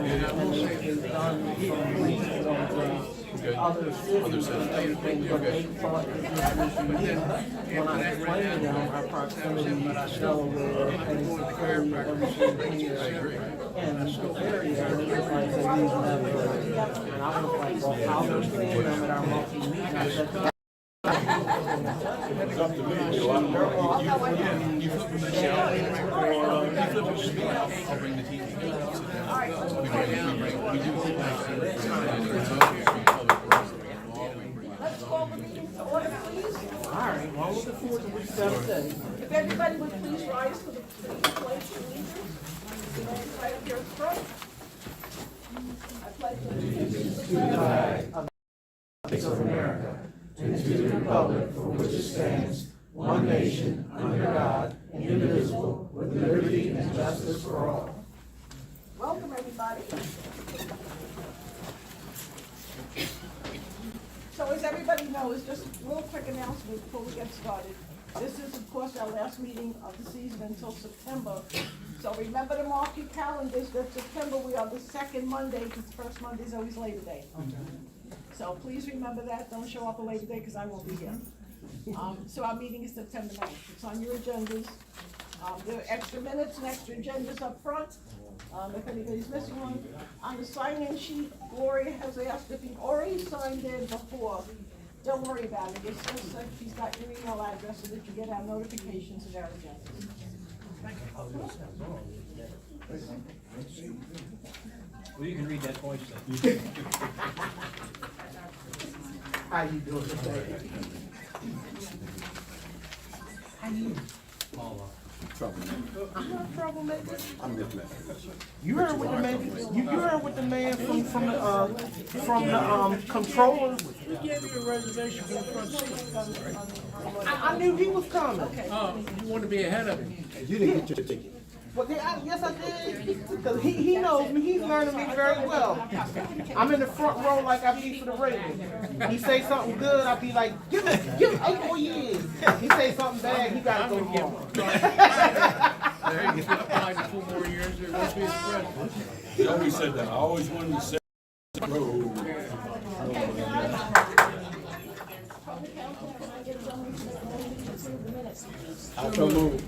they've done other cities and everything, but they thought that this was unique. When I explained to them our proximity to Delaware and Cassilly, everything here in the area, it was like that we've never heard. And I was like, well, I'll understand them at our monthly meeting. I said, It's up to me. You flip the show, you flip the speed, I'll bring the TV. We do Let's call the meeting to order, please. all right, well, I'm looking forward to what you got to say. If everybody would please rise for the pledge of allegiance. Right up here front. I pledge allegiance to the flag Of America, and to the republic for which it stands, one nation, under God, indivisible, with liberty and justice for all. Welcome, everybody. So as everybody knows, just a real quick announcement before we get started. This is, of course, our last meeting of the season until September. So remember to mark your calendars that September we are the second Monday, because the first Monday is always Labor Day. So please remember that. Don't show up on Labor Day because I won't be here. So our meeting is September 9th. It's on your agendas. There are extra minutes and extra agendas up front. If anybody's missing one. On the sign-in sheet, Gloria has asked if you've already signed in before. Don't worry about it. It's just that she's got your email address so that you get our notifications of our agendas. Well, you can read that voice then. How you doing today? How you? I'm not a troublemaker. I'm just messing. You heard what the man, you heard what the man from the controller. We gave you a reservation for the front seat. I knew he was coming. Oh, you want to be ahead of him. You didn't get your ticket. Well, yes, I did. Because he knows me. He's learning me very well. I'm in the front row like I be for the Ravens. He say something good, I be like, give him 8 more years. He say something bad, he got to go tomorrow. There you go. Apply for 2 more years, there will be a president. He always said that. I always wanted to say, road. I so move.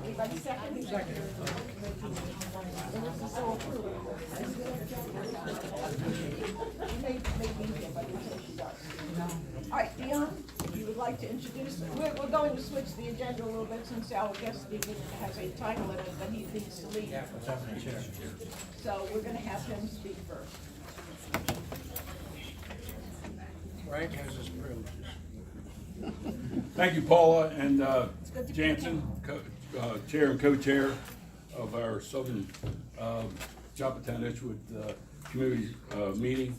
Anybody second? Second. All right, Dion, if you would like to introduce, we're going to switch the agenda a little bit since our guest speaker has a time limit, but he needs to leave. So we're going to have him speak first. Frank has his privileges. Thank you, Paula and Jansen, chair and co-chair of our Southern Joppatowne Edgewood community meeting.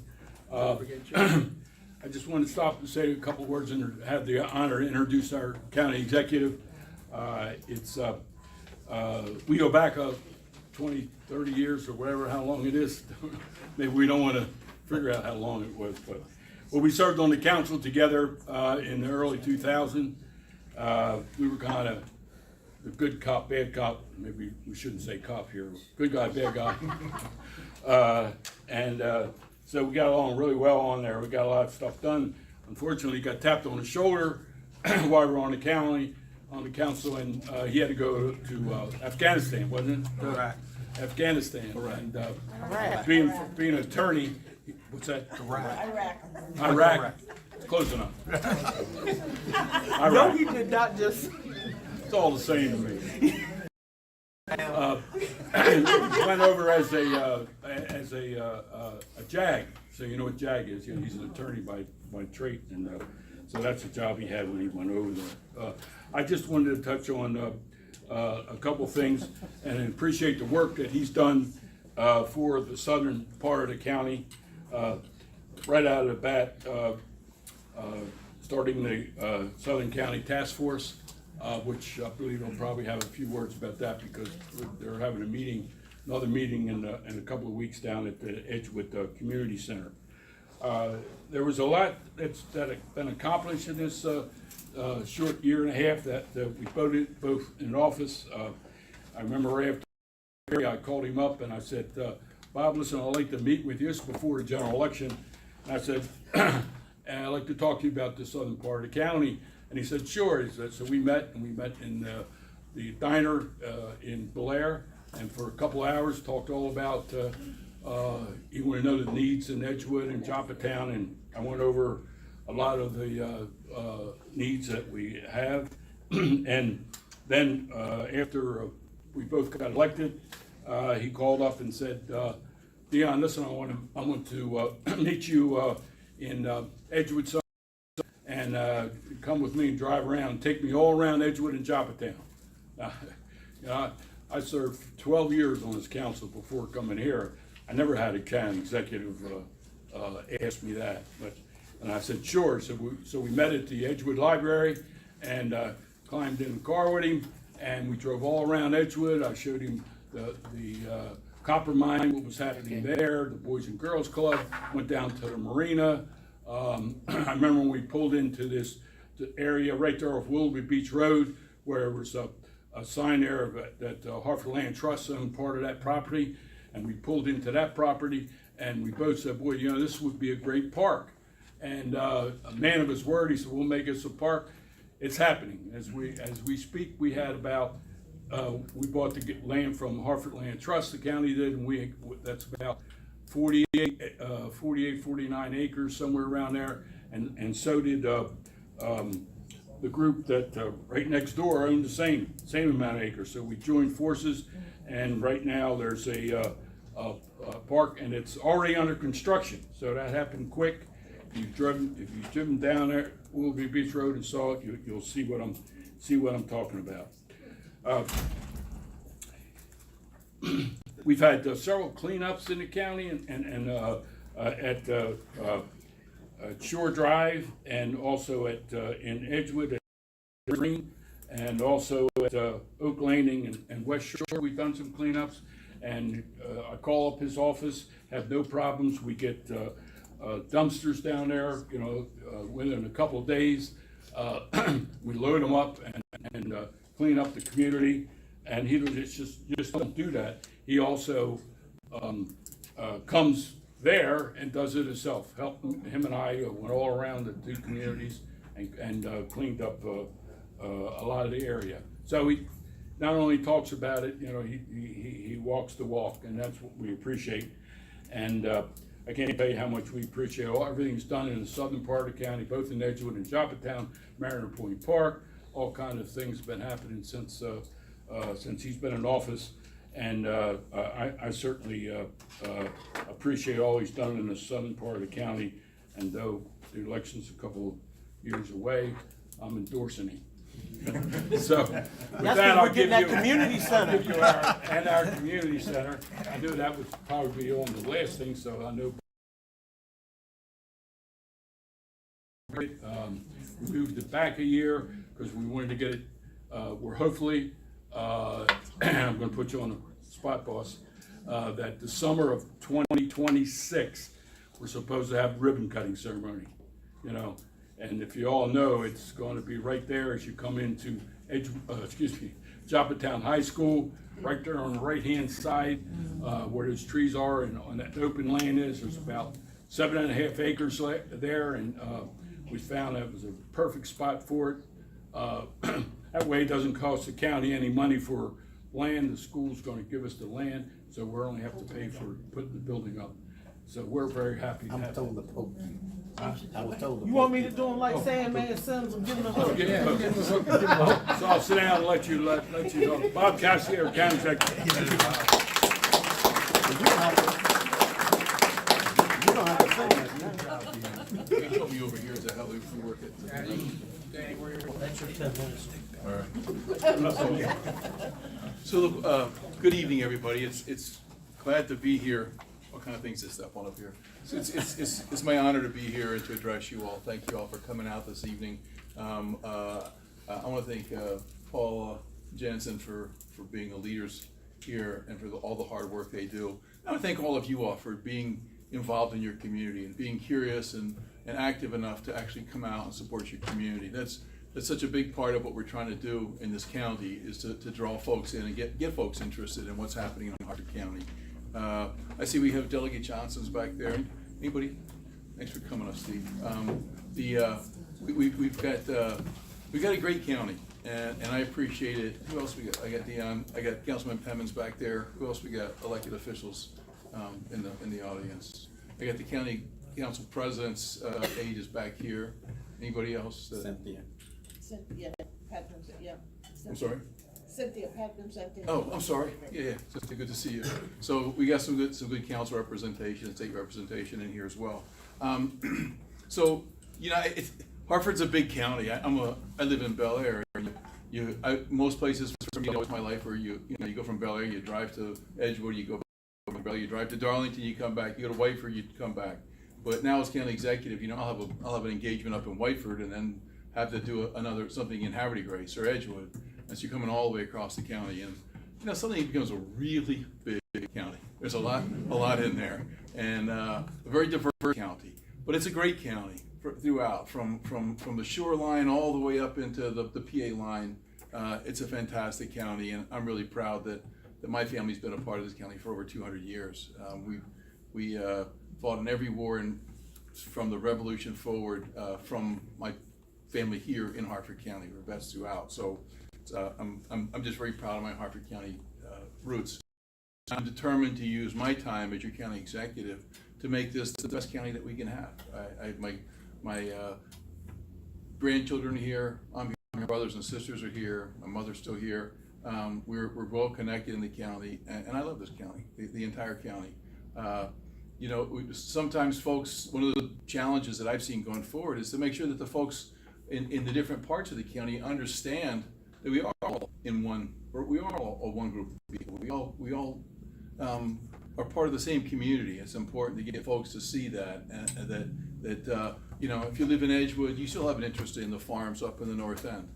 I just wanted to stop and say a couple of words and have the honor to introduce our county executive. We go back 20, 30 years or whatever, how long it is. Maybe we don't want to figure out how long it was, but well, we served on the council together in the early 2000s. We were kind of the good cop, bad cop. Maybe we shouldn't say cop here. Good guy, bad guy. So we got along really well on there. We got a lot of stuff done. Unfortunately, he got tapped on the shoulder while we were on the council, and he had to go to Afghanistan, wasn't it? Correct. Afghanistan. Correct. And being an attorney, what's that? Iraq. Close enough. No, he did not just. It's all the same to me. Went over as a JAG. So you know what JAG is? You know, he's an attorney by trade, and so that's the job he had when he went over there. I just wanted to touch on a couple things and appreciate the work that he's done for the southern part of the county. Right out of the bat, starting the Southern County Task Force, which I believe I'll probably have a few words about that because they're having another meeting in a couple of weeks down at the Edgewood Community Center. There was a lot that had been accomplished in this short year and a half that we both in office. I remember after I called him up and I said, Bob, listen, I'd like to meet with you. This is before the general election. And I said, and I'd like to talk to you about the southern part of the county. And he said, sure. He said, so we met in the diner in Bel-Air, and for a couple of hours talked all about, you want to know the needs in Edgewood and Joppatowne, and I went over a lot of the needs that we have. And then after we both got elected, he called up and said, Dion, listen, I want to meet you in Edgewood, and come with me and drive around and take me all around Edgewood and Joppatowne. You know, I served 12 years on this council before coming here. I never had a county executive ask me that, and I said, sure. So we met at the Edgewood Library and climbed in the car with him, and we drove all around Edgewood. I showed him the copper mine, what was happening there, the Boys and Girls Club, went down to the marina. I remember when we pulled into the area right there off Willoughby Beach Road, where there was a sign there that Harford Land Trust owned part of that property, and we pulled into that property, and we both said, boy, you know, this would be a great park. And a man of his word, he said, we'll make us a park. It's happening. As we speak, we had about, we bought the land from Harford Land Trust, the county did, and that's about 49 acres, somewhere around there, and so did the group that right next door owned the same amount of acres. So we joined forces, and right now there's a park, and it's already under construction. So that happened quick. If you've driven down there Willoughby Beach Road and saw it, you'll see what I'm talking about. We've had several cleanups in the county, and at Shore Drive, and also in Edgewood at Green, and also at Oak Landing and West Shore. We've done some cleanups, and I call up his office, have no problems. We get dumpsters down there, you know, within a couple of days. We load them up and clean up the community, and he just don't do that. He also comes there and does it himself. Him and I went all around the two communities and cleaned up a lot of the area. So he not only talks about it, you know, he walks the walk, and that's what we appreciate. And I can't tell you how much we appreciate everything's done in the southern part of the county, both in Edgewood and Joppatowne, Mariner Point Park. All kind of things have been happening since he's been in office, and I certainly appreciate all he's done in the southern part of the county. And though the election's a couple of years away, I'm endorsing him. So with that, I'll give you that community center. Our community center. I knew that would probably be on the last thing, so I know. We moved it back a year because we wanted to get it. We're hopefully, I'm going to put you on the spot, boss. That the summer of 2026, we're supposed to have ribbon cutting ceremony. You know. And if you all know, it's going to be right there as you come into Joppatowne High School, right there on the right-hand side, where those trees are, and on that open land there's about 7.5 acres there, and we found that was a perfect spot for it. That way it doesn't cost the county any money for land. The school's going to give us the land, so we only have to pay for putting the building up. So we're very happy to have told the Pope. I was told the You want me to do them like Sandman sends them, give them a hook? So I'll sit down and let you talk. Bob Cassilly, our county secretary. You don't have to say that. You can help me over here, is that how we work it? That's your 10 minutes. All right. So, look, good evening, everybody. It's glad to be here. What kind of things is that one up here? So it's my honor to be here and to address you all. Thank you all for coming out this evening. I want to thank Paul Jensen for being the leaders here and for all the hard work they do. I want to thank all of you all for being involved in your community and being curious and active enough to actually come out and support your community. That's such a big part of what we're trying to do in this county, is to draw folks in and get folks interested in what's happening in Harford County. I see we have Delegate Johnson's back there. Anybody? Thanks for coming up, Steve. We've got a great county, and I appreciate it. Who else we got? I got Dion. I got Councilman Pemmons back there. Who else we got? Elected officials in the audience. I got the county council president's aide is back here. Anybody else? Cynthia. Cynthia, Patton, yeah. I'm sorry. Cynthia Patton, Cynthia. Oh, I'm sorry. Yeah, Cynthia, good to see you. So we got some good council representation, state representation in here as well. So Hartford's a big county. I live in Bel Air. Most places for me in my life where you go from Bel Air, you drive to Edgewood, you go from Bel Air, you drive to Darlington, you come back. You go to Whiteford, you come back. But now as county executive, I'll have an engagement up in Whiteford and then have to do something in Haverty Grace or Edgewood. And so you're coming all the way across the county, and suddenly it becomes a really big county. There's a lot in there, and a very diverse county. But it's a great county throughout, from the shoreline all the way up into the PA line. It's a fantastic county, and I'm really proud that my family's been a part of this county for over 200 years. We fought in every war from the Revolution forward, from my family here in Harford County. We're vets throughout, so I'm just very proud of my Harford County roots. I'm determined to use my time as your county executive to make this the best county that we can have. My grandchildren are here. I'm here. My brothers and sisters are here. My mother's still here. We're well connected in the county, and I love this county, the entire county. Sometimes folks, one of the challenges that I've seen going forward is to make sure that the folks in the different parts of the county understand that we are all one group of people. We all are part of the same community. It's important to get folks to see that, and that if you live in Edgewood, you still have an interest in the farms up in the north end.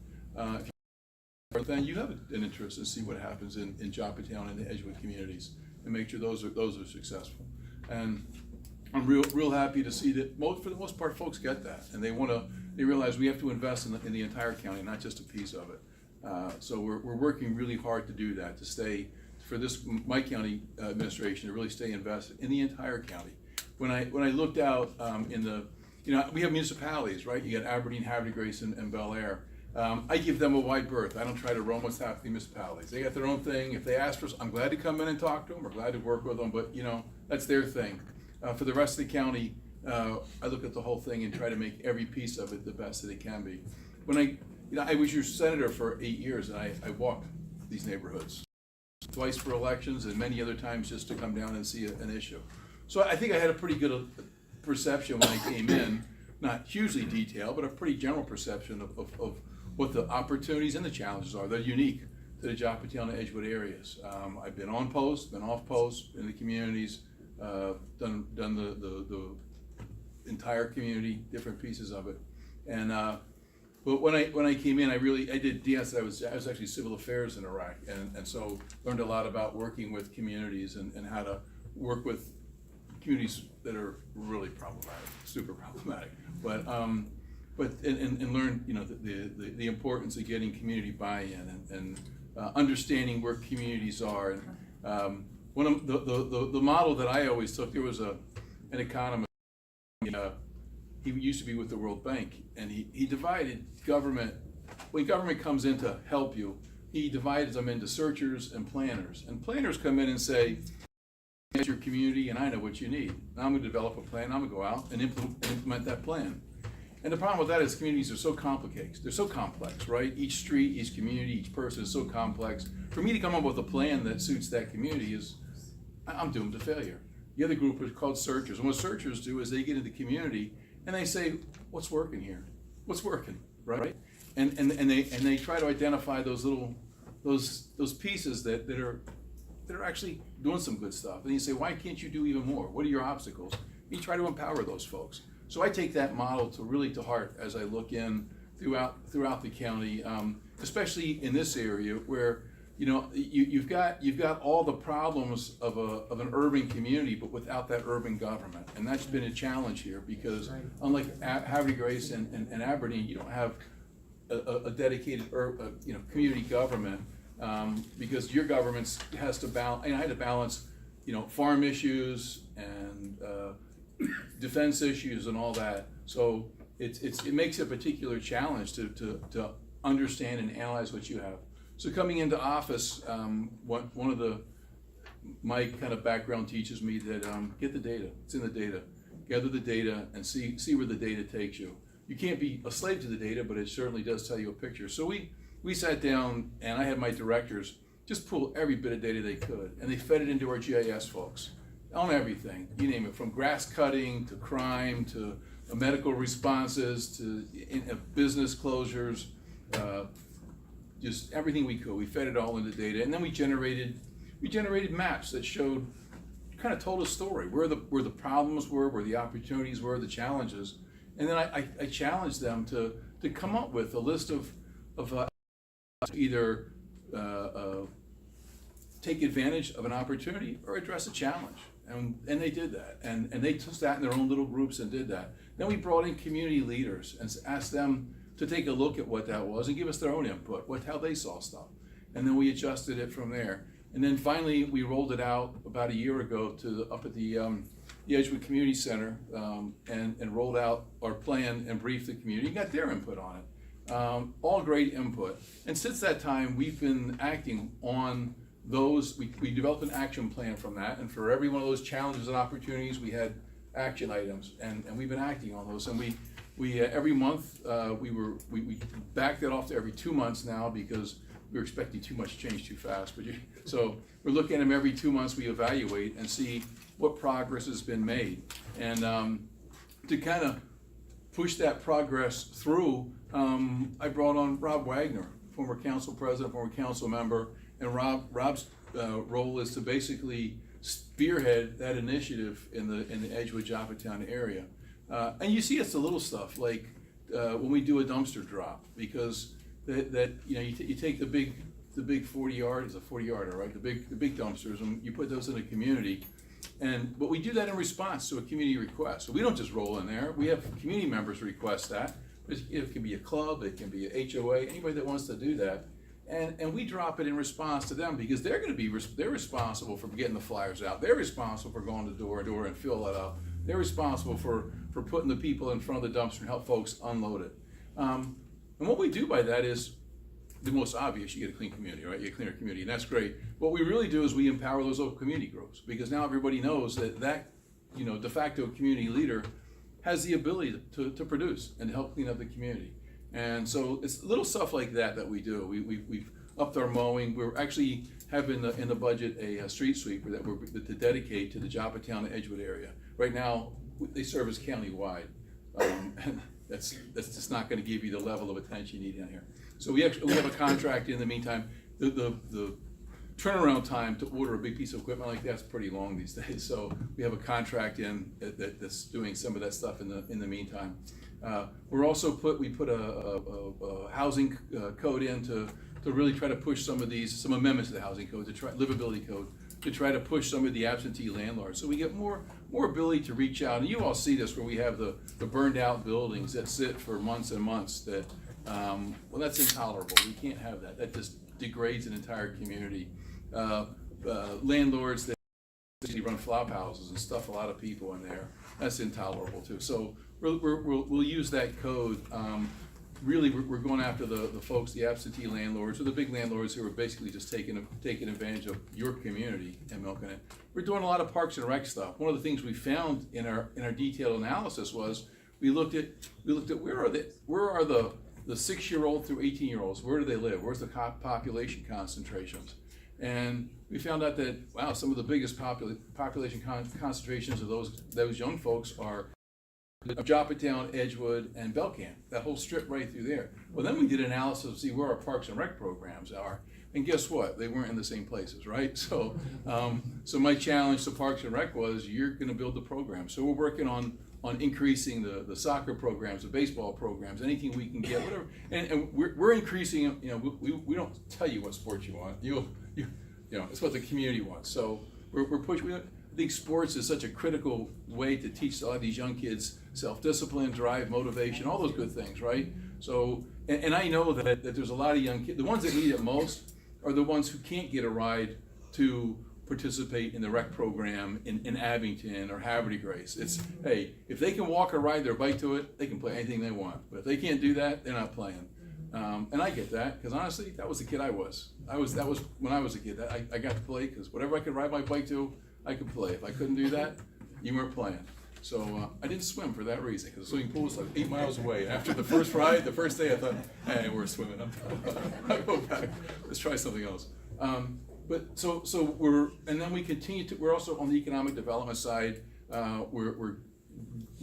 If then you have an interest in see what happens in Joppatowne and the Edgewood communities, and make sure those are successful. And I'm real happy to see that for the most part folks get that, and they realize we have to invest in the entire county, not just a piece of it. So we're working really hard to do that, to stay for my county administration to really stay invested in the entire county. When I looked out we have municipalities, right? You got Aberdeen, Haverty Grace, and Bel Air. I give them a wide berth. I don't try to roam with half the municipalities. They got their own thing. If they ask for, I'm glad to come in and talk to them. We're glad to work with them, but that's their thing. For the rest of the county, I look at the whole thing and try to make every piece of it the best that it can be. When I was your senator for 8 years, and I walked these neighborhoods twice for elections and many other times just to come down and see an issue. So I think I had a pretty good perception when I came in, not hugely detailed, but a pretty general perception of what the opportunities and the challenges are. They're unique to the Joppatowne and Edgewood areas. I've been on post, been off post in the communities, done the entire community, different pieces of it, and but when I came in, I did DS. I was actually civil affairs in Iraq, and so learned a lot about working with communities and how to work with communities that are really problematic, super problematic, but learn the importance of getting community buy-in and understanding where communities are. And one of the model that I always took, there was an economist. He used to be with the World Bank, and he divided government. When government comes in to help you, he divides them into searchers and planners. And planners come in and say, "It's your community, and I know what you need. Now I'm going to develop a plan. I'm going to go out and implement that plan." And the problem with that is communities are so complicated. They're so complex, right? Each street, each community, each person is so complex. For me to come up with a plan that suits that community I'm doomed to failure. The other group is called searchers, and what searchers do is they get into the community and they say, "What's working here? What's working?" Right? And they try to identify those pieces that are actually doing some good stuff. And you say, "Why can't you do even more? What are your obstacles?" And you try to empower those folks. So I take that model to heart as I look in throughout the county, especially in this area where you've got all the problems of an urban community, but without that urban government, and that's been a challenge here because unlike Haverty Grace and Aberdeen, you don't have a dedicated community government because your government has to balance. And I had to balance farm issues and defense issues and all that. So it makes it a particular challenge to understand and analyze what you have. So coming into office, one of my kind of background teaches me that get the data. It's in the data. Gather the data and see where the data takes you. You can't be a slave to the data, but it certainly does tell you a picture. So we sat down and I had my directors just pull every bit of data they could, and they fed it into our GIS folks on everything. You name it, from grass cutting to crime to medical responses to business closures, just everything we could. We fed it all into data, and then we generated maps that showed, kind of told a story where the problems were, where the opportunities were, the challenges, and then I challenged them to come up with a list of either take advantage of an opportunity or address a challenge, and they did that, and they just sat in their own little groups and did that. Then we brought in community leaders and asked them to take a look at what that was and give us their own input, how they saw stuff, and then we adjusted it from there. And then finally, we rolled it out about a year ago up at the Edgewood Community Center and rolled out our plan and briefed the community, got their input on it. All great input. And since that time, we've been acting on those. We developed an action plan from that, and for every one of those challenges and opportunities, we had action items, and we've been acting on those. And we every month, we backed that off to every 2 months now because we were expecting too much change too fast. So we're looking at them every 2 months. We evaluate and see what progress has been made, and to kind of push that progress through, I brought on Rob Wagner, former council president, former council member, and Rob's role is to basically spearhead that initiative in the Edgewood Joppatowne area. And you see it's the little stuff like when we do a dumpster drop, because you take the big 40-yard, is a 40-yarder, right? The big dumpsters, and you put those in a community. But we do that in response to a community request. So we don't just roll in there. We have community members request that. It can be a club, it can be a HOA, anybody that wants to do that. And we drop it in response to them because they're responsible for getting the flyers out. They're responsible for going to door to door and fill that out. They're responsible for putting the people in front of the dumpster and help folks unload it. And what we do by that is the most obvious: you get a clean community, right? You get a cleaner community, and that's great. What we really do is we empower those local community groups, because now everybody knows that de facto community leader has the ability to produce and to help clean up the community. And so it's little stuff like that we do. We've upped our mowing. We're actually have in the budget a street sweeper to dedicate to the Joppatowne Edgewood area. Right now, they service county-wide. And that's just not going to give you the level of attention you need down here. So we have a contract in the meantime. The turnaround time to order a big piece of equipment like that's pretty long these days. So we have a contract in that's doing some of that stuff in the meantime. We're also we put a housing code in to really try to push some amendments to the housing code, livability code, to try to push some of the absentee landlords. So we get more ability to reach out. And you all see this where we have the burned out buildings that sit for months and months that, well, that's intolerable. We can't have that. That just degrades an entire community. Landlords that run flop houses and stuff a lot of people in there. That's intolerable too. So we'll use that code. Really, we're going after the folks, the absentee landlords, or the big landlords who are basically just taking advantage of your community and milking it. We're doing a lot of parks and rec stuff. One of the things we found in our detailed analysis was we looked at where are the 6-year-old through 18-year-olds, where do they live? Where's the population concentrations? And we found out that, wow, some of the biggest population concentrations of those young folks are Joppatowne, Edgewood, and Belcamp, that whole strip right through there. Well, then we did an analysis to see where our parks and rec programs are, and guess what? They weren't in the same places, right? So, so my challenge to Parks and Rec was, you're going to build the program. So we're working on increasing the soccer programs, the baseball programs, anything we can get, whatever. And we're increasing. We don't tell you what sports you want. It's what the community wants. So we're pushing. I think sports is such a critical way to teach a lot of these young kids self-discipline, drive, motivation, all those good things, right? So, and I know that there's a lot of young kids. The ones that need it most are the ones who can't get a ride to participate in the rec program in Abington or Havre de Grace. It's, hey, if they can walk or ride their bike to it, they can play anything they want. But if they can't do that, they're not playing. And I get that, because honestly, that was the kid I was. That was when I was a kid. I got to play because whatever I could ride my bike to, I could play. If I couldn't do that, you weren't playing. So I didn't swim for that reason, because the swimming pool was like 8 miles away. After the first ride, the first day, I thought, hey, we're swimming. I'll go back. Let's try something else. But so and then we continue to, we're also on the economic development side, we're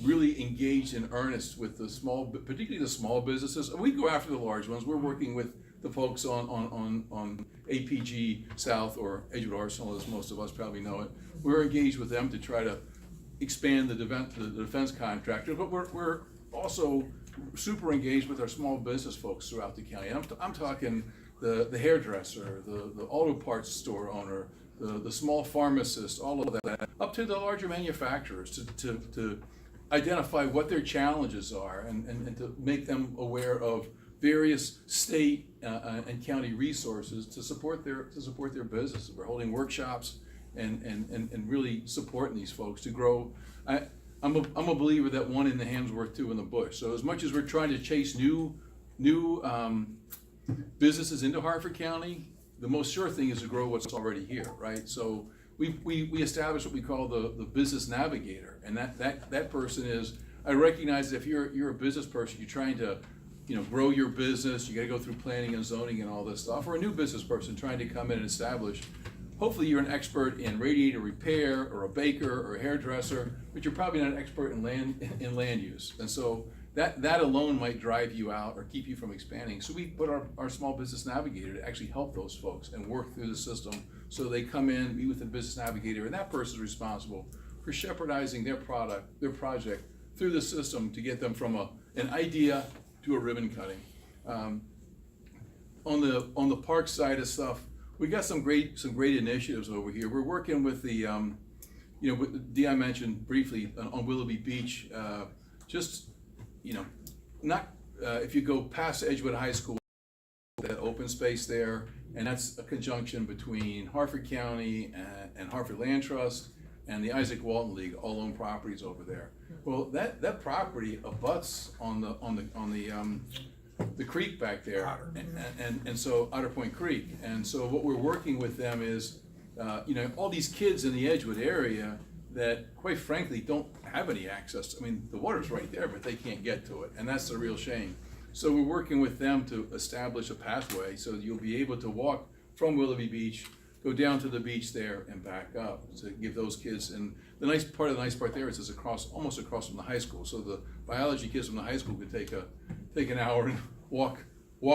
really engaged in earnest with the small, particularly the small businesses. We go after the large ones. We're working with the folks on APG South, or Edgewood Arsenal, as most of us probably know it. We're engaged with them to try to expand the defense contractor, but we're also super engaged with our small business folks throughout the county. I'm talking the hairdresser, the auto parts store owner, the small pharmacist, all of that, up to the larger manufacturers to identify what their challenges are and to make them aware of various state and county resources to support their businesses. We're holding workshops and really supporting these folks to grow. I'm a believer that one in the hand's worth two in the bush. So as much as we're trying to chase new businesses into Harford County, the most sure thing is to grow what's already here, right? So we established what we call the business navigator, and that person is, I recognize if you're a business person, you're trying to grow your business, you gotta go through planning and zoning and all this stuff, or a new business person trying to come in and establish. Hopefully you're an expert in radiator repair, or a baker, or a hairdresser, but you're probably not an expert in land use. And so that alone might drive you out or keep you from expanding. So we put our small business navigator to actually help those folks and work through the system. So they come in, meet with the business navigator, and that person is responsible for shepherdizing their project through the system to get them from an idea to a ribbon cutting. On the park side of stuff, we got some great initiatives over here. We're working with the, Di mentioned briefly on Willoughby Beach. If you go past Edgewood High School, that open space there, and that's a conjunction between Harford County and Harford Land Trust and the Isaac Walton League, all own properties over there. Well, that property abuts on the creek back there, and so Otter Point Creek. And so what we're working with them is, all these kids in the Edgewood area that, quite frankly, don't have any access. I mean, the water's right there, but they can't get to it, and that's the real shame. So we're working with them to establish a pathway so that you'll be able to walk from Willoughby Beach, go down to the beach there, and back up to give those kids. And the nice part there is it's almost across from the high school. So the biology kids from the high school could take an hour and walk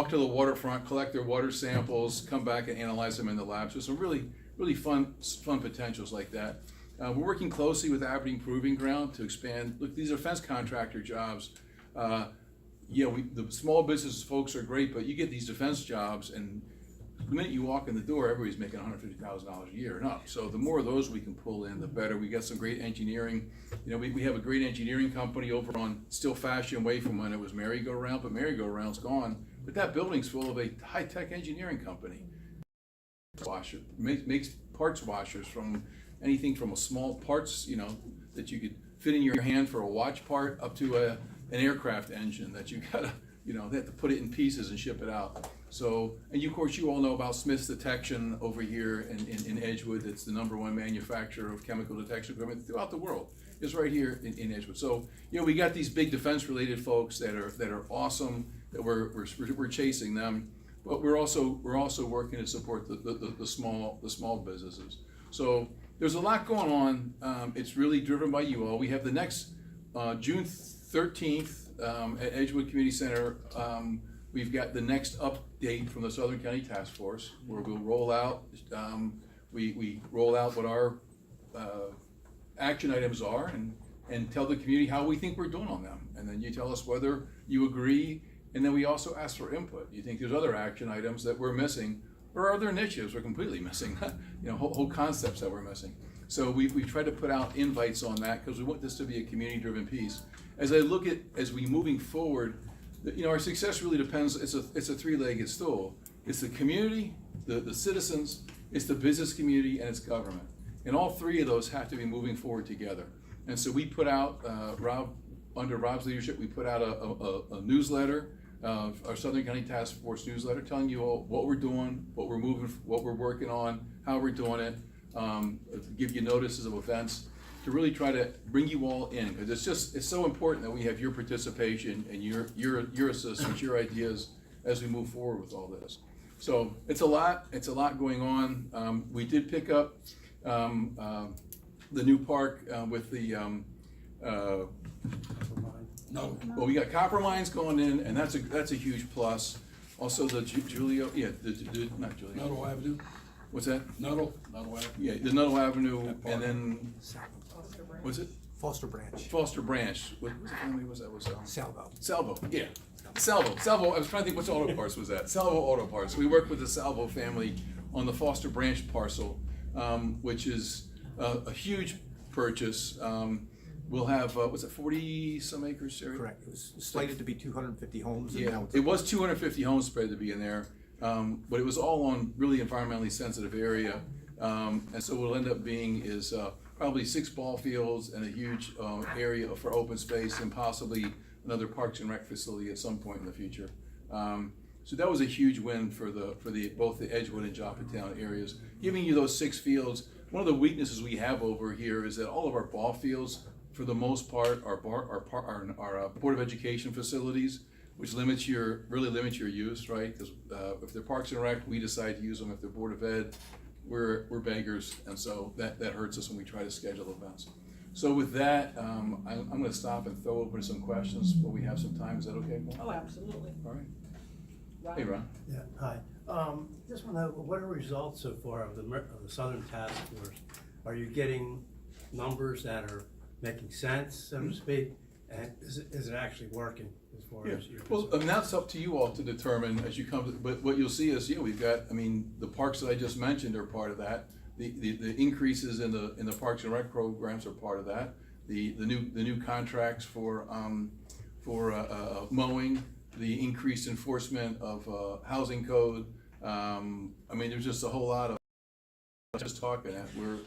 to the waterfront, collect their water samples, come back and analyze them in the lab. So some really fun potentials like that. We're working closely with Aberdeen Proving Ground to expand. Look, these are fence contractor jobs. The small business folks are great, but you get these defense jobs, and the minute you walk in the door, everybody's making $150,000 a year and up. So the more of those we can pull in, the better. We got some great engineering. We have a great engineering company over on Still Fashion Way from when it was Merry-Go-Round, but Merry-Go-Round's gone. But that building's full of a high-tech engineering company. Makes parts washers from anything from a small parts, that you could fit in your hand for a watch part, up to an aircraft engine that you gotta, they have to put it in pieces and ship it out. So, and of course you all know about Smith's Detection over here in Edgewood. It's the #1 manufacturer of chemical detection equipment throughout the world. It's right here in Edgewood. So, we got these big defense related folks that are awesome, that we're chasing them, but we're also working to support the small businesses. So there's a lot going on. It's really driven by you all. We have the next June 13th at Edgewood Community Center. We've got the next update from the Southern County Task Force, where we'll roll out. We roll out what our action items are and tell the community how we think we're doing on them, and then you tell us whether you agree. And then we also ask for input. You think there's other action items that we're missing, or are there initiatives we're completely missing? Whole concepts that we're missing. So we try to put out invites on that, because we want this to be a community-driven piece. As we moving forward, our success really depends. It's a three-legged stool. It's the community, the citizens, it's the business community, and it's government. And all three of those have to be moving forward together. And so we put out, under Rob's leadership, we put out a newsletter, our Southern County Task Force newsletter, telling you all what we're doing, what we're working on, how we're doing it, give you notices of events, to really try to bring you all in, because it's so important that we have your participation and your assistance, your ideas as we move forward with all this. So it's a lot going on. We did pick up the new park with the No. well, we got copper lines going in, and that's a huge plus. Also the not Julio. Nuttall Avenue? What's that? Nuttall Avenue. Yeah, the Nuttall Avenue, That park. and then what's it? Foster Branch. Foster Branch. What family was that? Was Salvo. Salvo, yeah. Salvo, I was trying to think which auto parts was that. Salvo Auto Parts. We work with the Salvo family on the Foster Branch parcel, which is a huge purchase. We'll have, what's it, 40 some acres, Sherry? Correct. It was slated to be 250 homes. And Yeah, now it was 250 homes spread to be in there, but it was all on really environmentally sensitive area. And so what it'll end up being is probably 6 ball fields and a huge area for open space, and possibly another Parks and Rec facility at some point in the future. So that was a huge win for both the Edgewood and Joppatowne areas. Giving you those 6 fields, one of the weaknesses we have over here is that all of our ball fields, for the most part, are Board of Education facilities, which really limits your use, right? Because if they're Parks and Rec, we decide to use them. If they're Board of Ed, we're beggars, and so that hurts us when we try to schedule events. So with that, I'm going to stop and throw open some questions when we have some time. Is that okay, Paul? Oh, absolutely. All right. Right. Hey, Ron. Yeah, hi. Just want to know, what are the results so far of the Southern Task Force? Are you getting numbers that are making sense, so to speak? And is it actually working as far Yeah, as you're well, concerned? and that's up to you all to determine as you come, but what you'll see is, we've got, the parks that I just mentioned are part of that. The increases in the Parks and Rec programs are part of that. The new contracts for mowing, the increased enforcement of housing code. There's just a whole lot of just talking.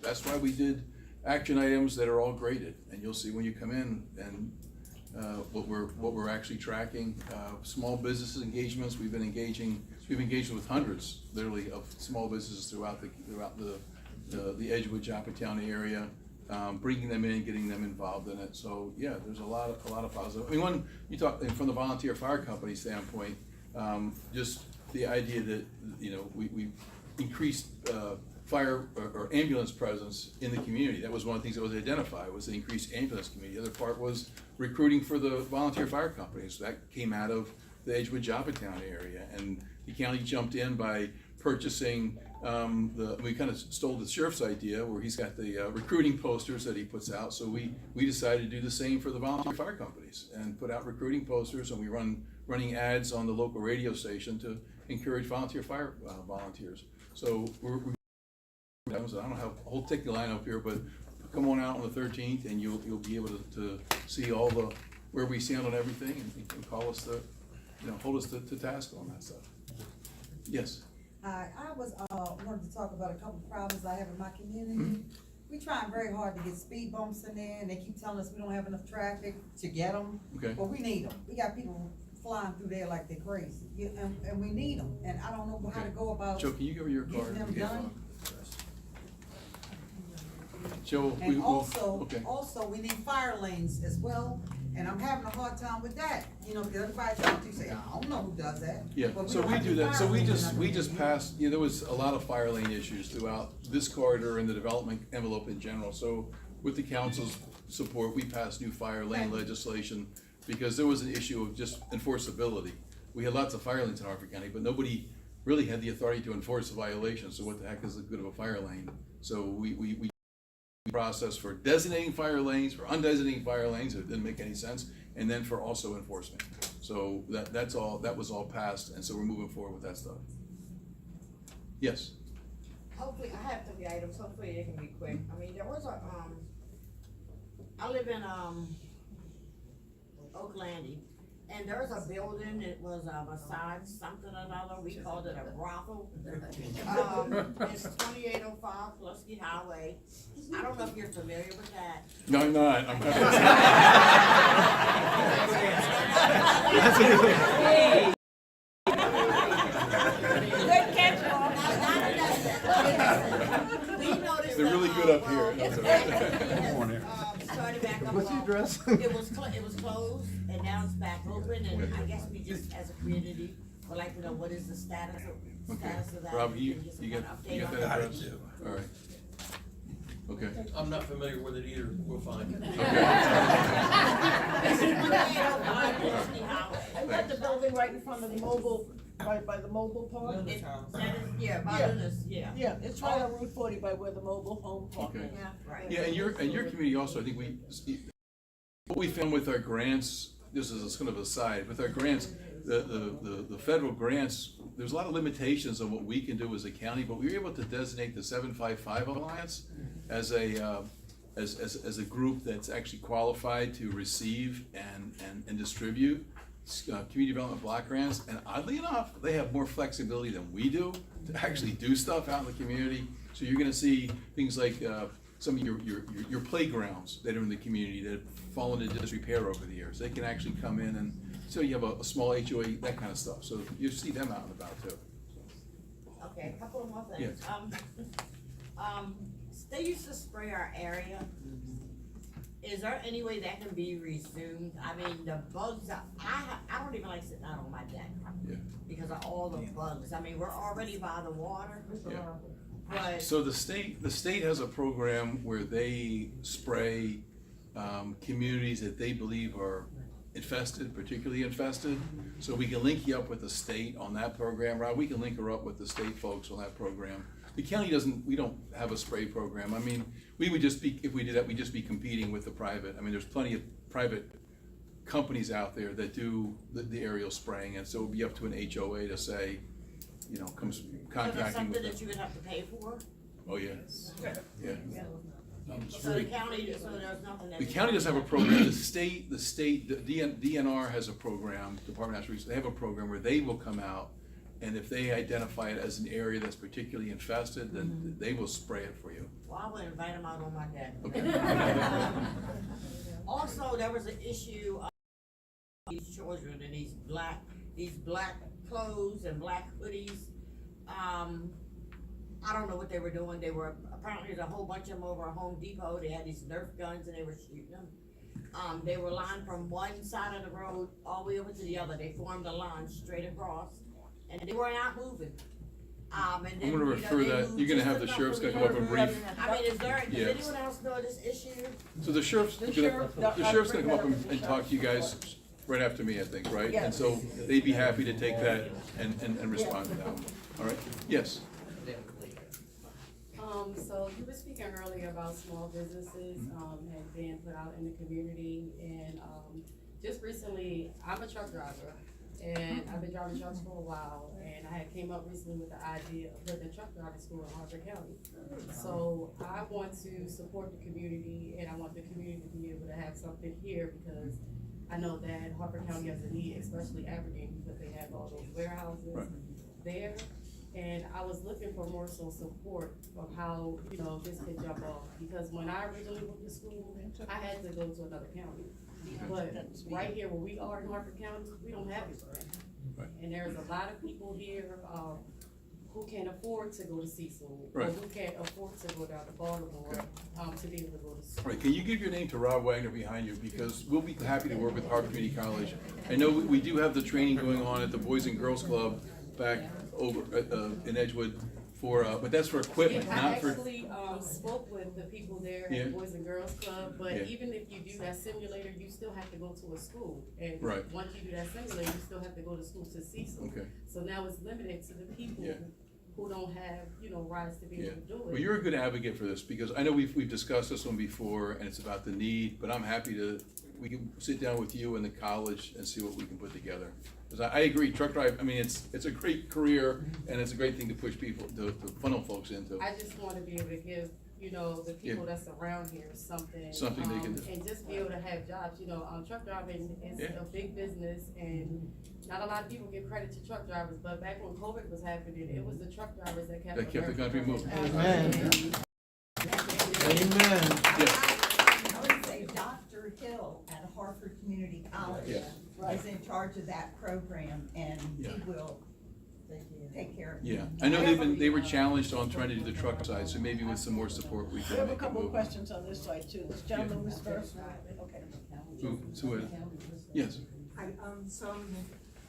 That's why we did action items that are all graded, and you'll see when you come in and what we're actually tracking. Small business engagements. We've engaged with hundreds, literally, of small businesses throughout the Edgewood, Joppatowne area, bringing them in, getting them involved in it. So yeah, there's a lot of positive. When you talk from the volunteer fire company standpoint, just the idea that we increased fire or ambulance presence in the community. That was one of the things that was identified, was the increased ambulance community. The other part was recruiting for the volunteer fire companies. That came out of the Edgewood, Joppatowne area, and the county jumped in by purchasing we kind of stole the sheriff's idea, where he's got the recruiting posters that he puts out. So we decided to do the same for the volunteer fire companies and put out recruiting posters, and we running ads on the local radio station to encourage volunteer fire volunteers. So I don't have a whole ticket line up here, but come on out on the 13th, and you'll be able to see all where we stand on everything, and call us hold us to task on that stuff. Yes. Hi, I wanted to talk about a couple of problems I have in my community. We trying very hard to get speed bumps in there, and they keep telling us we don't have enough traffic to get them. Okay. But we need them. We got people flying through there like they're crazy, and we need them. And I don't know how to go about Joe, can you give her your card? getting them done. Joe, And okay. also we need fire lanes as well. And I'm having a hard time with that, because everybody talks to you say, I don't know who does that. Yeah, But so don't we have do any that. So fire we lanes in our just community. passed, there was a lot of fire lane issues throughout this corridor and the development envelope in general. So with the council's support, we passed new fire lane legislation because there was an issue of just enforceability. We had lots of fire lanes in Harford County, but nobody really had the authority to enforce the violation. So what the heck is the good of a fire lane? So we process for designating fire lanes, for undesignated fire lanes, it didn't make any sense, and then for also enforcement. So that was all passed, and so we're moving forward with that stuff. Yes. Hopefully, I have 3 items, hopefully they can be quick. There was I live in Oaklandy, And there's a building, it was a massage something or another, we called it a brothel. It's 2805 Pulaski Highway. I don't know if you're familiar with that. No, I'm not. I'm Good catch, Bob. We noticed They're really good up here. Started back up. What's the address? It was closed, and now it's back open, and I guess we just, as a community, would like to know what is the status of that. Rob, you Just got an update on that address? All right. Okay. I'm not familiar with it either, we'll find it. This is 2805 Pulaski Highway. Is that the building right in front of the mobile, right by the mobile park? Yeah, Yeah, it's right on Route 40 by where the mobile home park is. Okay. right. Yeah, and your community also, I think what we found with our grants, this is a sort of aside, with our grants, the federal grants, there's a lot of limitations on what we can do as a county, but we were able to designate the 755 Alliance as a group that's actually qualified to receive and distribute community development block grants. And oddly enough, they have more flexibility than we do to actually do stuff out in the community. So you're gonna see things like some of your playgrounds that are in the community that have fallen into disrepair over the years. They can actually come in and, so you have a small HOA, that kind of stuff. So you see them out and about too. Okay, a couple of more things. They used to spray our area. Is there any way that can be resumed? I mean, the bugs, I don't even like sitting out on my deck. Yeah. Because of all the bugs. I mean, we're already by the water. Yeah. But So the state has a program where they spray communities that they believe are infested, particularly infested. So we can link you up with the state on that program, Rob. We can link her up with the state folks on that program. The county we don't have a spray program. I mean, we would just be, if we did that, we'd just be competing with the private. I mean, there's plenty of private companies out there that do the aerial spraying, and so it would be up to an HOA to say, you know, so there's contracting something with that them. you would have to pay for? Oh, yeah, yeah. So the county, so there's nothing that. The county doesn't have a program, the DNR has a program, Department of Natural Resources, they have a program where they will come out, and if they identify it as an area that's particularly infested, then they will spray it for you. Well, I would invite them out on my deck. Okay. Also, there was an issue of these children in these black clothes and black hoodies. I don't know what they were doing. They were, apparently there's a whole bunch of them over at Home Depot. They had these Nerf guns and they were shooting them. They were lined from one side of the road all the way over to the other. They formed a line straight across and they were not moving. And then, I'm gonna refer that, you're gonna have the sheriff's gonna come up and brief. I mean, does Yeah. anyone else know this issue? So the sheriff's gonna come up and talk to you guys right after me, I think, right? And so they'd be happy to take that and respond to that. All right? Yes. So you were speaking earlier about small businesses, and being put out in the community, and, just recently, I'm a truck driver, and I've been driving trucks for a while, and I had came up recently with the idea of putting a truck driving school in Harford County. So I want to support the community, and I want the community to be able to have something here, because I know that Harford County has a need, especially Aberdeen, because they have all those warehouses there. And I was looking for more so support of how, you know, this could jump off, because when I originally went to school, I had to go to another county. But right here where we are in Harford County, we don't have it. Right. And there's a lot of people here, who can't afford to go to Cecil, or Right. who can't afford to go down to Baltimore, to be able to go to school. All right, can you give your name to Rob Wagner behind you, because we'll be happy to work with Harvard Community College. I know we do have the training going on at the Boys and Girls Club back over in Edgewood for, but that's for equipment, I not for. actually spoke with the people there Yeah. at the Boys and Girls Club, but Yeah. even if you do that simulator, you still have to go to a school. And Right. once you do that simulator, you still have to go to school to Cecil. Okay. So now it's limited to the people Yeah. who don't have, you know, rides to be Yeah, able to do it. well, you're a good advocate for this, because I know we've discussed this one before, and it's about the need, but I'm happy we can sit down with you and the college and see what we can put together. Because I agree, truck drive, I mean, it's a great career, and it's a great thing to push people, to funnel folks into. I just want to be able to give you know, the people that's around here something. Something they can do. And just be able to have jobs, you know, truck driving is Yeah. a big business, and not a lot of people give credit to truck drivers, but back when COVID was happening, it was the truck drivers that kept. That kept the country moving. Amen. Amen. I would say Dr. Hill at Harford Community College Yeah. is in charge of that program, and Yeah. he will take care of it. Yeah, I know they were challenged on trying to do the truck side, so maybe with some more support we We can have a make it couple of move. questions on this side too. This gentleman was first. Okay. Yes, Hi,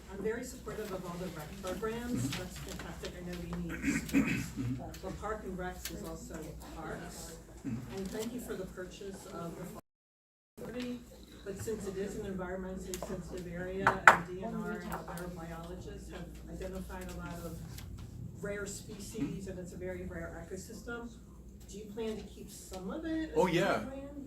I'm very supportive of all the rec programs, that's fantastic, I know we need sports. But Park and Recs is also parks, and thank you for the purchase of the property. But since it is an environmentally sensitive area, and DNR and other biologists have identified a lot of rare species, and it's a very rare ecosystem, do you plan to keep some of it? Oh, yeah.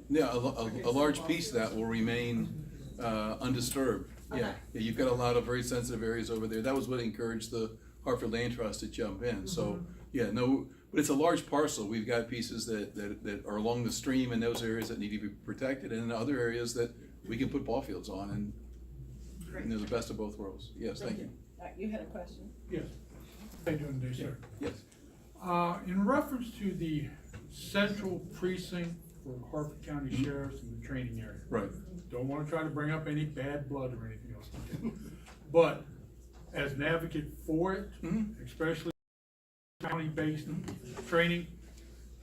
Yeah, a large piece of that will remain undisturbed. Yeah, Okay. yeah, you've got a lot of very sensitive areas over there. That was what encouraged the Hartford Land Trust to jump in. So, yeah, no, but it's a large parcel. We've got pieces that are along the stream in those areas that need to be protected, and other areas that we can put ball fields on, and they're the best of both worlds. Yes, thank you. You had a question? Yes. How you doing today, sir? Yes. In reference to the central precinct for Harford County Sheriffs and the training area. Right. Don't wanna try to bring up any bad blood or anything else like that. But as an advocate for it, especially county-based training,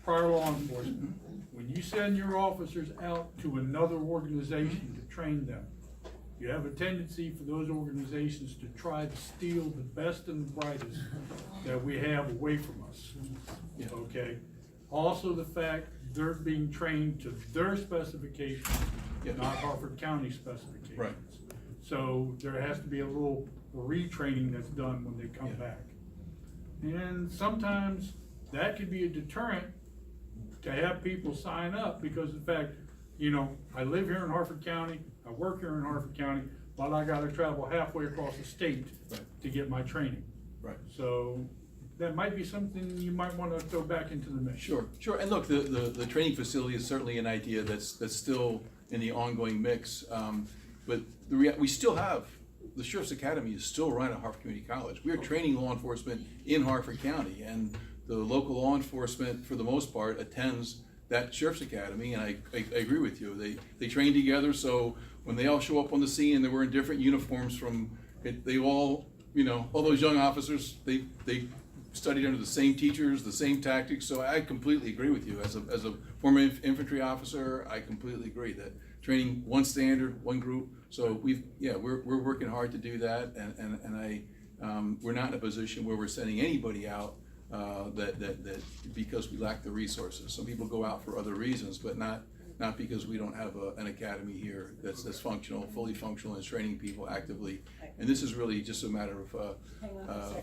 prior law enforcement, when you send your officers out to another organization to train them, you have a tendency for those organizations to try to steal the best and the brightest that we have away from us. Yeah. Okay? Also the fact they're being trained to their specifications, not Harford County specifications. Right. So there has to be a little retraining that's done when they come back. And sometimes that could be a deterrent to have people sign up, because in fact, you know, I live here in Harford County, I work here in Harford County, but I gotta travel halfway across the state to get my training. Right. So that might be something you might wanna throw back into the mix. Sure, sure. And look, the training facility is certainly an idea that's still in the ongoing mix. But we still have, the Sheriff's Academy is still run at Harford Community College. We are training law enforcement in Harford County, and the local law enforcement, for the most part, attends that Sheriff's Academy, and I agree with you. They train together, so when they all show up on the scene and they're wearing different uniforms they all, you know, all those young officers, they studied under the same teachers, the same tactics, so I completely agree with you. As a former infantry officer, I completely agree that training one standard, one group, so we're working hard to do that, and we're not in a position where we're sending anybody out that because we lack the resources. Some people go out for other reasons, but not because we don't have an academy here that's functional, fully functional, and is training people actively. And this is really just a matter of,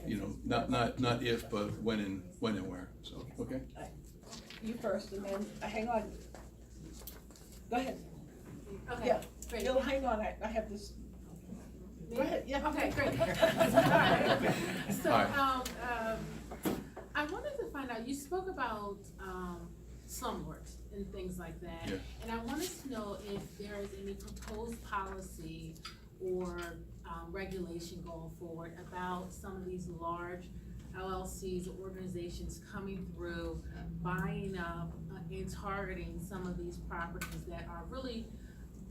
you know, not if, but when and where. So, okay. You first, and then, hang on. Go ahead. Okay, Yeah, great. You'll hang on, I have this. Go ahead, yeah. Okay, great. So, I wanted to find out, you spoke about, slumlords and things like that. Yeah. And I wanted to know if there is any proposed policy or, regulation going forward about some of these large LLCs or organizations coming through, buying up and targeting some of these properties that are really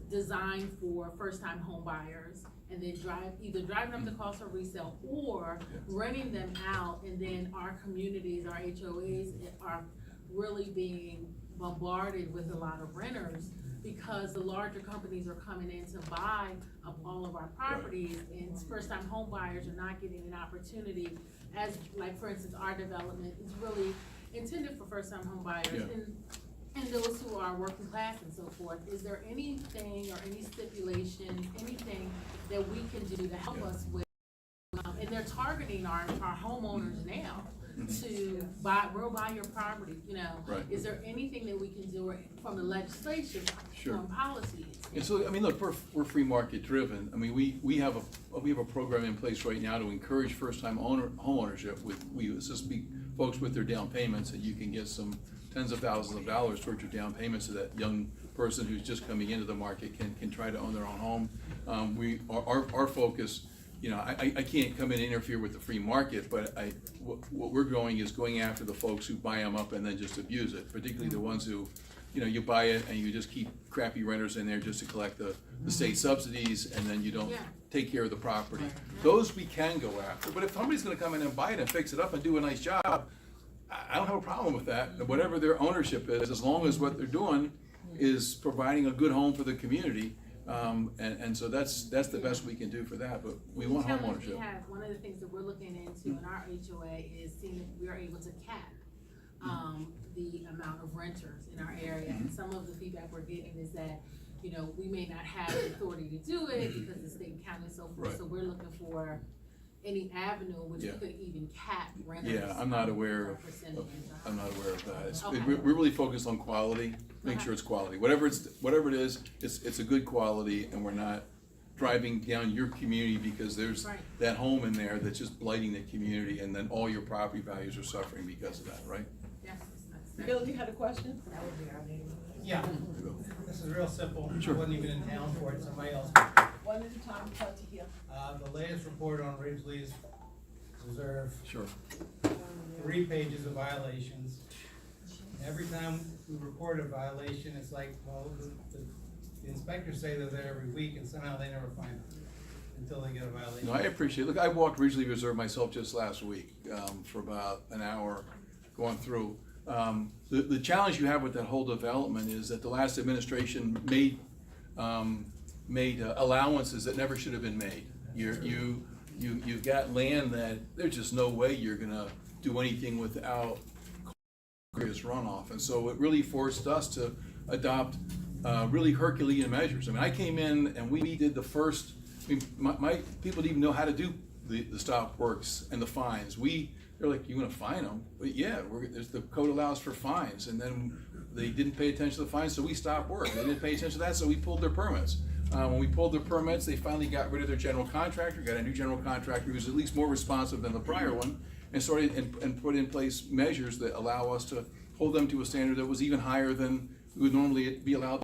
designed for first-time home buyers, and then either driving up the cost of resale or renting them out, and then our communities, our HOAs are really being bombarded with a lot of renters because the larger companies are coming in to buy up all of our properties, and first-time home buyers are not getting an opportunity, as like for instance our development is really intended for first-time home buyers and those who are working class and so forth. Is there anything or any stipulation, anything that we can do to help us with, and they're targeting our homeowners now to we'll buy your property, you know. Right. Is there anything that we can do from the legislation, from policies? And so, I mean, look, we're free market driven. I mean, we have a program in place right now to encourage first time home ownership. We assist folks with their down payments, and you can get some tens of thousands of dollars towards your down payment so that young person who's just coming into the market can try to own their own home. Our focus, you know, I can't come in and interfere with the free market, but what we're going is going after the folks who buy them up and then just abuse it, particularly the ones who, you know, you buy it and you just keep crappy renters in there just to collect the state subsidies, and then you don't take care of the property. Those we can go after, but if somebody's gonna come in and buy it and fix it up and do a nice job, I don't have a problem with that. Whatever their ownership is, as long as what they're doing is providing a good home for the community. And so that's the best we can do for that, but we want home ownership. One of the things that we're looking into in our HOA is seeing if we are able to cap the amount of renters in our area. And some of the feedback we're getting is that, you know, we may not have the authority to do it because the state and county and so forth. Right. So we're looking for any avenue in which we could even cap renters. Yeah, I'm not aware of that. We're really focused on quality, make sure it's quality. Whatever it is, it's a good quality, and we're not driving down your community because there's that home in there that's just blighting the community, and then all your property values are suffering because of that, right? Yes. Bill, you had a question? That would be our name. Yeah, this is real simple. Sure. I wasn't even in town for it, somebody else. One at a time, we'd like to hear. The latest report on Ridgely's Reserve, Sure. 3 pages of violations. Every time we report a violation, it's like, well, the inspectors say they're there every week, and somehow they never find them until they get a violation. No, I appreciate it. Look, I walked Ridgely Reserve myself just last week for about an hour going through. The challenge you have with that whole development is that the last administration made allowances that never should have been made. You've got land that there's just no way you're gonna do anything without serious runoff, and so it really forced us to adopt really Herculean measures. I mean, I came in and we did the first. I mean, my people didn't even know how to do the stop works and the fines. They're like, you want to fine them? But yeah, there's the code allows for fines, and then they didn't pay attention to the fines, so we stopped work. They didn't pay attention to that, so we pulled their permits. When we pulled their permits, they finally got rid of their general contractor, got a new general contractor who was at least more responsive than the prior one, and started and put in place measures that allow us to hold them to a standard that was even higher than we would normally be allowed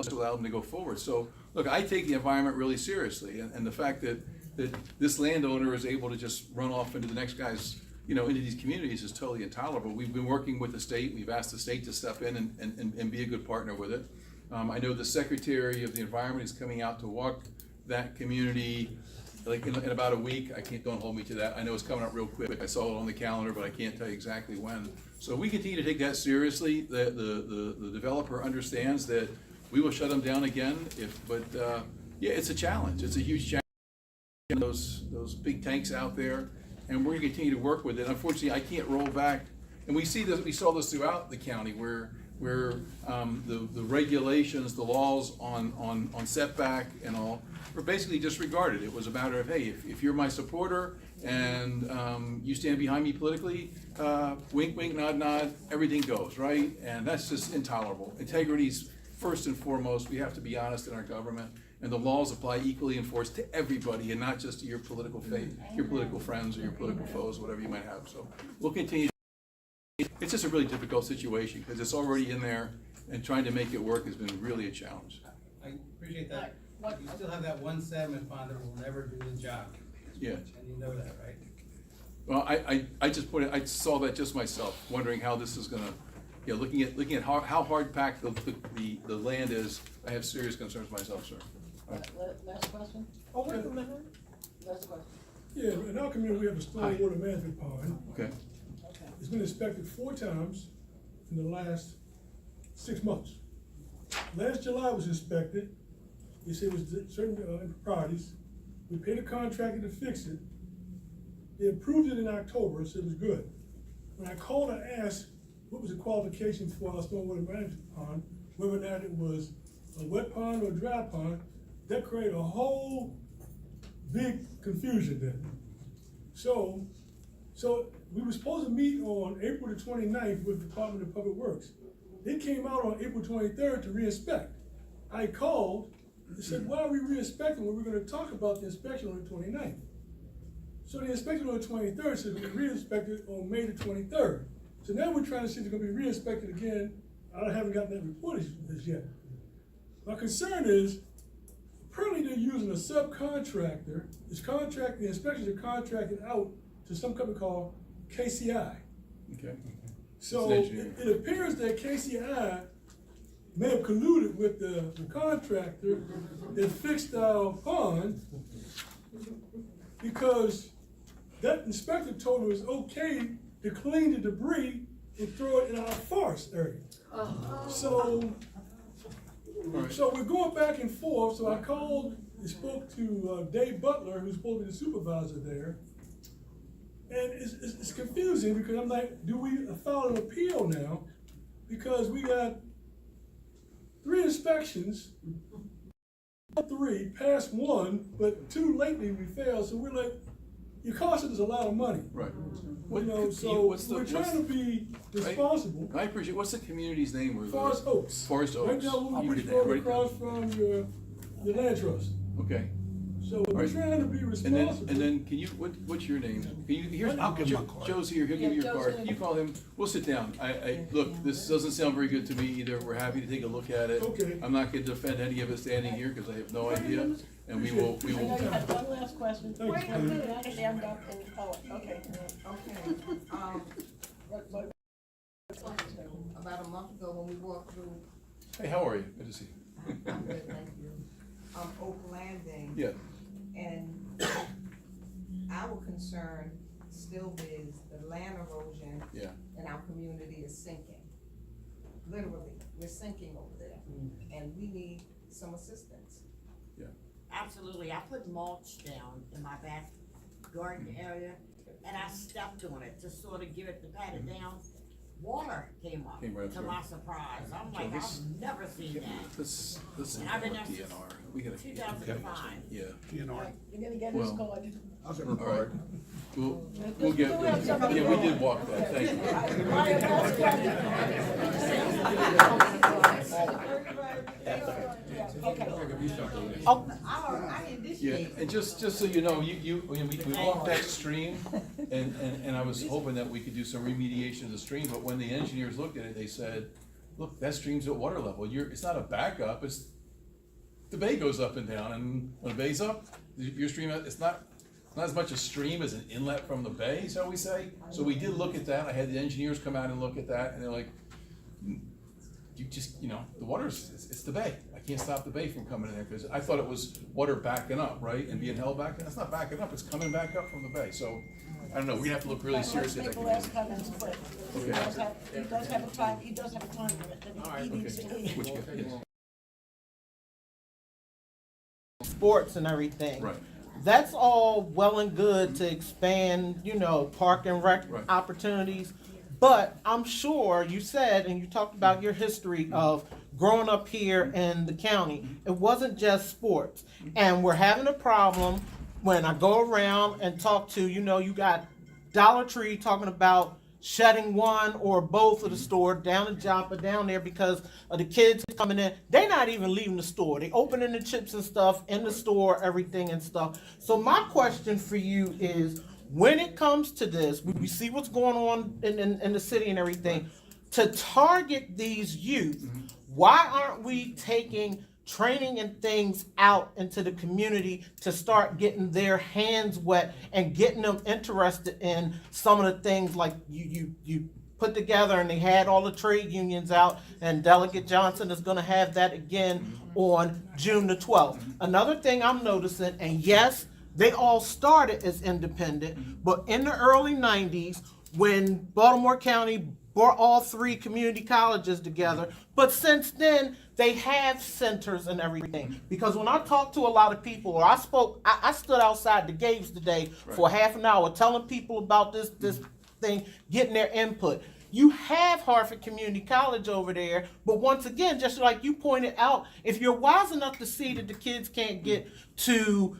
to allow them to go forward. So look, I take the environment really seriously, and the fact that this landowner is able to just run off into the next guy's, you know, into these communities is totally intolerable. We've been working with the state. We've asked the state to step in and be a good partner with it. I know the Secretary of the Environment is coming out to walk that community like in about a week. Don't hold me to that. I know it's coming up real quick. I saw it on the calendar, but I can't tell you exactly when. So we continue to take that seriously. The developer understands that we will shut them down again yeah, it's a challenge. It's a huge challenge. Those big tanks out there, and we're gonna continue to work with it. Unfortunately, I can't roll back, and we saw this throughout the county where the regulations, the laws on setback and all were basically disregarded. It was a matter of, hey, if you're my supporter and you stand behind me politically, wink, wink, nod, nod, everything goes, right? And that's just intolerable. Integrity's first and foremost. We have to be honest in our government, and the laws apply equally in force to everybody, and not just to your political faith, your political friends, or your political foes, whatever you might have. So we'll continue. It's just a really difficult situation because it's already in there, and trying to make it work has been really a challenge. I appreciate that. You still have that one sediment pond that will never do the job. Yeah. And you know that, right? Well, I saw that just myself, wondering how this is gonna, you know, looking at how hard packed the land is. I have serious concerns myself, sir. Last question? Oh, wait a minute. Last question. Yeah, in our community, we have a stormwater management pond. Okay. It's been inspected 4 times in the last 6 months. Last July was inspected. They said it was certain improprieties. We paid a contractor to fix it. They approved it in October, so it was good. When I called, I asked what was the qualifications for our stormwater management pond, whether or not it was a wet pond or a dry pond. That created a whole big confusion then. So we were supposed to meet on April the 29th with the Department of Public Works. They came out on April 23rd to re-inspect. I called and said, why are we re-inspecting when we're gonna talk about the inspection on the 29th? So the inspection on the 23rd said we re-inspected on May the 23rd. So now we're trying to see if it's gonna be re-inspected again. I haven't gotten that report as yet. My concern is, apparently they're using a subcontractor. The inspections are contracted out to some company called KCI. Okay. So It's an engineer. it appears that KCI may have colluded with the contractor that fixed our pond, because that inspector told him it was okay to clean the debris and throw it in our forest area. So we're going back and forth. So I called and spoke to Dave Butler, who's supposed to be the supervisor there. And it's confusing, because I'm like, do we file an appeal now? Because we got 3 inspections, 3, passed 1, but 2 lately we failed. So we're like, you're costing us a lot of money. Right. You know, so we're trying to be responsible. I appreciate, what's the community's name? Where Forest Oaks. Forest Oaks. Right now, I'll we write it road down. across from your land trust. Okay. So we're Right. trying to be responsible. And then, can you, what's your name? Can you, here's, I'll give him my card. Joe's here, he'll give you your Joe's card. gonna- You call him, we'll sit down. Look, this doesn't sound very good to me either. We're happy to take a look at it. Okay. I'm not gonna defend any of us standing here, because I have no idea. And we will, I know you had one last question. Thank you. Wait a minute, I stand up and, okay. About a month ago when we walked through, hey, how are you? Good to see you. I'm good, thank you, Oak Landing. Yeah. And our concern still is the land erosion Yeah. in our community is sinking. Literally, we're sinking over there, and we need some assistance. Yeah. Absolutely, I put mulch down in my back garden area, and I stepped on it to sort of give it, to pat it down. Water came up, Came right up to through. my surprise. I'm like, this- I've never seen that. Let's And I've been there since DNR. We gotta. 2005. Yeah. You're gonna get his Well, card. All right. We'll get, yeah, we did walk that, thank you. Ryan, last question. I initiate. Yeah, and just so you know, we walked that stream, and I was hoping that we could do some remediation of the stream, but when the engineers looked at it, they said, look, that stream's at water level, it's not a backup, the bay goes up and down, and when the bay's up, your stream, it's not as much a stream as an inlet from the bay, shall we say? So we did look at that, I had the engineers come out and look at that, and they're like, you just, the water's, it's the bay. I can't stop the bay from coming in there, because I thought it was water backing up, right, and being held back, and that's not backing up, it's coming back up from the bay, so, I don't know, we're gonna have to look really Let's seriously at make that. the last comments quick. He Okay. does have a time limit that he needs to leave. Which, yes. Sports and everything. Right. That's all well and good to expand, park and rec Right. opportunities. But I'm sure you said, and you talked about your history of growing up here in the county, it wasn't just sports. And we're having a problem when I go around and talk to, you got Dollar Tree talking about shutting one or both of the store down in Joppa down there because of the kids coming in. They're not even leaving the store. They opening the chips and stuff in the store, everything and stuff. So my question for you is, when it comes to this, we see what's going on in the city and everything, to target these youth, why aren't we taking training and things out into the community to start getting their hands wet and getting them interested in some of the things like you put together, and they had all the trade unions out, and Delegate Johnson is going to have that again on June the 12th. Another thing I'm noticing, and yes, they all started as independent, but in the early 90s, when Baltimore County brought all 3 community colleges together, but since then, they have centers and everything. Because when I talk to a lot of people, or I stood outside the gates today for half an hour telling people about this thing, getting their input. You have Harford Community College over there, but once again, just like you pointed out, if you're wise enough to see that the kids can't get to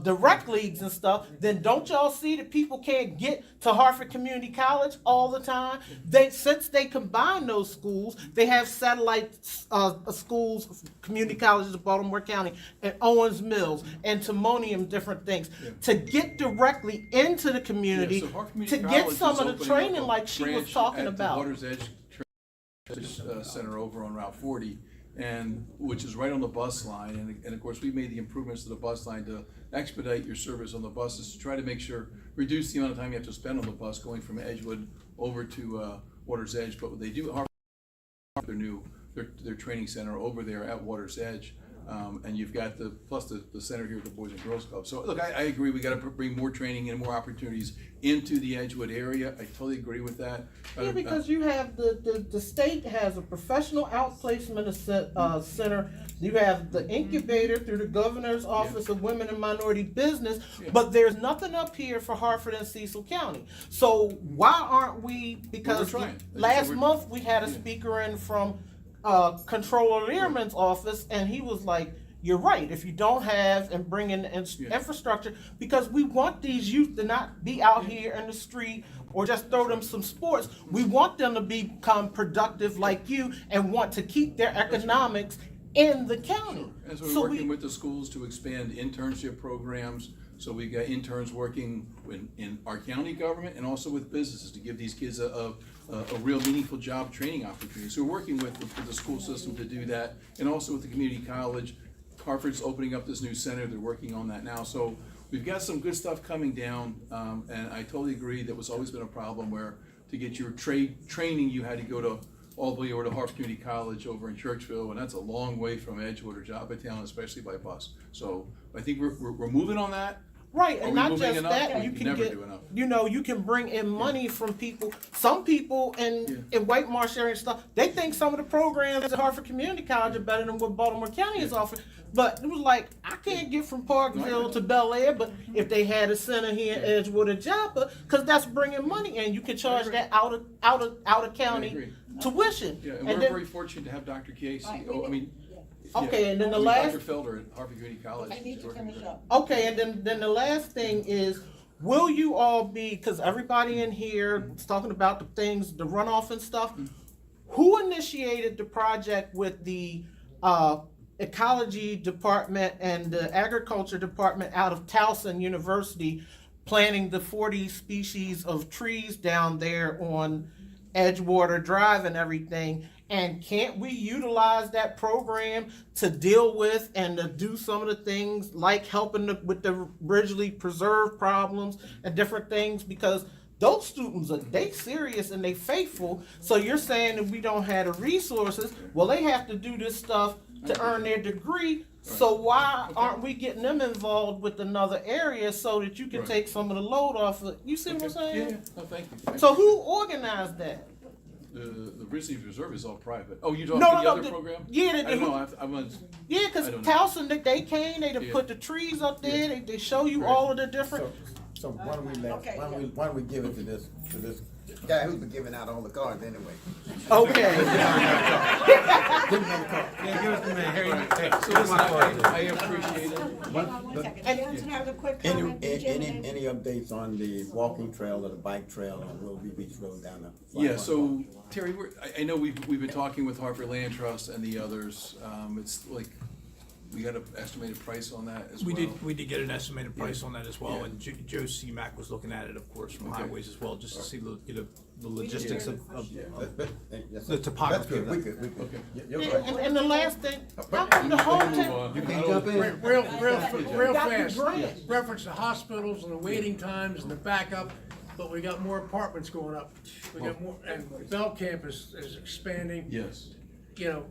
the rec leagues and stuff, then don't y'all see that people can't get to Harford Community College all the time? Since they combine those schools, they have satellite schools, community colleges of Baltimore County, and Owens Mills, and Timonium, different things, to get directly into the community, Yeah, so Harford to Community get College some is of the opening training up a like she was branch talking talking at the about. Water's Edge Center over on Route 40, and which is right on the bus line, and of course, we made the improvements to the bus line to expedite your service on the buses, to try to make sure, reduce the amount of time you have to spend on the bus going from Edgewood over to Water's Edge. But they do their training center over there at Water's Edge. And you've got plus the center here at the Boys and Girls Club. So look, I agree, we gotta bring more training and more opportunities into the Edgewood area. I totally agree with that. Yeah, because you have the state has a professional outplacement center. You have the incubator through the governor's office of women and minority business, but there's nothing up here for Harford and Cecil County. So why aren't we, because last month we had a speaker in from Controller Learman's office, and he was like, you're right, if you don't have and bring in infrastructure, because we want these youth to not be out here in the street or just throw them some sports. We want them to become productive like you and want to keep their economics in the county. And so we're working with the schools to expand internship programs. So we got interns working in our county government and also with businesses to give these kids a real meaningful job training opportunity. So we're working with the school system to do that, and also with the community college. Harford's opening up this new center, they're working on that now. So we've got some good stuff coming down, and I totally agree that was always been a problem where to get your training you had to go to all the way over to Harford Community College over in Churchville, and that's a long way from Edgewood or Joppatowne, especially by bus. So I think we're moving on that. Right, Are and we not moving just enough? that, We you can can never get, do enough. you know, you can bring in money from people. Some people in White Marsh area and stuff, they think some of the programs at Harford Community College are better than what Baltimore County is offering. But it was like, I can't get from Parkville to Bel Air, but if they had a center here in Edgewood or Joppa, because that's bringing money in, you can charge that out of county tuition. Yeah, and And we're then- very fortunate to have Dr. Casey. Okay, and then the Dr. last. Felder at Harford Community College. I need is to working finish great. up. Okay, and then the last thing is, will you all be, because everybody in here is talking about the things, the runoff and stuff, who initiated the project with the ecology department and the agriculture department out of Towson University planting the 40 species of trees down there on Edgewater Drive and everything? And can't we utilize that program to deal with and to do some of the things like helping with the Ridgely Preserve problems and different things? Because those students they serious and they faithful. So you're saying that we don't have the resources. Well, they have to do this stuff to earn their degree. So why aren't we getting them involved with another area so that you can take some of the load off of, you see what I'm saying? Yeah, no, thank you. So who organized that? The Ridgely Reserve is all private. Oh, you talking No, about no, the other the- program? yeah, I don't know. I'm Yeah, because I don't know. Towson, they came, they Yeah. put the trees up there, they show you Right. all of the different. So why don't we give it to this guy who's been giving out all the cards anyway? Okay. Give him another card. Yeah, give us the man, Harry. Hey, So listen, I appreciate it. And have a quick Any comment. any updates on the walking trail or the bike trail on Willoughby Beach Road down there? Yeah, so Terry, I know we've been talking with Harford Land Trust and the others. It's like, we got an estimated price on that as well. We did get an estimated price on that as well, Yeah. and Joe CMAC was looking at it, of course, from Okay. highways as well, just to see the logistics of That's the topography good, of we that. could. Okay. You're right. And the last thing, how come the whole town? You can jump in. Real got the fast, grant. reference the hospitals and the waiting times and the backup, but we got more apartments going up. We got more, and Bell Campus is expanding, Yes. you know.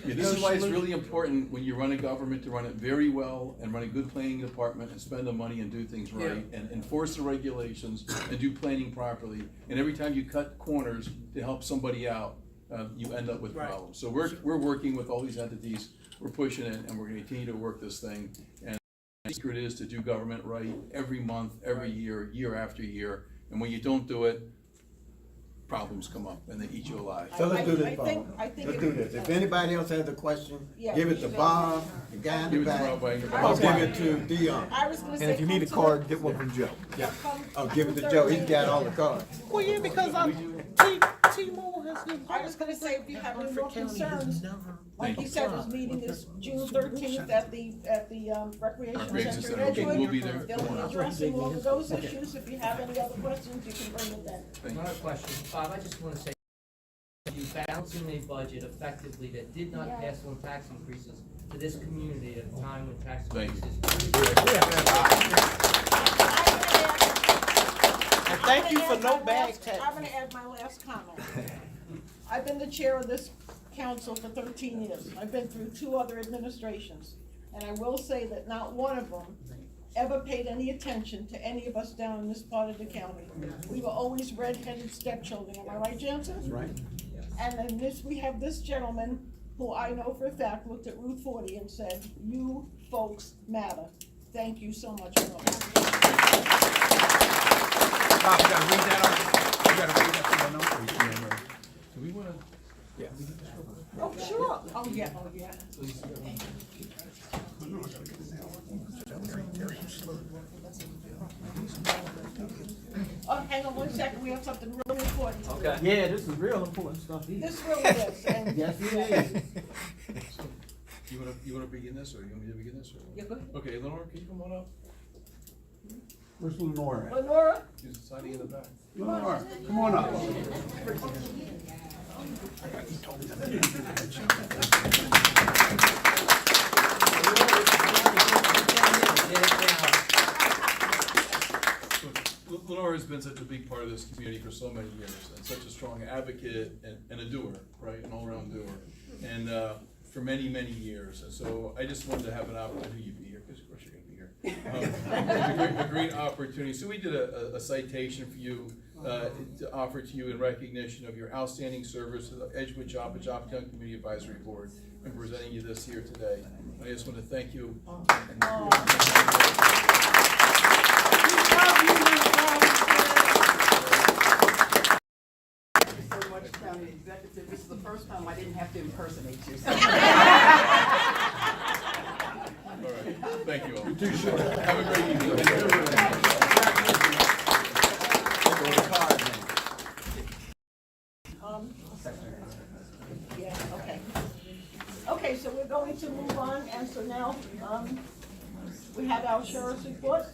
Yeah, this is why it's really important when you run a government to run it very well and run a good planning department and spend the money and do things right and enforce the regulations and do planning properly. And every time you cut corners to help somebody out, you end up with problems. So we're working with all these entities, we're pushing it, and we're gonna continue to work this thing. And the secret is to do government right every month, every year, year after year. And when you don't do it, problems come up and they eat you alive. So let's do this, I Bob. think Let's do this. If anybody else has a question, Yeah. give it to Bob, the guy in the Give it to back, Bob Wagner. or give it to Dion. I was gonna say. And if you need a come to card, the- get one from Joe. Oh, give it to Joe, he's got all the cards. Well, yeah, because I was gonna say, if you have any more concerns, like you said, this meeting is June 13th at the recreation Recreation center in Center. Edgewood. We'll be there. They'll be addressing all of those issues. If you have any other questions, you can bring them then. Another question, Bob, I just wanna say, you balancing a budget effectively that did not pass on tax increases to this community at a time when tax Thank you. increases. And thank you for no bad tax. I'm gonna add my last comment. I've been the chair of this council for 13 years. I've been through 2 other administrations. And I will say that not one of them ever paid any attention to any of us down in this part of the county. We were always red-headed stepchildren, am I right, Jansen? That's right. And then we have this gentleman, who I know for a fact looked at Route 40 and said, "You folks matter." Thank you so much. Bob, you gotta read that on, you gotta read that for the number. Do we wanna? Yeah. Oh, sure. Oh, yeah, oh, yeah. Oh, hang on one second, we have something really important. Okay. Yeah, this is real important stuff here. This really is, and. Yes, it is. You wanna begin this, or you want me to begin this, or? Yeah, go ahead. Okay, Lenore, can you come on up? Where's Lenora? Lenora? She's signing in the back. Lenora, come on up. Lenore has been such a big part of this community for so many years, and such a strong advocate and a doer, right, an all-around doer, and for many, many years. And so I just wanted to have an opportunity to be here, because of course you're going to be here. A great opportunity. So we did a citation for you to offer to you in recognition of your outstanding service to the Edgewood Joppatowne Community Advisory Board, and presenting you this here today. I just want to thank you. So much, County Executive. This is the first time I didn't have to impersonate you. All right, thank you all. You're too short. Have a great evening. Yeah, okay. Okay, so we're going to move on, and so now, we have our sheriff's report.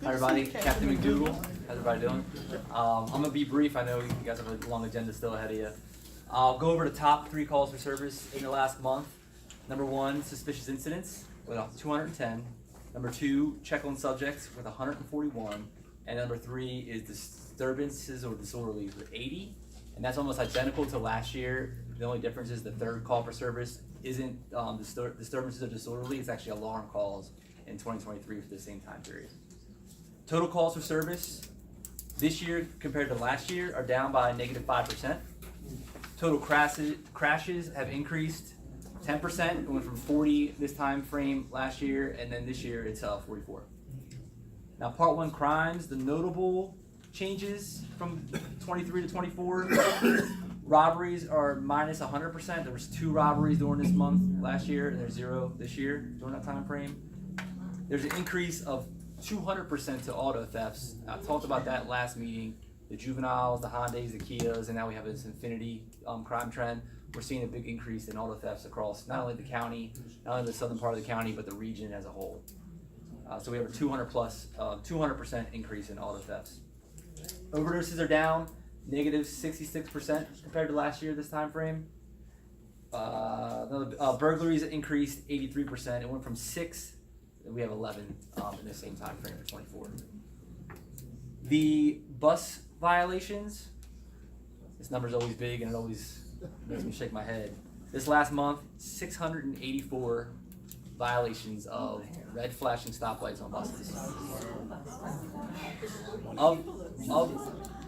Hi everybody, Captain McDougal. How's everybody doing? I'm gonna be brief. I know you guys have a long agenda still ahead of you. I'll go over the top 3 calls for service in the last month. Number 1, suspicious incidents with 210. Number 2, check on subjects with 141. And number 3 is disturbances or disorderlies with 80. And that's almost identical to last year. The only difference is the 3rd call for service isn't disturbances or disorderly. It's actually alarm calls in 2023 for the same time period. Total calls for service this year compared to last year are down by -5%. Total crashes have increased 10%. It went from 40 this time frame last year, and then this year it's 44. Now, Part 1 crimes, the notable changes from 23 to 24. Robberies are minus 100%. There was 2 robberies during this month last year, and there's 0 this year during that time frame. There's an increase of 200% to auto thefts. I talked about that last meeting. The juveniles, the Hondas, the Kias, and now we have this infinity crime trend. We're seeing a big increase in auto thefts across not only the county, not only the southern part of the county, but the region as a whole. So we have a 200% increase in auto thefts. Overdoses are down, -66% compared to last year this time frame. Burglaries increased 83%. It went from 6. We have 11 in the same time frame for 24. The bus violations, this number's always big and it always makes me shake my head. This last month, 684 violations of red flashing stoplights on buses.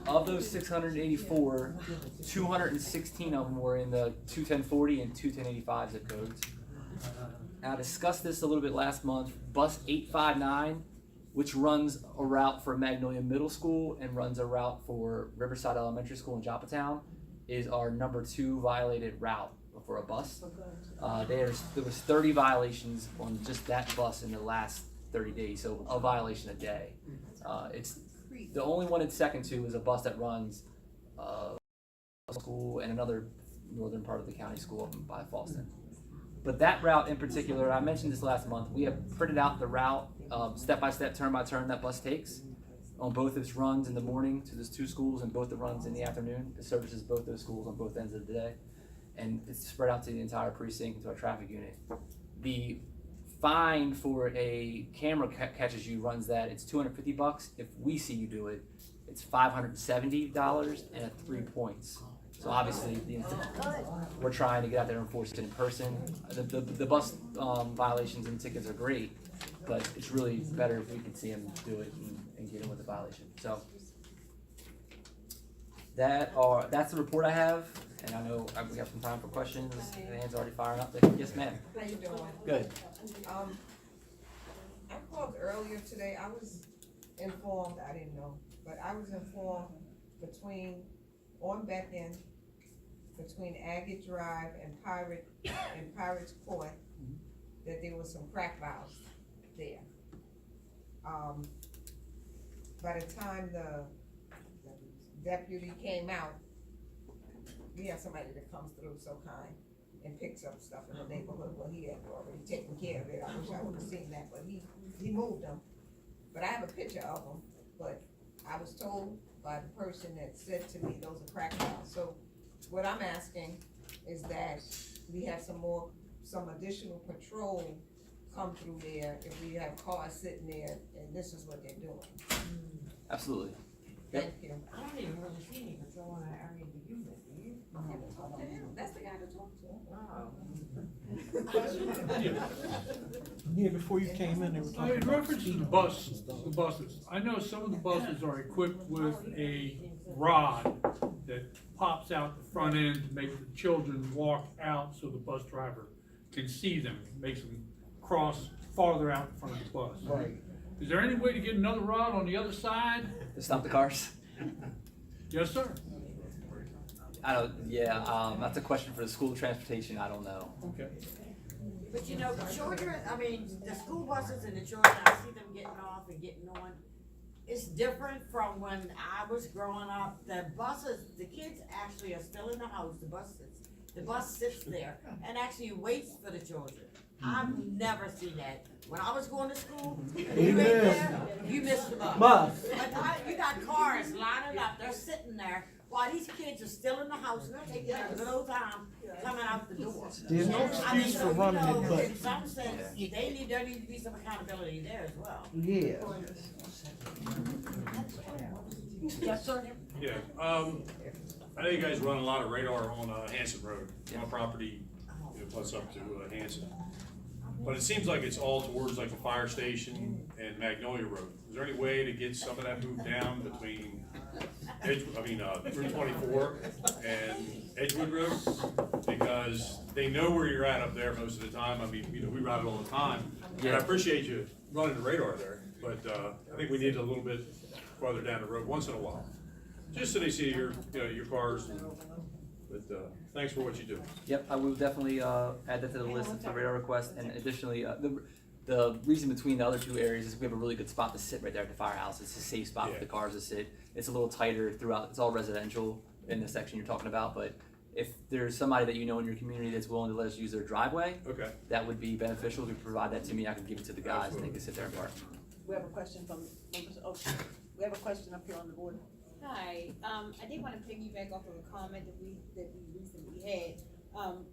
Of those 684, 216 of them were in the 21040 and 21085 zip codes. I discussed this a little bit last month. Bus 859, which runs a route for Magnolia Middle School and runs a route for Riverside Elementary School in Joppatowne, is our number 2 violated route for a bus. There was 30 violations on just that bus in the last 30 days, so a violation a day. It's the only one it's second to is a bus that runs school and another northern part of the county school up by Fallston. But that route in particular, I mentioned this last month, we have printed out the route, step by step, turn by turn that bus takes on both its runs in the morning to those two schools and both the runs in the afternoon. It services both those schools on both ends of the day. And it's spread out to the entire precinct, to our traffic unit. The fine for a camera catches you runs that, it's $250. If we see you do it, it's $570 and at 3 points. So obviously, we're trying to get out there and enforce it in person. The bus violations and tickets are great, but it's really better if we can see them do it and get them with the violation. So that's the report I have, and I know we have some time for questions. The hand's already firing up. Yes, ma'am. How you doing? Good. I called earlier today. I was informed, I didn't know, but I was informed on Beth End, between Agate Drive and Pirates Court, that there was some crack valves there. By the time the deputy came out, we have somebody that comes through so kind and picks up stuff in the neighborhood. Well, he had already taken care of it. I wish I would have seen that, but he moved them. But I have a picture of them, but I was told by the person that said to me, those are crack valves. So what I'm asking is that we have some additional patrol come through there if we have cars sitting there and this is what they're doing. Absolutely. Thank you. I don't even really see any patrol in that area that you live, do you? I haven't talked to him. That's the guy to talk to. Yeah, before you came in, they were talking In about reference to the buses, I know some of the buses are equipped with a rod that pops out the front end to make the children walk out so the bus driver can see them, makes them cross farther out in front of the bus. Right. Is there any way to get another rod on the other side? To stop the cars? Yes, sir. That's a question for the school transportation, I don't know. Okay. But you know, the children, I mean, the school buses and the children, I see them getting off and getting on. It's different from when I was growing up. The buses, the kids actually are still in the house, the bus sits there and actually waits for the children. I've never seen that. When I was going to school, you ain't there, you missed the bus. But now you got cars lining up, they're sitting there while these kids are still in the house and they're taking a good old time coming out the door. There's no excuse for running it, but In some sense, there need to be some accountability there as well. yeah. Yes, sir. Yeah, I know you guys run a lot of radar on Hanson Road, my property, plus up to Hanson. But it seems like it's all towards like the fire station and Magnolia Road. Is there any way to get some of that moved down between Route 24 and Edgewood Road? Because they know where you're at up there most of the time. I mean, we ride it all the time. And I appreciate you running the radar there, but I think we need a little bit farther down the road once in a while, just so they see your cars. But thanks for what you do. Yep, I will definitely add that to the list of the radar requests. And additionally, the reason between the other two areas is we have a really good spot to sit right there at the firehouse. It's a safe spot for the cars to sit. It's a little tighter throughout. It's all residential in the section you're talking about, but if there's somebody that you know in your community that's willing to let us use their driveway, that would be beneficial. If you provide that to me, I can give it to the guys and they can sit there and park. We have a question from members. Oh, we have a question up here on the board. Hi, I did want to piggyback off of a comment that we recently had.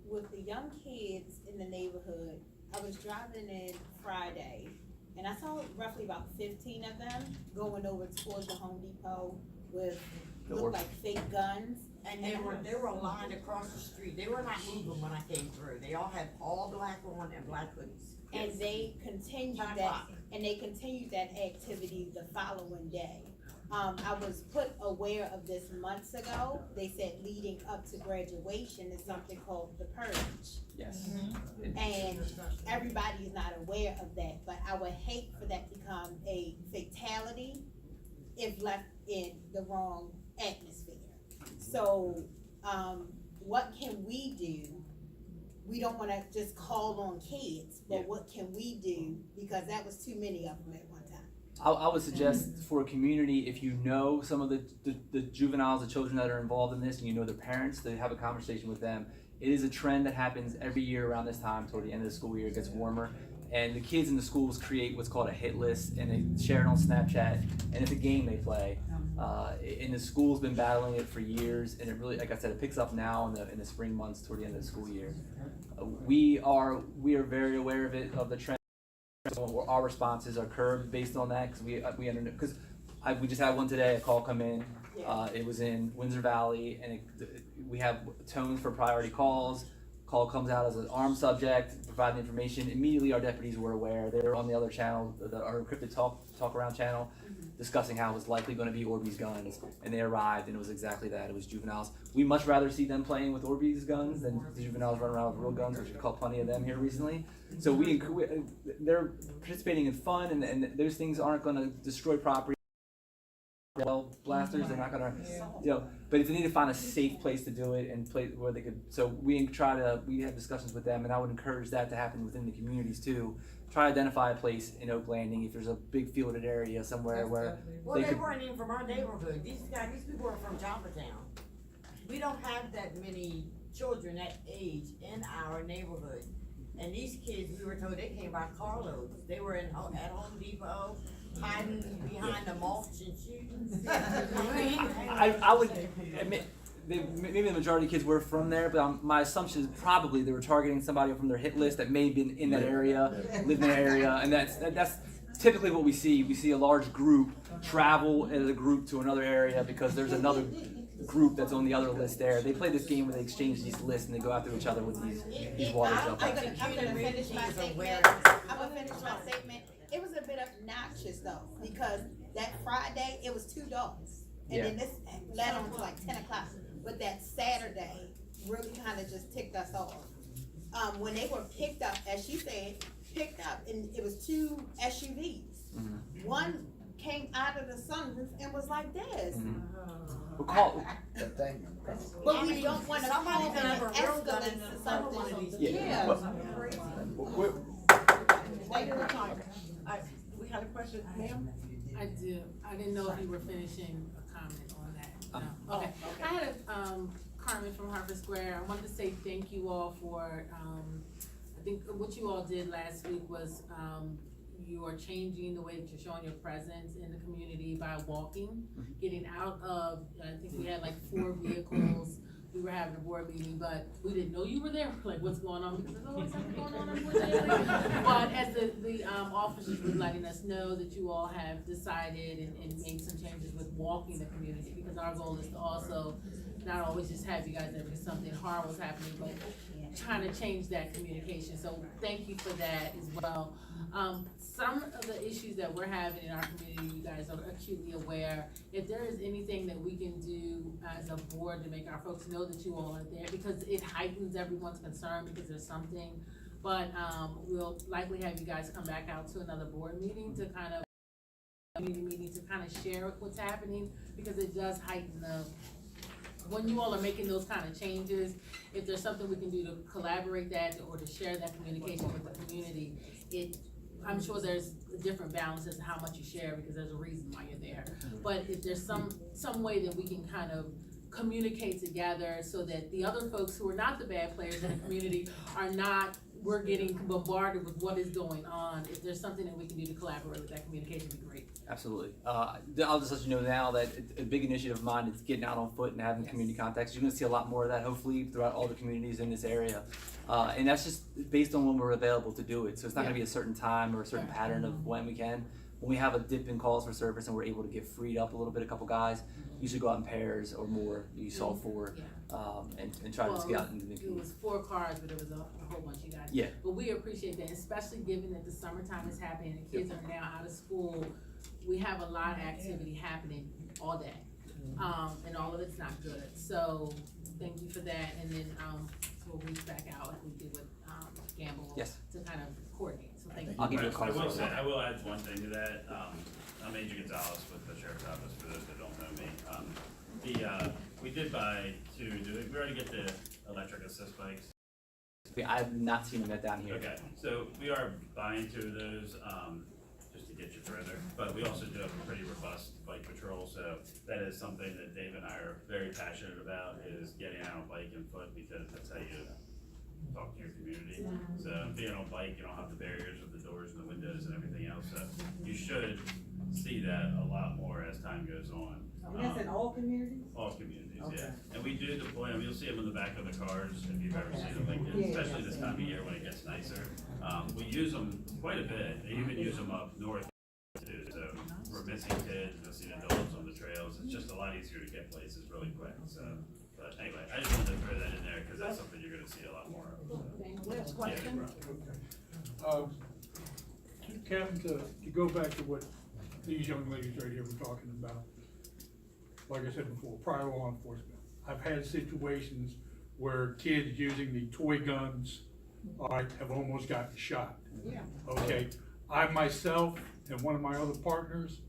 With the young kids in the neighborhood, I was driving in Friday, and I saw roughly about 15 of them going over towards the Home Depot with looked like fake guns. And they were lined across the street. They were not moving when I came through. They all had all black on and black hoodies. And they continued that activity the following day. I was put aware of this months ago. They said leading up to graduation is something called the purge. Yes. And everybody is not aware of that, but I would hate for that to become a fatality if left in the wrong atmosphere. So, what can we do? We don't want to just call on kids, but what can we do? Because that was too many of them at one time. I would suggest for a community, if you know some of the juveniles, the children that are involved in this, and you know their parents, to have a conversation with them. It is a trend that happens every year around this time, toward the end of the school year. It gets warmer, and the kids in the schools create what's called a hit list, and they share it on Snapchat, and it's a game they play. And the school's been battling it for years, and it really, like I said, it picks up now in the spring months toward the end of the school year. We are very aware of it, of the trend. So our responses are curbed based on that, because we just had one today, a call come in. It was in Windsor Valley, and we have tones for priority calls. Call comes out as an armed subject, provide the information. Immediately our deputies were aware. They were on the other channel, our encrypted talk around channel, discussing how it was likely going to be Orbeez guns, and they arrived, and it was exactly that. It was juveniles. We much rather see them playing with Orbeez guns than the juveniles running around with real guns, which we've caught plenty of them here recently. So they're participating in fun, and those things aren't going to destroy property. Well, blasters, they're not gonna, but if they need to find a safe place to do it and play where they could, so we have discussions with them, and I would encourage that to happen within the communities too. Try to identify a place in Oak Landing, if there's a big fielded area somewhere where they weren't even from our neighborhood. These people are from Joppatowne. We don't have that many children that age in our neighborhood. And these kids, we were told they came by carloads. They were at Home Depot, hiding behind the mulch and shooting. I would admit, maybe the majority of kids were from there, but my assumption is probably they were targeting somebody from their hit list that may have been in that area, lived in that area, and that's typically what we see. We see a large group travel as a group to another area because there's another group that's on the other list there. They play this game where they exchange these lists and they go after each other with these water jumps. I'm gonna finish my statement. It was a bit obnoxious though, because that Friday it was 2 dogs, and then this led on to like 10 o'clock. But that Saturday really kind of just ticked us off. When they were picked up, as she said, and it was 2 SUVs. Mm-hmm. One came out of the sunroof and was like this. Mm-hmm. But we don't want to call them an escalate to something. Yeah. We had a question, ma'am? I do. I didn't know if you were finishing a comment on that. No. Okay. I had Carmen from Harvard Square. I wanted to say thank you all for, I think what you all did last week was you are changing the way that you're showing your presence in the community by walking, getting out of, I think we had like 4 vehicles. We were having a board meeting, but we didn't know you were there. Like, what's going on? Because there's always something going on unfortunately. But as the officers were letting us know that you all have decided and made some changes with walking the community, because our goal is to also not always just have you guys there because something horrible is happening, but trying to change that communication. So thank you for that as well. Some of the issues that we're having in our community, you guys are acutely aware. If there is anything that we can do as a board to make our folks know that you all are there, because it heightens everyone's concern because there's something. But we'll likely have you guys come back out to another board meeting to kind of share what's happening, because it does heighten when you all are making those kind of changes. If there's something we can do to collaborate that or to share that communication with the community, I'm sure there's a different balance as to how much you share, because there's a reason why you're there. But if there's some way that we can kind of communicate together so that the other folks who are not the bad players in the community we're getting bombarded with what is going on. If there's something that we can do to collaborate with that communication, would be great. Absolutely. I'll just let you know now that a big initiative of mine is getting out on foot and having community contacts. You're going to see a lot more of that, hopefully, throughout all the communities in this area. And that's just based on when we're available to do it. So it's not going to be a certain time or a certain pattern of when we can. When we have a dip in calls for service and we're able to get freed up a little bit, a couple guys, usually go out in pairs or more. You saw 4, and try to just get out into the community. It was 4 cars, but there was a whole bunch of guys. Yeah. But we appreciate that, especially given that the summertime is happening and kids are now out of school. We have a lot of activity happening all day, and all of it's not good. So thank you for that, and then we'll reach back out like we did with Gamble to kind of coordinate. So thank you. I'll give you a call. I will add one thing to that. I'm Angel Gonzalez with the Sheriff's Office, for those that don't know me. We did buy 2, we already get the electric assist bikes? I have not seen them yet down here. Okay, so we are buying 2 of those. just to get you further. But we also do have a pretty robust bike patrol, so that is something that Dave and I are very passionate about, is getting out on bike and foot, because that's how you talk to your community. So being on bike, you don't have the barriers of the doors and the windows and everything else, so you should see that a lot more as time goes on. And that's in all communities? All communities, Okay. yeah. And we do deploy them, you'll see them in the back of the cars, if you've ever seen them, like, especially this time of year when it gets nicer. We use them quite a bit, they even use them up north too, so for missing kids, missing adults on the trails, it's just a lot easier to get places really quick, so. But anyway, I just wanted to throw that in there, because that's something you're gonna see a lot more of. So. Last question? Captain, to go back to what these young ladies right here were talking about, like I said before, prior law enforcement. I've had situations where kids using the toy guns, all right, have almost gotten shot. Yeah. Okay, I myself and one of my other partners,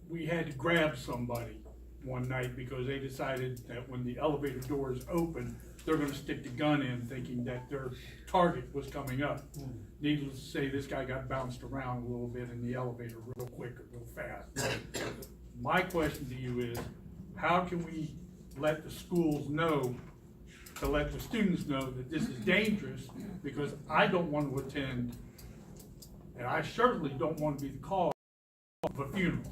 we had to grab somebody one night because they decided that when the elevator doors open, they're gonna stick the gun in thinking that their target was coming up. Needless to say, this guy got bounced around a little bit in the elevator real quick, real fast. My question to you is, how can we let the schools know, to let the students know that this is dangerous? Because I don't want to attend, and I certainly don't want to be the cause of a funeral.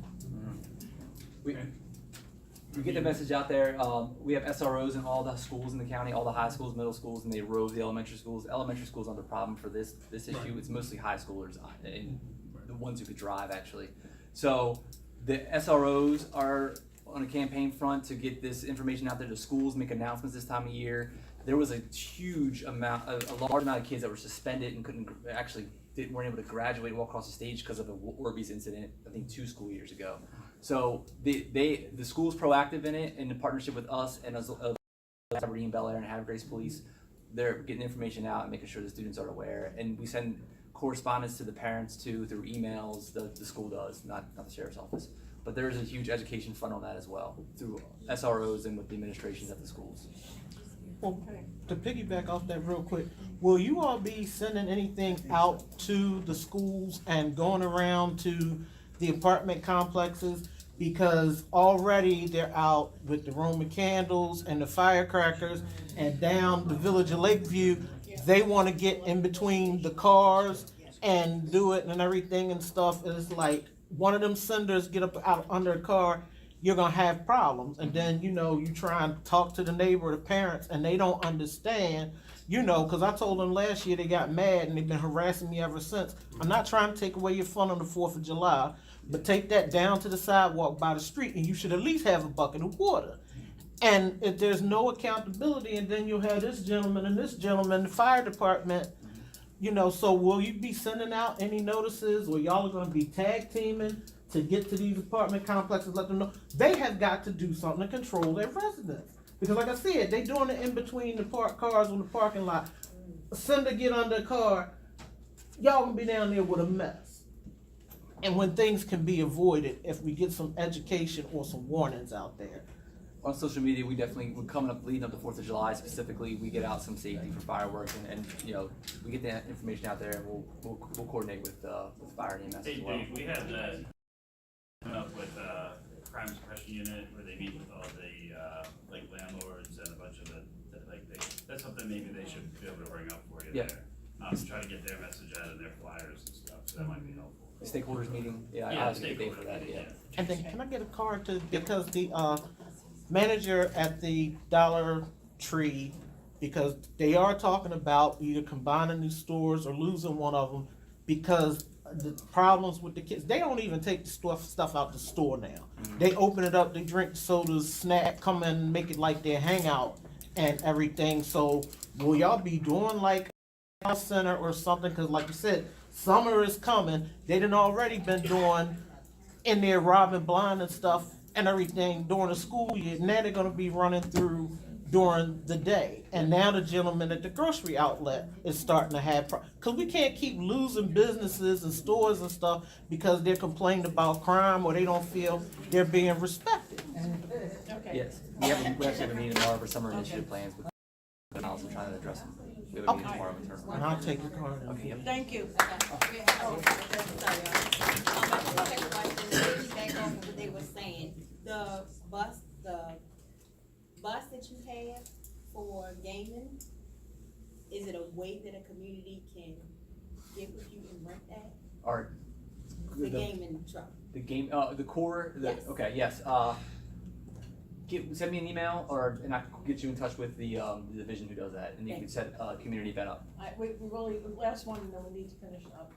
We get the message out there. We have SROs in all the schools in the county, all the high schools, middle schools, and they rove the elementary schools. Elementary schools aren't the problem for this issue. Right. It's mostly high schoolers and the ones who could drive, actually. So the SROs are on a campaign front to get this information out there to schools, make announcements this time of year. There was a huge amount, a large amount of kids that were suspended and weren't able to graduate, walk across the stage because of the Orbeez incident, I think 2 school years ago. So the school's proactive in it, in partnership with us and Aberdeen, Bel Air, and Havre Grace Police. They're getting information out and making sure the students are aware. And we send correspondence to the parents too through emails. The school does, not the sheriff's office. But there is a huge education fund on that as well through SROs and with the administrations at the schools. Well, to piggyback off that real quick, will you all be sending anything out to the schools and going around to the apartment complexes? Because already they're out with the Roman candles and the firecrackers, and down the village of Lakeview, they want to get in between the cars and do it and everything and stuff. And it's like, one of them senders get up out under a car, you're gonna have problems. And then, you try and talk to the neighbor or the parents and they don't understand, because I told them last year they got mad and they've been harassing me ever since. I'm not trying to take away your fun on the 4th of July, but take that down to the sidewalk by the street and you should at least have a bucket of water. And if there's no accountability, and then you'll have this gentleman and this gentleman, the fire department, so will you be sending out any notices, or y'all are gonna be tag teaming to get to these apartment complexes, let them know they have got to do something to control their residents? Because like I said, they doing it in between the parked cars on the parking lot. Send to get under a car, y'all gonna be down there with a mess. And when things can be avoided if we get some education or some warnings out there. On social media, we're coming up, leading up to 4th of July specifically, we get out some safety for fireworks, and we get that information out there, and we'll coordinate with fire and EMS as well. Hey, we have that coming up with crime suppression unit where they meet with all the landlords and a bunch of that's something maybe they should be able to bring up for you there. Try to get their message out in their flyers and stuff, so that might be helpful. The stakeholders meeting, I have a day for that, And then can I get a card too, because the manager at the Dollar Tree, because they are talking about either combining these stores or losing one of them because the problems with the kids. They don't even take the stuff out the store now. Mm-hmm. They open it up, they drink sodas, snack, come and make it like their hangout and everything. So will y'all be doing like a center or something? Because like you said, summer is coming. They done already been doing in there robbing blind and stuff and everything during the school year. Now they're gonna be running through during the day. And now the gentleman at the grocery outlet is starting to have because we can't keep losing businesses and stores and stuff because they're complaining about crime or they don't feel they're being respected. Okay. Yes, we actually have a meeting tomorrow for summer initiative plans with I'm trying to address them. We have a meeting tomorrow internally. And I'll take the card. Okay, yep. Thank you. I just had a question, back on what they were saying, the bus that you have for gaming, is it a way that a community can get with you and rent that? Or The gaming truck? The game, the core, Yes. okay, yes, send me an email, and I can get you in touch with the division who does that, and you can set a community event up. We really, the last one, and then we need to finish up.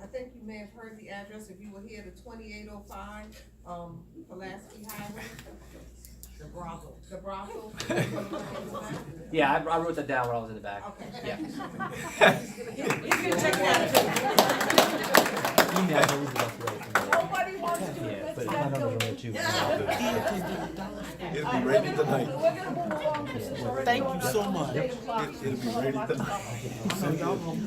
I think you may have heard the address, if you were here, the 2805, Pulaski Highway. The brothel. The brothel. Yeah, I wrote that down when I was in the back. Okay. Yeah. You can check that too. Nobody wants to admit to that building. It'll be ready tonight. We're gonna move along. This is already Thank going you up so on the much. state of Florida. It'll be ready tonight. So y'all gonna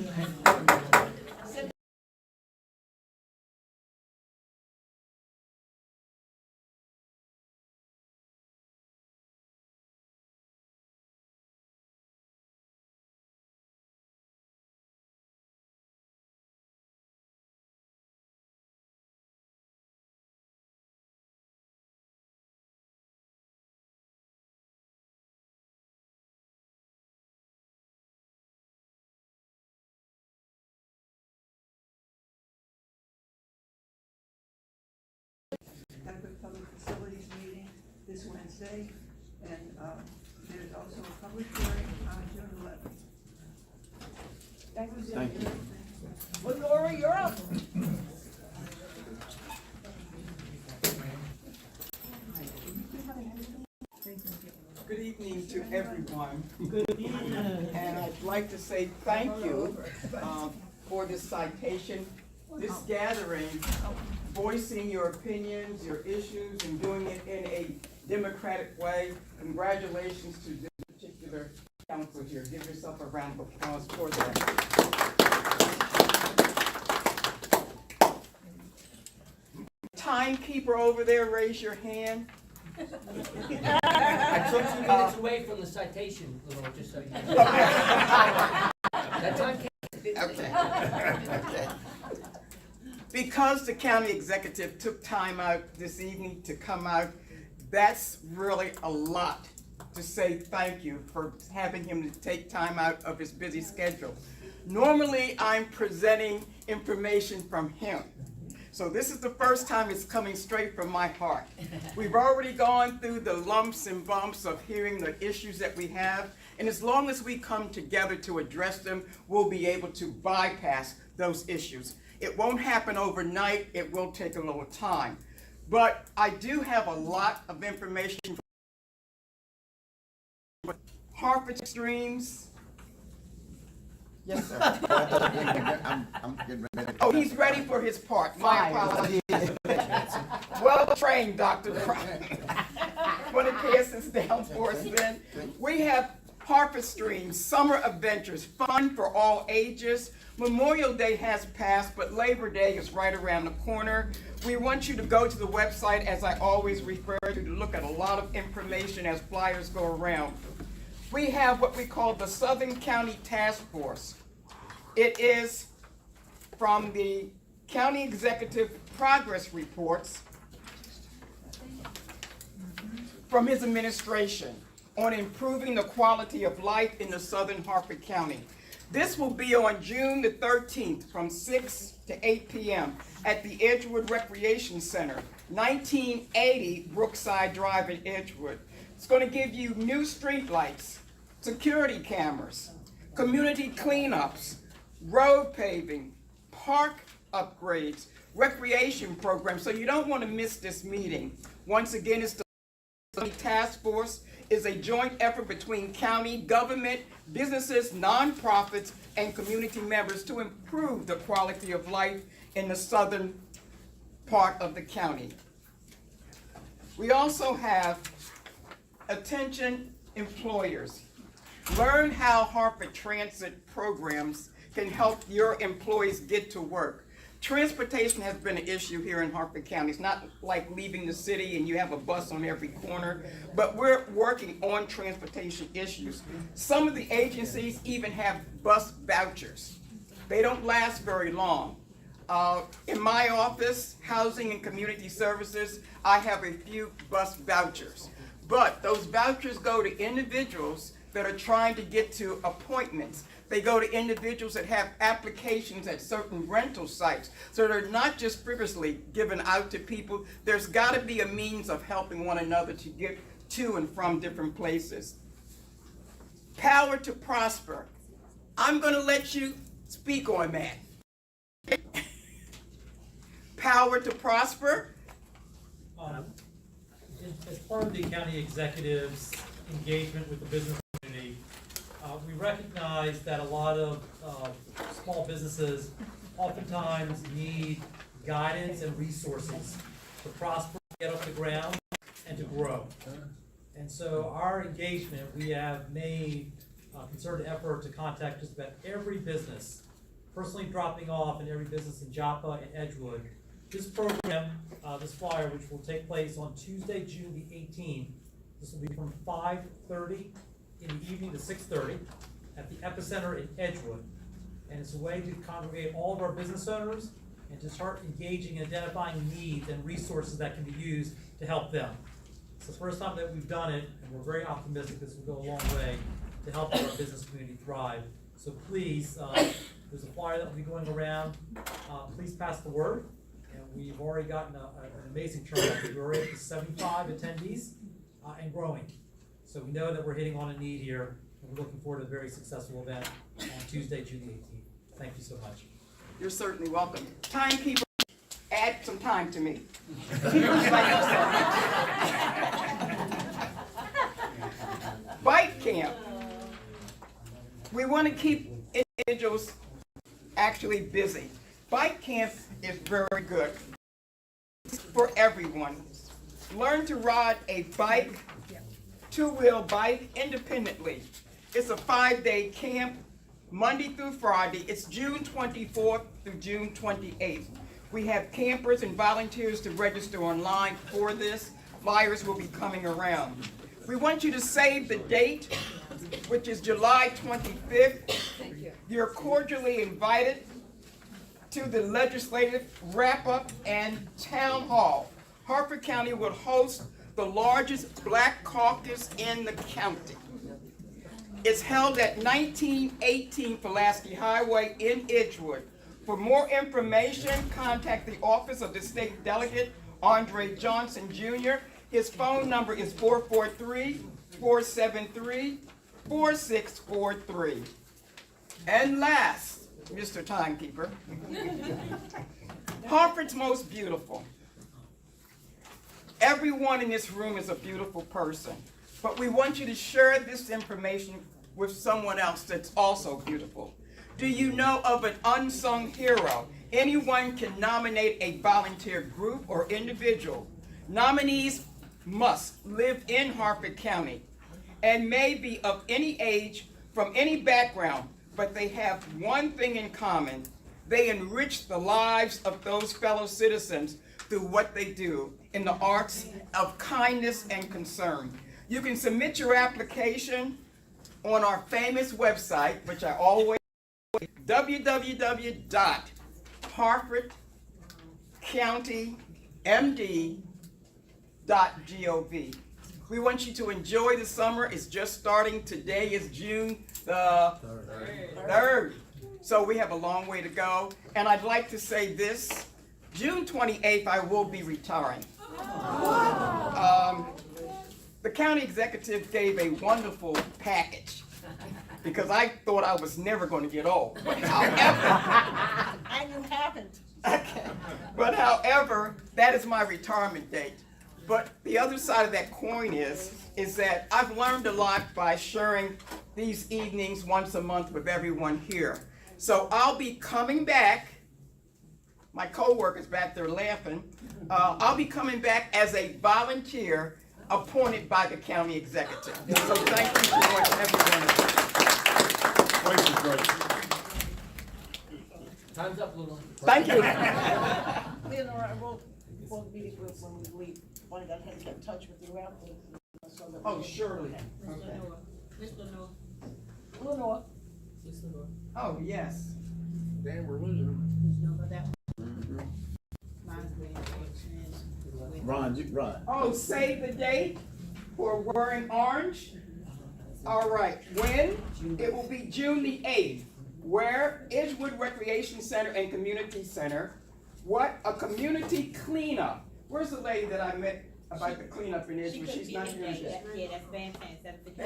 Edgewood Public Facilities meeting this Wednesday, and there's also a public hearing on June 11th. Thank you. Well, Laura, you're up. Good evening to everyone. Good evening. And I'd like to say thank you for this citation, this gathering, voicing your opinions, your issues, and doing it in a democratic way. Congratulations to this particular council here. Give yourself a round of applause for that. Timekeeper over there, raise your hand. I took 2 minutes away from the citation, little, just so you know. That time Okay. Because the county executive took time out this evening to come out, that's really a lot to say thank you for having him to take time out of his busy schedule. Normally, I'm presenting information from him. So this is the first time it's coming straight from my heart. We've already gone through the lumps and bumps of hearing the issues that we have, and as long as we come together to address them, we'll be able to bypass those issues. It won't happen overnight, it will take a little time. But I do have a lot of information from Harford Streams. Yes, sir. I'm getting ready. Oh, he's ready for his part. My apologies. Well trained, Dr. Brown. Want to pass this down for us then? We have Harford Stream Summer Adventures, fun for all ages. Memorial Day has passed, but Labor Day is right around the corner. We want you to go to the website, as I always refer to look at a lot of information as flyers go around. We have what we call the Southern County Task Force. It is from the County Executive Progress Reports from his administration on improving the quality of life in the Southern Harford County. This will be on June the 13th from 6 to 8 p.m. at the Edgewood Recreation Center, 1980 Brookside Drive in Edgewood. It's going to give you new street lights, security cameras, community cleanups, road paving, park upgrades, recreation programs, so you don't want to miss this meeting. Once again, it's the Task Force is a joint effort between county government, businesses, nonprofits, and community members to improve the quality of life in the southern part of the county. We also have attention employers. Learn how Harford Transit programs can help your employees get to work. Transportation has been an issue here in Harford County. It's not like leaving the city and you have a bus on every corner, but we're working on transportation issues. Some of the agencies even have bus vouchers. They don't last very long. In my office, Housing and Community Services, I have a few bus vouchers. But those vouchers go to individuals that are trying to get to appointments. They go to individuals that have applications at certain rental sites. So they're not just frivolously given out to people. There's got to be a means of helping one another to get to and from different places. Power to prosper. I'm going to let you speak on that. Power to prosper. As part of the county executive's engagement with the business community, we recognize that a lot of small businesses oftentimes need guidance and resources to prosper, get off the ground, and to grow. And so our engagement, we have made a concerted effort to contact just about every business, personally dropping off in every business in Joppa and Edgewood. This program, this flyer, which will take place on Tuesday, June the 18th, this will be from 5:30 in the evening to 6:30 at the Epicenter in Edgewood. And it's a way to congregate all of our business owners and to start engaging and identifying needs and resources that can be used to help them. It's the first time that we've done it, and we're very optimistic this will go a long way to help our business community thrive. So please, there's a flyer that will be going around. Please pass the word. And we've already gotten an amazing turnout. We're already up to 75 attendees and growing. So we know that we're hitting on a need here, and we're looking forward to a very successful event on Tuesday, June the 18th. Thank you so much. You're certainly welcome. Timekeeper, add some time to me. Bike camp. We want to keep individuals actually busy. Bike camp is very good for everyone. Learn to ride a bike, two-wheel bike independently. It's a 5-day camp, Monday through Friday. It's June 24th through June 28th. We have campers and volunteers to register online for this. Flyers will be coming around. We want you to save the date, which is July 25th. You're cordially invited to the legislative wrap-up and town hall. Harford County will host the largest black caucus in the county. It's held at 1918 Pulaski Highway in Edgewood. For more information, contact the office of the state delegate, Andre Johnson Jr. His phone number is 443-473-4643. And last, Mr. Timekeeper, Harford's most beautiful. Everyone in this room is a beautiful person, but we want you to share this information with someone else that's also beautiful. Do you know of an unsung hero? Anyone can nominate a volunteer group or individual. Nominees must live in Harford County and may be of any age, from any background, but they have one thing in common. They enrich the lives of those fellow citizens through what they do in the arts of kindness and concern. You can submit your application on our famous website, which I always www.harfordcountymd.gov. We want you to enjoy the summer. It's just starting. Today is June the 3rd. So we have a long way to go. And I'd like to say this. June 28th, I will be retiring. The county executive gave a wonderful package because I thought I was never going to get old. But however, And you haven't. okay. But however, that is my retirement date. But the other side of that coin is that I've learned a lot by sharing these evenings once a month with everyone here. So I'll be coming back. My co-worker's back there laughing. I'll be coming back as a volunteer appointed by the county executive. So thank you for everyone. Time's up, Lulu. Thank you. Leonora, I will, before the meeting, when we leave, one guy has to get in touch with you after. So that Oh, surely. Mr. Okay. Noah, Mr. Noah. Lenore. Oh, yes. Damn, we're losing them. You know about that one? Mine's being changed. Ron. Oh, save the date for wearing orange. All right, when? It will be June the 8th. Where? Edgewood Recreation Center and Community Center. What? A community cleanup. Where's the lady that I met about the cleanup in Edgewood? She's not here today. Yeah, that's fantastic.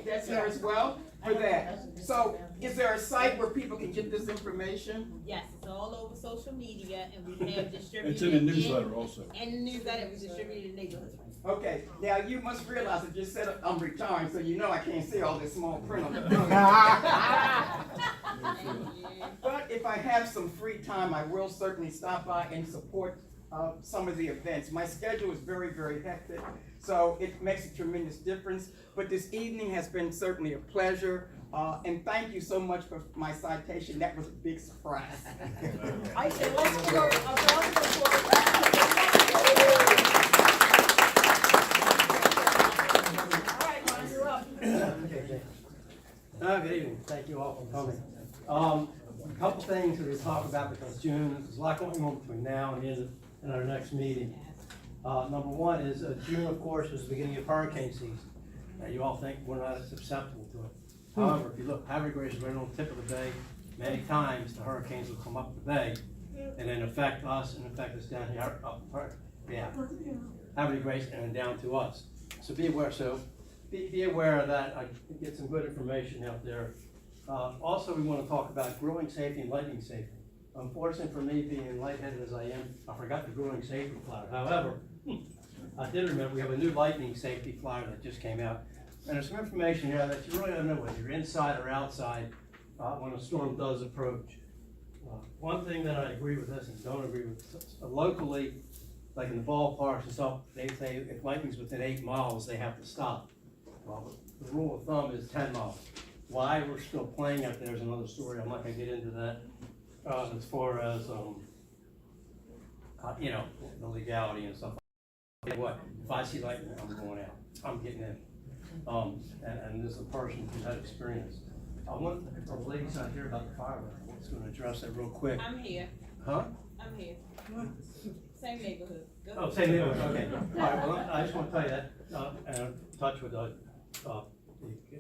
That's her as well for that. So is there a site where people can get this information? Yes, it's all over social media and we have distributed. It's in the newsletter also. And the newsletter, we distributed in neighborhoods. Okay, now you must realize it just said I'm retiring, so you know I can't see all this small print on the But if I have some free time, I will certainly stop by and support some of the events. My schedule is very, very hectic, so it makes a tremendous difference. But this evening has been certainly a pleasure, and thank you so much for my citation. That was a big surprise. I say, let's give her a round of applause. All right, Ron, you're up. Good evening, thank you all for coming. A couple things that we'll talk about because June, there's a lot going on between now and the end of our next meeting. Number one is June, of course, is the beginning of hurricane season. Now, you all think we're not susceptible to it. However, if you look, Havre Grace is right on the tip of the bay. Many times the hurricanes will come up the bay and then affect us and affect us down here, Havre Grace and then down to us. So be aware. Be aware of that. I get some good information out there. Also, we want to talk about growing safety and lighting safety. Unfortunately for me, being lightheaded as I am, I forgot the growing safety flyer. However, I did remember we have a new lightning safety flyer that just came out. And there's some information here that you really don't know whether you're inside or outside when a storm does approach. One thing that I agree with this and don't agree with, locally, like in the ballparks and stuff, they say if lightning's within 8 miles, they have to stop. Well, the rule of thumb is 10 miles. Why we're still playing out there is another story. I'm not going to get into that as far as, you know, the legality and stuff. What? If I see lightning, I'm going out. I'm getting in. And this is a person who had experience. I want the ladies out here about the fireworks. I'm just going to address that real quick. I'm here. Huh? I'm here. Same neighborhood. Go Oh, same neighborhood, okay. All right, well, I just want to tell you that, and touch with the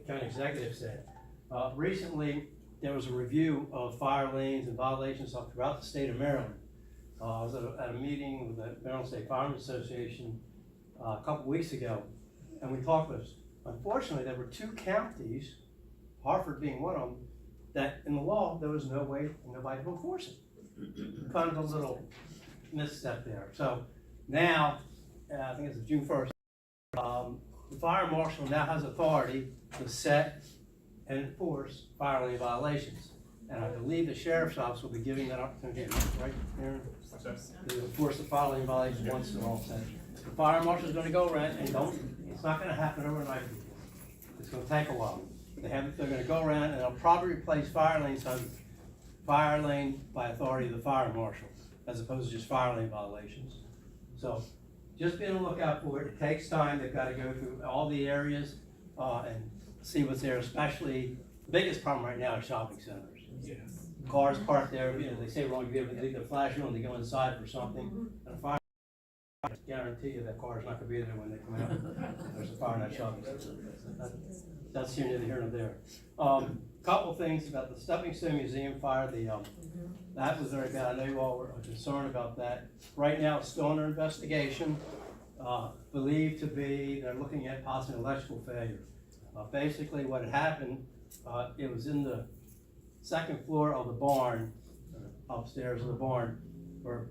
county executive said. Recently, there was a review of fire lanes and violations up throughout the state of Maryland. I was at a meeting with the Maryland State Firemen's Association a couple weeks ago, and we talked with, unfortunately, there were 2 counties, Harford being one of them, that in the law, there was no way, nobody to enforce it. Kind of a little misstep there. So now, I think it's June 1st, the fire marshal now has authority to set and enforce fire lane violations. And I believe the sheriff's office will be giving that opportunity, right, Aaron? To enforce the fire lane violations once they're all set. The fire marshal's gonna go around and it's not gonna happen overnight. It's gonna take a while. They're gonna go around and they'll probably replace fire lane signs, fire lane by authority of the fire marshal, as opposed to just fire lane violations. So just be on the lookout for it. It takes time. They've got to go through all the areas and see what's there, especially the biggest problem right now is shopping centers. Yes. Cars parked there, you know, they say wrong, they leave their flash on, they go inside for something, and a fire, I guarantee you that car's not gonna be there when they come out. There's a fire in that shopping center. That's here, neither here nor there. Couple things about the Stepping Stone Museum fire, that was very bad. I know you all were concerned about that. Right now, it's still under investigation. Believed to be, they're looking at possible electrical failure. Basically, what had happened, it was in the 2nd floor of the barn, upstairs of the barn, where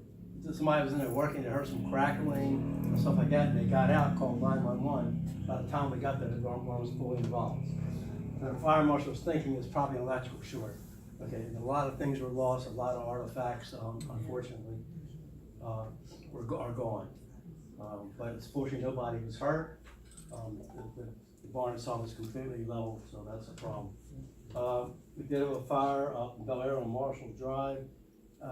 somebody was in there working. They heard some crackling and stuff like that, and they got out, called 911. By the time we got there, the barn was fully involved. And the fire marshal was thinking it's probably an electrical short. Okay, and a lot of things were lost, a lot of artifacts, unfortunately, are gone. But fortunately, nobody was hurt. The barn itself was completely leveled, so that's a problem. We did have a fire up in Bel Air on Marshall Drive.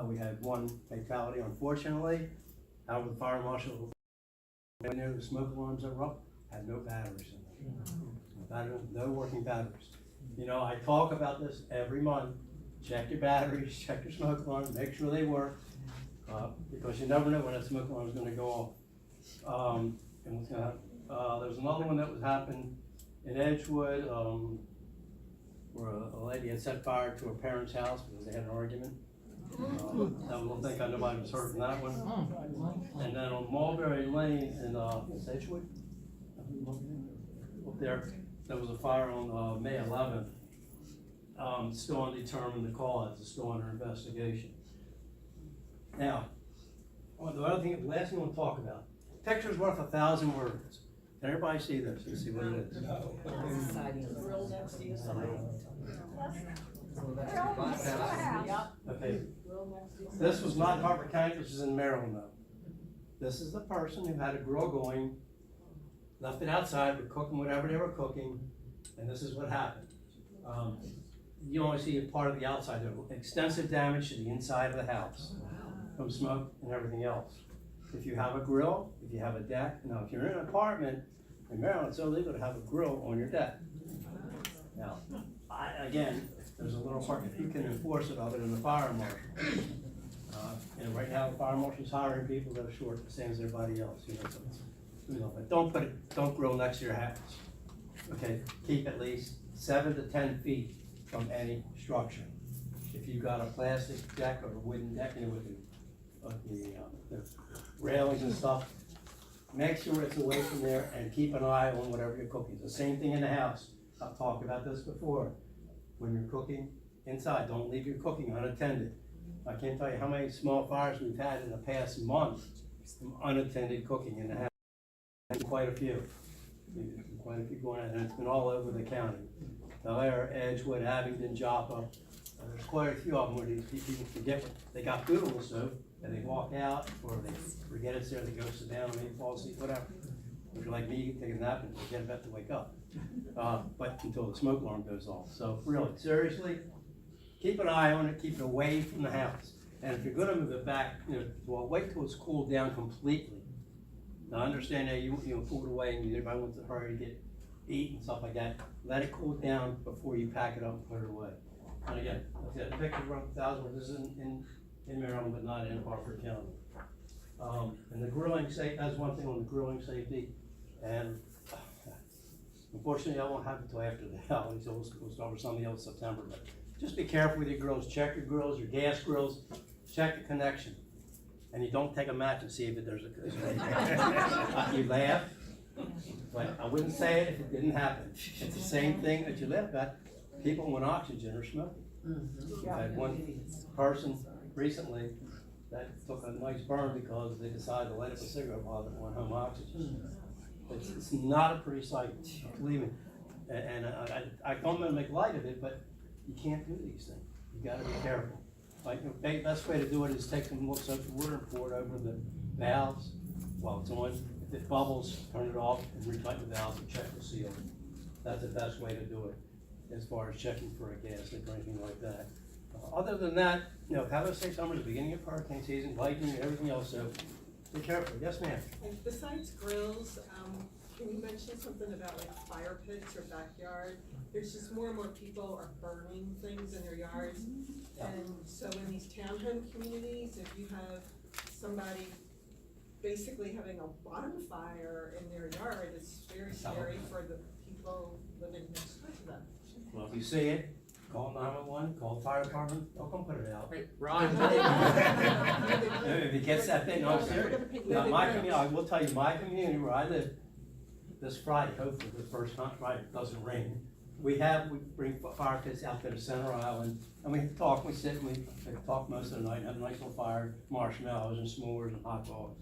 We had one fatality, unfortunately. However, the fire marshal, when there the smoke alarms that were up, had no batteries in them. No working batteries. You know, I talk about this every month. Check your batteries, check your smoke alarms, make sure they work, because you never know when that smoke alarm is going to go off. And what's going to happen? There's another one that was happened in Edgewood, where a lady had set fire to her parents' house because they had an argument. I don't think nobody was hurt in that one. And then on Mulberry Lane in Edgewood, up there was a fire on May 11th. Still undetermined the cause, it's still under investigation. Now, the other thing, the last thing I want to talk about, picture's worth 1,000 words. Can everybody see this and see what it is? Okay. This was not Harford County, this is in Maryland though. This is the person who had a grill going, left it outside, were cooking whatever they were cooking, and this is what happened. You only see a part of the outside, there was extensive damage to the inside of the house from smoke and everything else. If you have a grill, if you have a deck, now if you're in an apartment in Maryland, it's illegal to have a grill on your deck. Now, again, there's a little part, if you can enforce it other than the fire marshal. And right now, the fire marshal's hiring people that are short, the same as everybody else, but don't grill next to your house. Okay, keep at least 7 to 10 feet from any structure. If you've got a plastic deck or a wooden deck, with the railings and stuff, make sure it's away from there and keep an eye on whatever you're cooking. The same thing in the house. I've talked about this before. When you're cooking inside, don't leave your cooking unattended. I can't tell you how many small fires we've had in the past month from unattended cooking in the house. Quite a few. Quite a few going on, and it's been all over the county. There, Edgewood, Abingdon, Joppa. There's quite a few of them where these people forget they got food on the stove and they walk out, or they forget it's there, they go sit down, maybe fall asleep, whatever. If you're like me, you can take a nap and forget about to wake up. But until the smoke alarm goes off. So really, seriously, keep an eye on it, keep it away from the house. And if you're gonna move it back, wait till it's cooled down completely. Now I understand that you pull it away and everybody wants to hurry to get eat and stuff like that. Let it cool down before you pack it up and put it away. And again, like I said, the picture's worth 1,000 words. This is in Maryland, but not in Harford County. And the grilling safety, that's one thing on the grilling safety. And unfortunately, I won't have it until after the holidays. So we'll start with something else in September. But just be careful with your grills. Check your grills, your gas grills. Check the connection. And you don't take a match and see if there's a. You laugh, but I wouldn't say it if it didn't happen. It's the same thing that you laugh at. People with oxygen are smoking. I had one person recently that took a nice burn because they decided to light up a cigarette while they were on home oxygen. It's not a pretty sight, believe me. And I don't want to make light of it, but you can't do these things. You got to be careful. Like the best way to do it is take some soap and water and pour it over the valves while it's on. If it bubbles, turn it off and retighten the valves and check the seal. That's the best way to do it as far as checking for a gas leak or anything like that. Other than that, have a safe summer, the beginning of hurricane season, lightning, and everything else. So be careful. Yes, ma'am. And besides grills, can you mention something about like fire pits or backyard? There's just more and more people are burning things in their yards. And so in these townhome communities, if you have somebody basically having a bonfire in their yard, it's very scary for the people living next door to them. Well, if you see it, call 911, call the fire department, they'll come put it out. Ron. If it gets that thing, no, I'm serious. Now, my community, I will tell you, my community where I live, this Friday, hopefully the first Friday, it doesn't rain. We bring fire pits out to the center island, and we talk, we sit, and we talk most of the night, and have a nice little fire, marshmallows and s'mores and hot dogs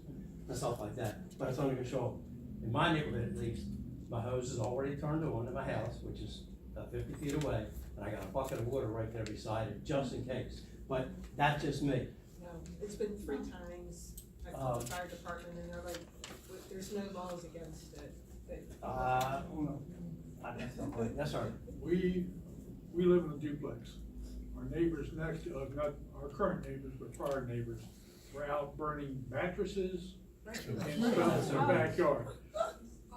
and stuff like that. But it's under control. In my neighborhood, at least, my hose is already turned on in my house, which is about 50 feet away, and I got a bucket of water right there beside it, just in case. But that's just me. No, it's been 3 times. I called the fire department, and they're like, "There's no laws against it." That's all right. We live in a duplex. our neighbors next to us, not our current neighbors, but prior neighbors, were out burning mattresses and stuff in their backyard.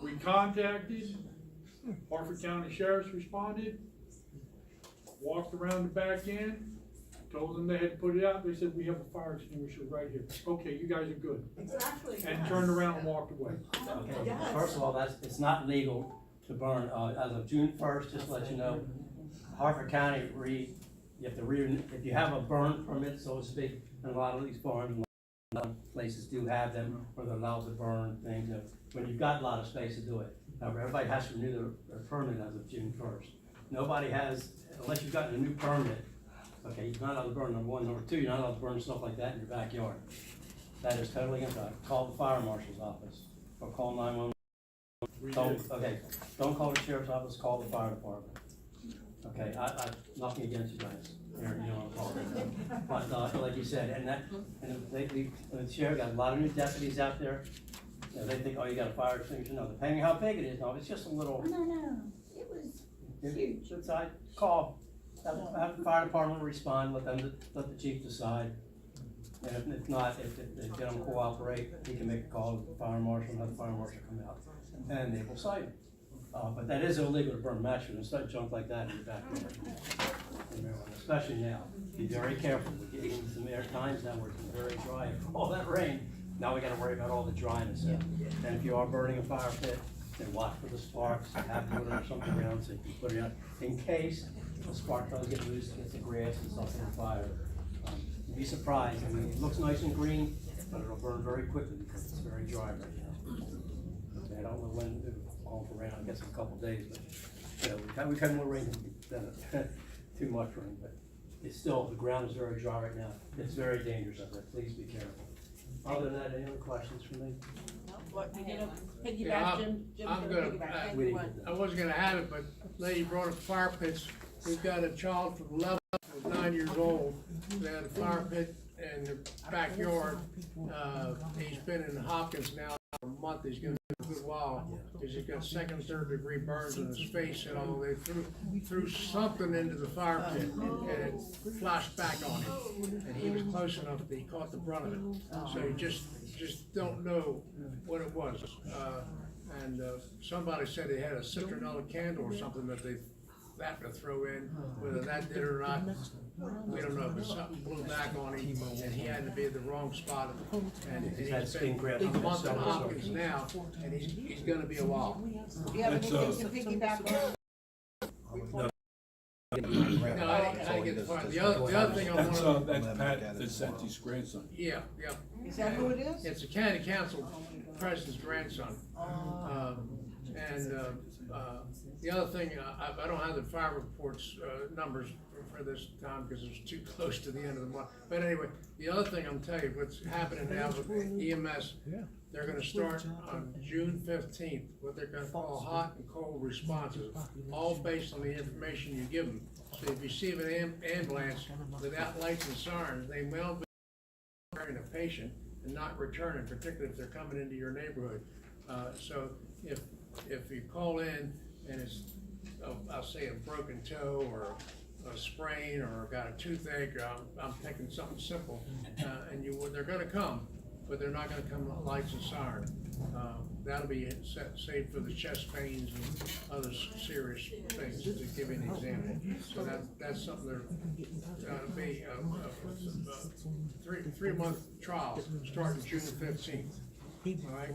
We contacted, Harford County Sheriff's responded, walked around the back end, told them they had to put it out. They said, we have a fire extinguisher right here. Okay, you guys are good. Exactly. And turned around and walked away. Okay, first of all, it's not legal to burn, as of June first, just to let you know, Harford County if you have a burn permit, so to speak, and a lot of these farms, a lot of places do have them, where they're allowed to burn things, when you've got a lot of space to do it. However, everybody has to renew their permit as of June first. Nobody has, unless you've gotten a new permit, okay, you're not allowed to burn, number one. Number two, you're not allowed to burn stuff like that in your backyard. That is totally against that. Call the fire marshal's office, or call 911. Don't call the sheriff's office, call the fire department. Okay, nothing against you guys, Aaron, you don't call them. But, like you said, the sheriff got a lot of new deputies out there. You know, they think, oh, you got a fire extinguisher. No, depending on how big it is, no, it's just a little. No, it was huge. Inside, call, have the fire department respond, let the chief decide. And if not, if they don't cooperate, he can make a call to the fire marshal and have the fire marshal come out, and they will cite him. But that is illegal to burn mattresses and stuff, junk like that in your backyard. Especially now. Be very careful. We're getting some air times now where it's very dry. After all that rain, now we got to worry about all the dryness. And if you are burning a fire pit, then watch for the sparks. Have to put something around so you can put it out in case the spark does get loose against the grass and stuff in the fire. You'd be surprised. I mean, it looks nice and green, but it'll burn very quickly because it's very dry right now. Okay, I don't know when it will fall for rain. I guess in a couple of days, but you know, we've had more rain than too much rain. But it's still, the ground is very dry right now. It's very dangerous out there. Please be careful. Other than that, any other questions for me? Yeah, I'm gonna, I wasn't gonna have it, but lady brought up fire pits. We've got a child from 11 who's 9 years old. They had a fire pit in their backyard. He's been in Hopkins now for a month. He's gonna be a good while because he's got second and third degree burns on his face and all. They threw something into the fire pit and it flashed back on him. And he was close enough that he caught the brunt of it. So you just don't know what it was. Somebody said they had a citronella candle or something that they to throw in. Whether that did or not, we don't know, but something blew back on him and he had to be at the wrong spot. And he's been a month in Hopkins now, and he's gonna be a while. Do you have anything to piggyback on? No, I didn't get the fire. The other thing I want to. That's Pat DeSanti's grandson. Yeah. Is that who it is? It's the county council president's grandson. The other thing, I don't have the fire reports numbers for this time because it's too close to the end of the month. But anyway, the other thing I'm telling you, what's happening now with EMS, they're gonna start on June 15th, what they're gonna call hot and cold responses, all based on the information you give them. So if you see an ambulance without lights and sirens, they will be carrying a patient and not returning, particularly if they're coming into your neighborhood. So if you call in and it's, I'll say a broken toe or a sprain or got a toothache, or I'm thinking something simple, and they're gonna come, but they're not gonna come with lights and siren. That'll be saved for the chest pains and other serious things, to give you an example. So that's something they're gonna be a 3-month trial starting June 15th. All right.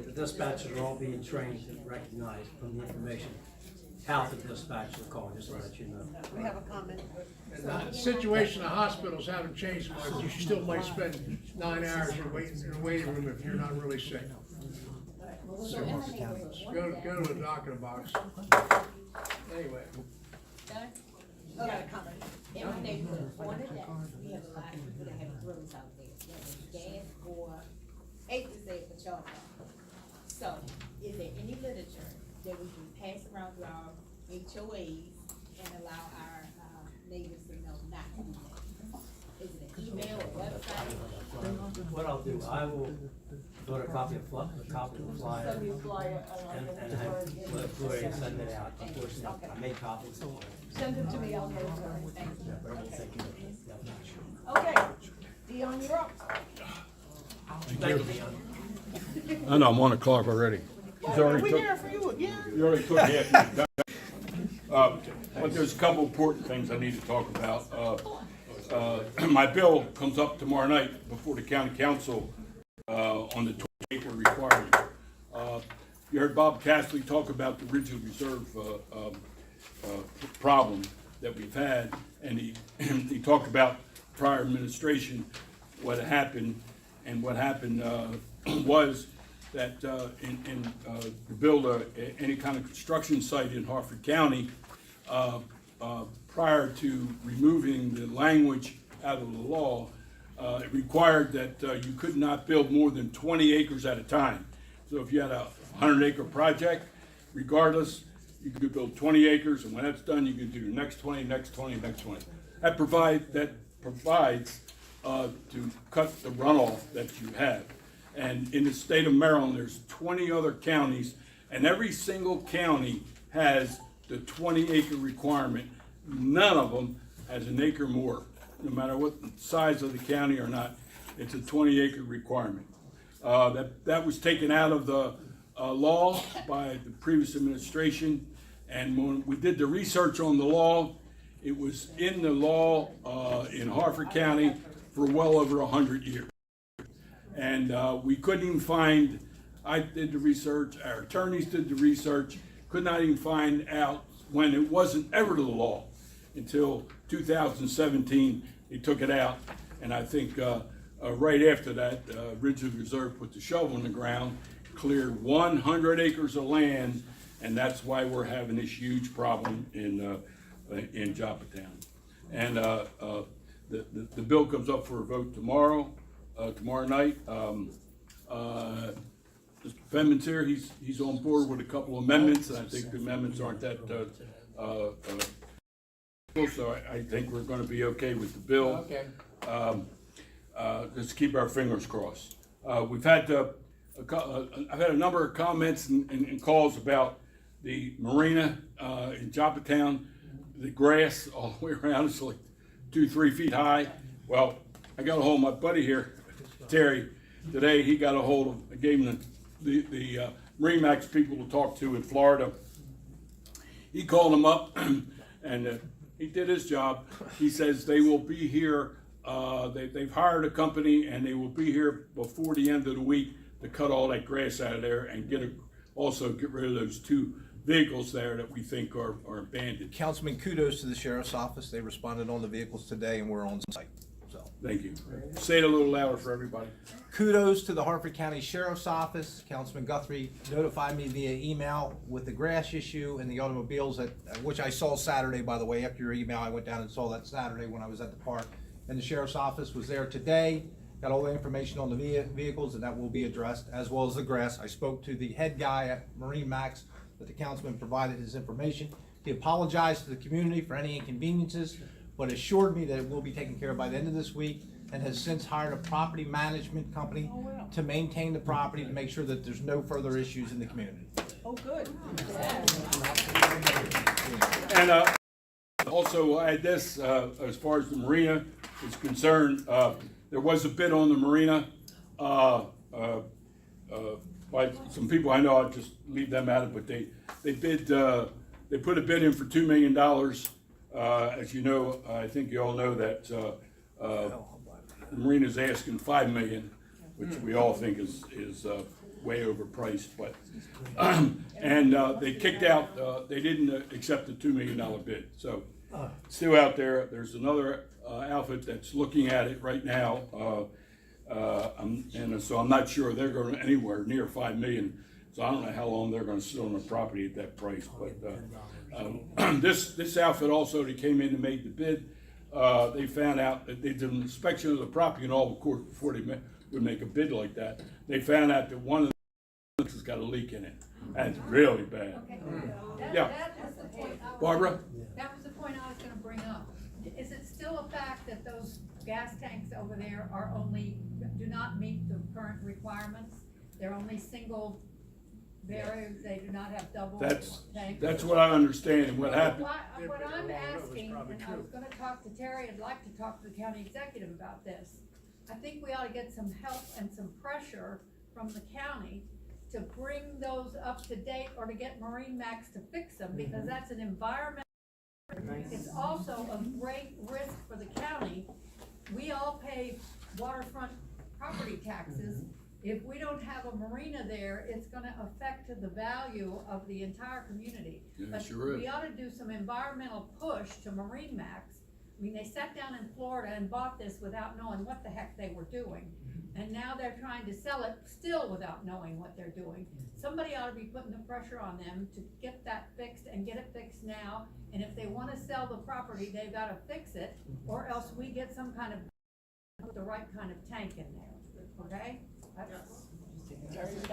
The dispatchers are all being trained to recognize from the information how to dispatch the call, just to let you know. We have a comment. And the situation in hospitals haven't changed much. You still might spend 9 hours in a waiting room if you're not really sick. So go to the doctor box. Anyway. I got a comment. In my neighborhood, on the day, we have a lot of people that have grills out there, whether it's gas or, hate to say it, but y'all know. So, is there any literature that we can pass around to our HOAs and allow our neighbors to know not to do that? Is it an email or website? What I'll do, I will put a copy of the flyer and have Gloria send it out. Unfortunately, I made copies. Send it to me, I'll go to it. Okay, Dion, you're up. I know, I'm on the clock already. We here for you again. You already took half your time. But there's a couple important things I need to talk about. My bill comes up tomorrow night before the county council on the 20-acre requirement. You heard Bob Cassilly talk about the Ridgewood Reserve problem that we've had, and he talked about prior administration, what happened, and what happened was that to build any kind of construction site in Harford County, prior to removing the language out of the law, it required that you could not build more than 20 acres at a time. So if you had a 100-acre project, regardless, you could build 20 acres, and when that's done, you can do the next 20, next 20, next 20. That provides to cut the runoff that you have. And in the state of Maryland, there's 20 other counties, and every single county has the 20-acre requirement. None of them has an acre more, no matter what the size of the county or not. It's a 20-acre requirement. That was taken out of the law by the previous administration, and when we did the research on the law, it was in the law in Harford County for well over 100 years. And we couldn't even find, I did the research, our attorneys did the research, could not even find out when it wasn't ever the law until 2017, they took it out. And I think right after that, Ridgewood Reserve put the shovel in the ground, cleared 100 acres of land, and that's why we're having this huge problem in Joppatowne. And the bill comes up for a vote tomorrow night. Mr. Fenman's here. He's on board with a couple of amendments, and I think the amendments aren't that so I think we're going to be okay with the bill. Okay. Let's keep our fingers crossed. We've had I've had a number of comments and calls about the marina in Joppatowne. The grass all the way around is like 2-3 feet high. Well, I got a hold of my buddy here, Terry. Today he got a hold of, I gave him the Marine Max people to talk to in Florida. He called them up and he did his job. He says they will be here. They've hired a company and they will be here before the end of the week to cut all that grass out of there and also get rid of those 2 vehicles there that we think are abandoned. Councilman, kudos to the Sheriff's Office. They responded on the vehicles today and we're on site. So thank you. Say it a little louder for everybody. Kudos to the Harford County Sheriff's Office. Councilman Guthrie notified me via email with the grass issue and the automobiles, which I saw Saturday, by the way. After your email, I went down and saw that Saturday when I was at the park. And the Sheriff's Office was there today, got all the information on the vehicles, and that will be addressed, as well as the grass. I spoke to the head guy at Marine Max, that the councilman provided his information. He apologized to the community for any inconveniences, but assured me that it will be taken care of by the end of this week, and has since hired a property management company to maintain the property to make sure that there's no further issues in the community. Oh, good. And also I had this, as far as the marina is concerned, there was a bid on the marina by some people I know. I'll just leave them out of it, but they put a bid in for $2 million. As you know, I think you all know that the marina's asking $5 million, which we all think is way overpriced. But and they kicked out. They didn't accept the $2 million bid. So still out there. There's another outfit that's looking at it right now. And so I'm not sure they're going anywhere near $5 million. So I don't know how long they're going to sit on the property at that price. But this outfit also, that came in and made the bid, they found out that they did an inspection of the property and all, of course, before they would make a bid like that. They found out that one of the has got a leak in it. That's really bad. Okay. Yeah. That was the point. Barbara? That was the point I was going to bring up. Is it still a fact that those gas tanks over there do not meet the current requirements? They're only single they do not have double That's, tanks. that's what I understand, and what happened. What I'm asking, and I was gonna talk to Terry, I'd like to talk to the county executive about this. I think we ought to get some help and some pressure from the county to bring those up to date, or to get Marine Max to fix them, because that's an environmental. It's also a great risk for the county. We all pay waterfront property taxes. If we don't have a marina there, it's gonna affect the value of the entire community. Yeah, But sure is. we ought to do some environmental push to Marine Max. I mean, they sat down in Florida and bought this without knowing what the heck they were doing. And now they're trying to sell it still without knowing what they're doing. Somebody ought to be putting the pressure on them to get that fixed, and get it fixed now. And if they wanna sell the property, they've gotta fix it, or else we get some kind of, put the right kind of tank in there, okay?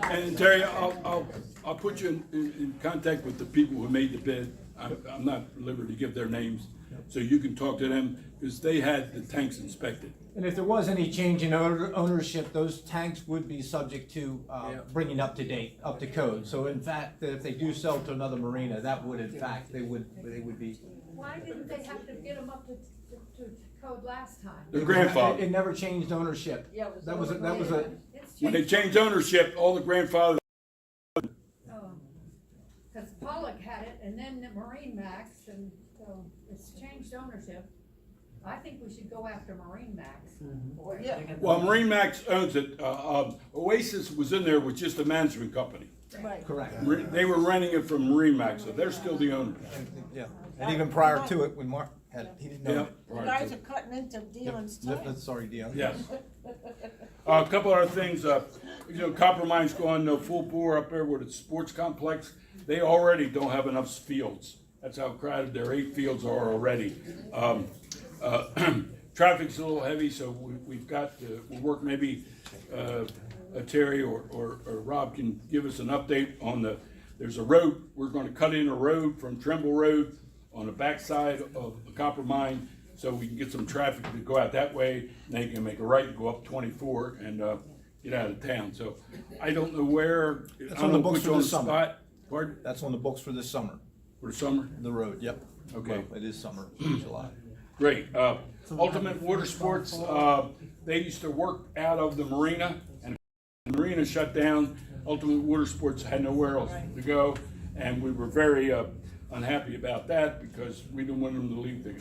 And Terry, I'll put you in contact with the people who made the bid. I'm not at liberty to give their names, so you can talk to them, because they had the tanks inspected. And if there was any change in ownership, those tanks would be subject to bringing up to date, up to code. So in fact, if they do sell to another marina, that would in fact, they would be. Why didn't they have to get them up to code last time? The grandfather. It never changed ownership. Yeah, That was a. When they changed ownership, all the grandfathers. Cause Pollock had it, and then the Marine Max, and so it's changed ownership. I think we should go after Marine Max. Well, Marine Max owns it. Oasis was in there with just a management company. Right. Correct. They were renting it from Marine Max, so they're still the owners. Yeah, and even prior to it, when Mark had, he didn't know. Yeah. You guys are cutting into Dion's time. Sorry, Dion. Yes. A couple other things, Copper Mine's going full bore up there with its sports complex. They already don't have enough fields. That's how crowded their 8 fields are already. Traffic's a little heavy, so we've got to, we'll work maybe, Terry or Rob can give us an update on there's a road, we're gonna cut in a road from Trimble Road on the backside of the Copper Mine, so we can get some traffic to go out that way, and they can make a right and go up 24 and, get out of town. So I don't know where, That's I don't on the know books which for on the this summer. spot. Pardon? That's on the books for this summer. For the summer? The road, yep. Okay. Well, it is summer, July. Great. Ultimate Water Sports, they used to work out of the marina, and the marina shut down. Ultimate Water Sports had nowhere else to go, and we were very unhappy about that, because we didn't want them to leave the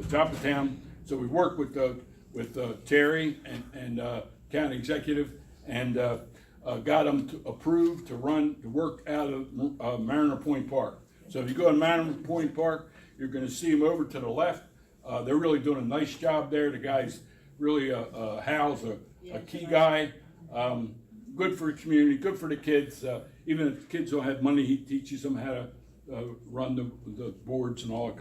Joppatowne. So we worked with Terry and county executive, and got them approved to work out of Mariner Point Park. So if you go to Mariner Point Park, you're going to see them over to the left. They're really doing a nice job there. The guy's really, Hal's a key guy. Good for the community, good for the kids. Even if kids don't have money, he teaches them how to run the boards and all that.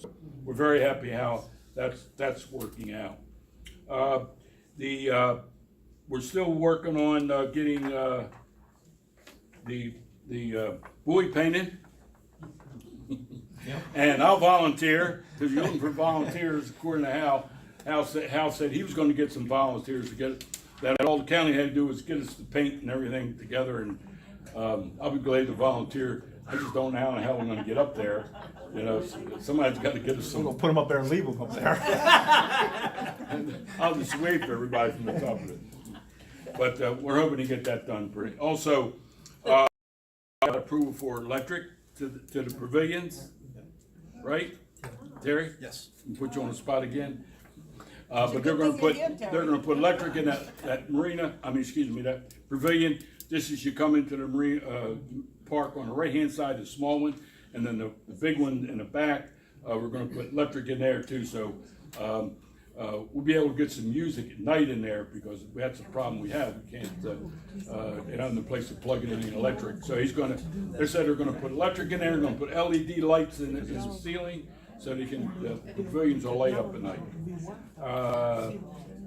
So we're very happy how that's working out. We're still working on getting the buoy painted. And I'll volunteer, because you're looking for volunteers, according to Hal. Hal said he was going to get some volunteers to get it. That all the county had to do was get us the paint and everything together, and I'll be glad to volunteer. I just don't know how the hell I'm going to get up there. Somebody's got to get us some. We'll put them up there and leave them up there. I'll just wave to everybody from the top of it. But we're hoping to get that done. Also, got approval for electric to the pavilions, right? Terry? Yes. Put you on the spot again. But they're gonna put electric in that marina, that pavilion. Just as you come into the marina, park on the right-hand side, the small one, and then the big one in the back, we're gonna put electric in there too, so, we'll be able to get some music at night in there, because that's a problem we have. We can't, they don't have no place to plug it in the electric. So they said they're gonna put electric in there, they're gonna put LED lights in the ceiling, so they can, the pavilions will light up at night.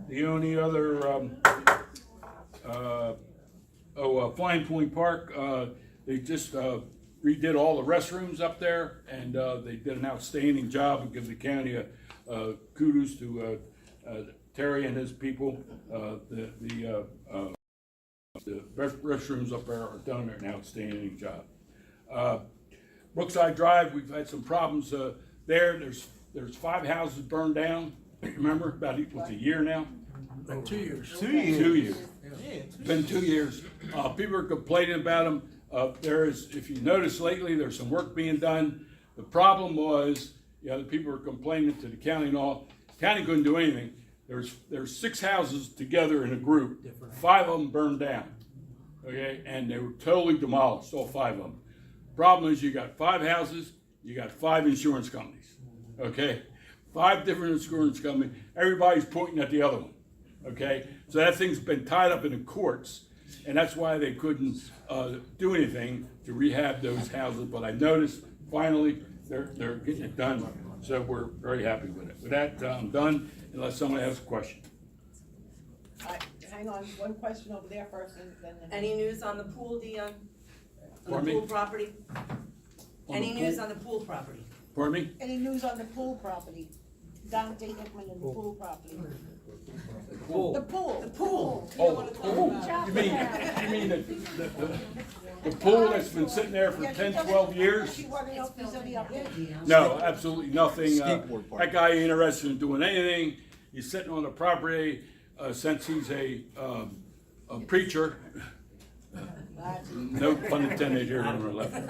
The only other, Flying Point Park, they just redid all the restrooms up there, and they did an outstanding job, and give the county kudos to Terry and his people. The restrooms up there are done an outstanding job. Brookside Drive, we've had some problems there. There's 5 houses burned down. Remember, about what's a year now? Like 2 years. 2 years. It's been 2 years. People are complaining about them. If you notice lately, there's some work being done. The problem was, the people were complaining to the county and all. County couldn't do anything. There's 6 houses together in a group. 5 of them burned down. Okay, and they were totally demolished, all 5 of them. Problem is, you got 5 houses, you got 5 insurance companies. Okay, 5 different insurance companies. Everybody's pointing at the other one. Okay, so that thing's been tied up in the courts, and that's why they couldn't do anything to rehab those houses. But I noticed finally they're getting it done, so we're very happy with it. With that, I'm done, unless someone has a question. Hang on, one question over there first, and then. Any news on the pool, Dion? On Pardon the me? pool property? On Any the news pool? on the pool property? Pardon me? Any news on the pool property? Dante Hickman and the pool property? Pool. The pool. The pool. You don't wanna talk about it. You mean the pool that's been sitting there for 10, 12 years? She wanted to know if there's any update. No, absolutely nothing. That guy ain't interested in doing anything. He's sitting on the property since he's a preacher. No pun intended here, number 11.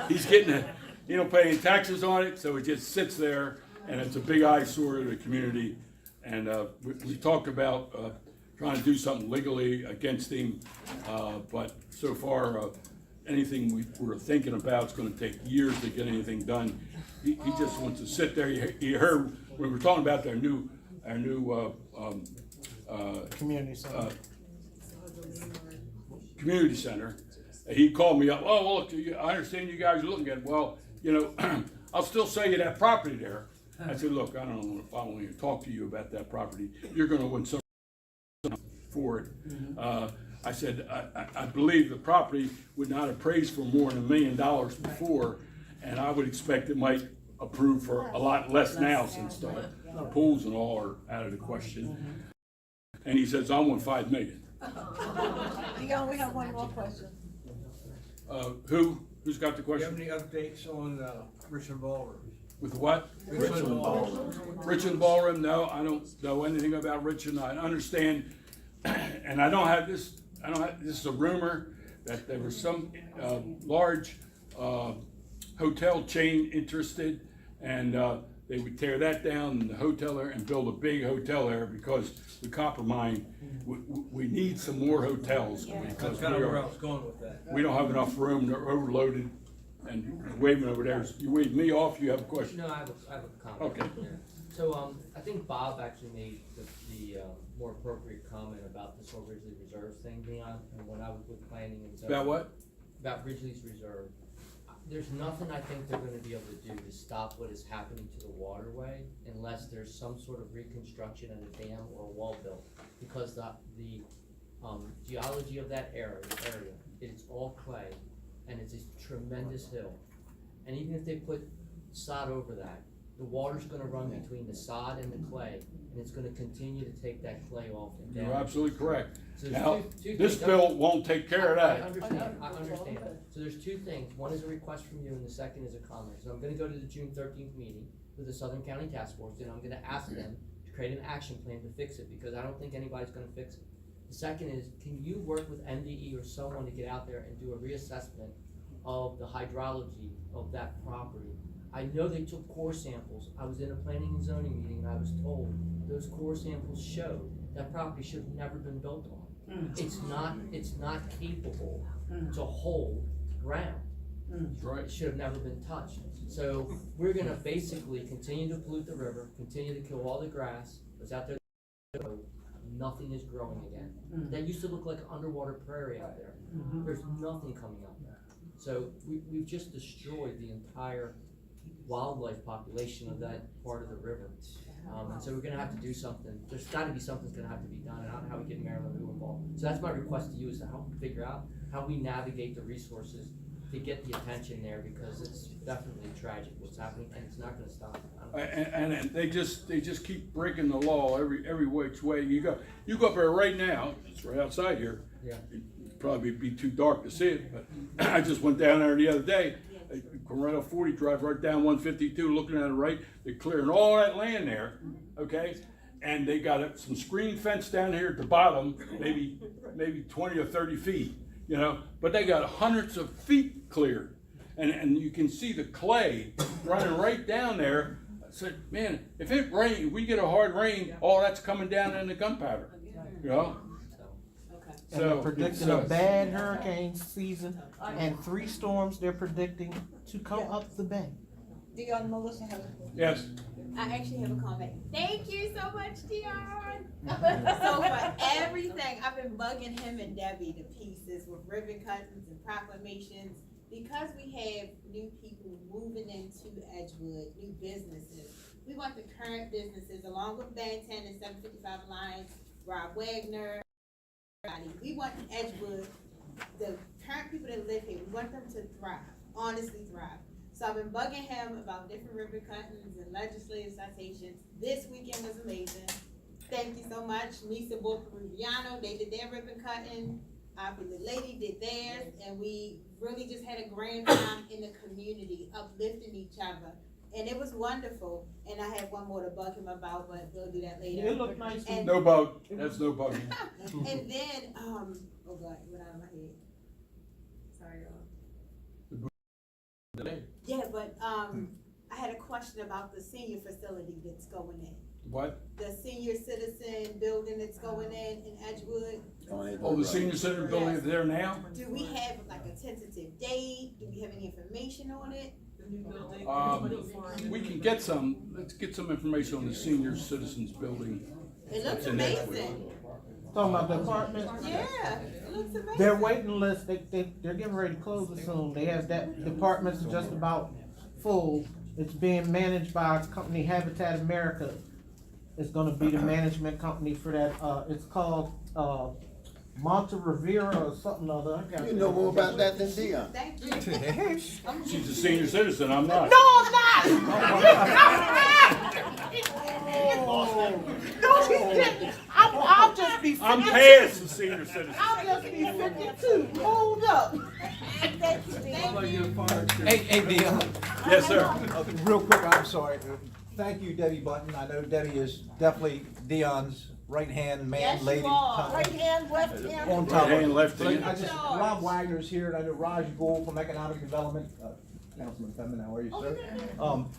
He's getting he don't pay any taxes on it, so it just sits there, and it's a big eyesore to the community. And we talked about trying to do something legally against him, but so far, anything we were thinking about, it's going to take years to get anything done. He just wants to sit there. You heard when we were talking about our new Community center. Community center. He called me up. Oh, well, look, I understand you guys are looking at it. Well, I'll still sell you that property there. I said, look, I don't know if I want to talk to you about that property. You're going to win some for it. I said, I believe the property would not appraise for more than $1 million before, and I would expect it might approve for a lot less now since the pools and all are out of the question. And he says, I want $5 million. Dion, we have one more question. Who's got the question? Do you have any updates on Richmond Ballroom? With what? Richmond Ballroom. Richmond Ballroom, no, I don't know anything about Richmond. I understand, and I don't have this is a rumor that there was some large hotel chain interested, and they would tear that down in the hotel there and build a big hotel there because the copper mine, we need some more hotels. Because That's kind of where I was going with that. we don't have enough room, they're overloaded. And waving over there, you wave me off, you have a question? No, I have a comment. Okay. Yeah. So, I think Bob actually made the more appropriate comment about this whole Ridgely Reserve thing, Leon, and when I was with planning and zoning. About what? About Ridgely's Reserve. There's nothing I think they're gonna be able to do to stop what is happening to the waterway unless there's some sort of reconstruction and a dam or a wall built. Because the geology of that area, it's all clay, and it's a tremendous hill. And even if they put sod over that, the water's gonna run between the sod and the clay, and it's gonna continue to take that clay off and down. You're absolutely correct. So there's Now, two this things. bill won't take care of I that. understand. So there's 2 things. One is a request from you, and the second is a comment. So I'm gonna go to the June 13th meeting with the Southern County Task Force, and I'm gonna ask them to create an action plan to fix it, because I don't think anybody's gonna fix it. The second is, can you work with MDE or someone to get out there and do a reassessment of the hydrology of that property? I know they took core samples. I was in a planning and zoning meeting, and I was told those core samples showed that property should have never been built on. It's not capable to hold ground. Right. It should have never been touched. So we're gonna basically continue to pollute the river, continue to kill all the grass that's out there. Nothing is growing again. That used to look like an underwater prairie out there. There's nothing coming up. So we've just destroyed the entire wildlife population of that part of the river. And so we're gonna have to do something. There's gotta be something's gonna have to be done, and I don't know how we get Maryland to involved. So that's my request to you, is to help figure out how we navigate the resources to get the attention there, because it's definitely tragic what's happening, and it's not gonna stop. I don't think. And they just keep breaking the law every which way you go. You go up there right now, it's right outside here. Yeah. It'd probably be too dark to see it, but I just went down there the other day. Corona 40 drive right down 152, looking at it right. They're clearing all that land there, okay? And they got some screen fence down here at the bottom, maybe 20 or 30 feet, you know? But they got hundreds of feet cleared. And you can see the clay running right down there. I said, man, if it rains, we get a hard rain, all that's coming down in the gunpowder, you know? And they're predicting a bad hurricane season and 3 storms they're predicting to come up the bay. Dion, Melissa has. Yes. I actually have a comment. Thank you so much, Dion. So for everything, I've been bugging him and Debbie to pieces with ribbon cuttings and proclamations, because we have new people moving into Edgewood, new businesses. We want the current businesses, along with Band 10 and 755 Alliance, Rob Wagner. We want Edgewood, the current people that live here, we want them to thrive, honestly thrive. So I've been bugging him about different ribbon cuttings and legislative citations. This weekend was amazing. Thank you so much. Misa Borpariano, they did their ribbon cutting. The lady did theirs, and we really just had a grand time in the community, uplifting each other. And it was wonderful. And I have one more to bug him about, but we'll do that later. It looked nice. And, No bug. That's no bug. and then, oh God, it went out of my head. Sorry, y'all. Yeah, but I had a question about the senior facility that's going in. What? The senior citizen building that's going in Edgewood. Oh, the senior center building is there now? Do we have like a tentative date? Do we have any information on it? We can get some, let's get some information on the senior citizens building. It looks amazing. Talking about the apartment? Yeah, it looks amazing. Their waiting list, they're getting ready to close it soon. They have that, department's just about full. It's being managed by a company, Habitat America. It's gonna be the management company for that, it's called, Monte Rivera or something other. You know more about that than Dion. Thank you. She's a senior citizen, I'm not. No, I'm not! No, he didn't. I'll just be 52. I'm past the senior citizen. I'll just be 52. Hold up. Hey, Dion. Yes, sir. Real quick, I'm sorry. Thank you, Debbie Button. I know Debbie is definitely Dion's right-hand man, Yes, you lady. are. Right hand, left hand. On top of Right hand, it. left But hand. I just, Rob Wagner's here, and I know Raj Gould from Economic Development. Councilman Fetterman, how are you, sir?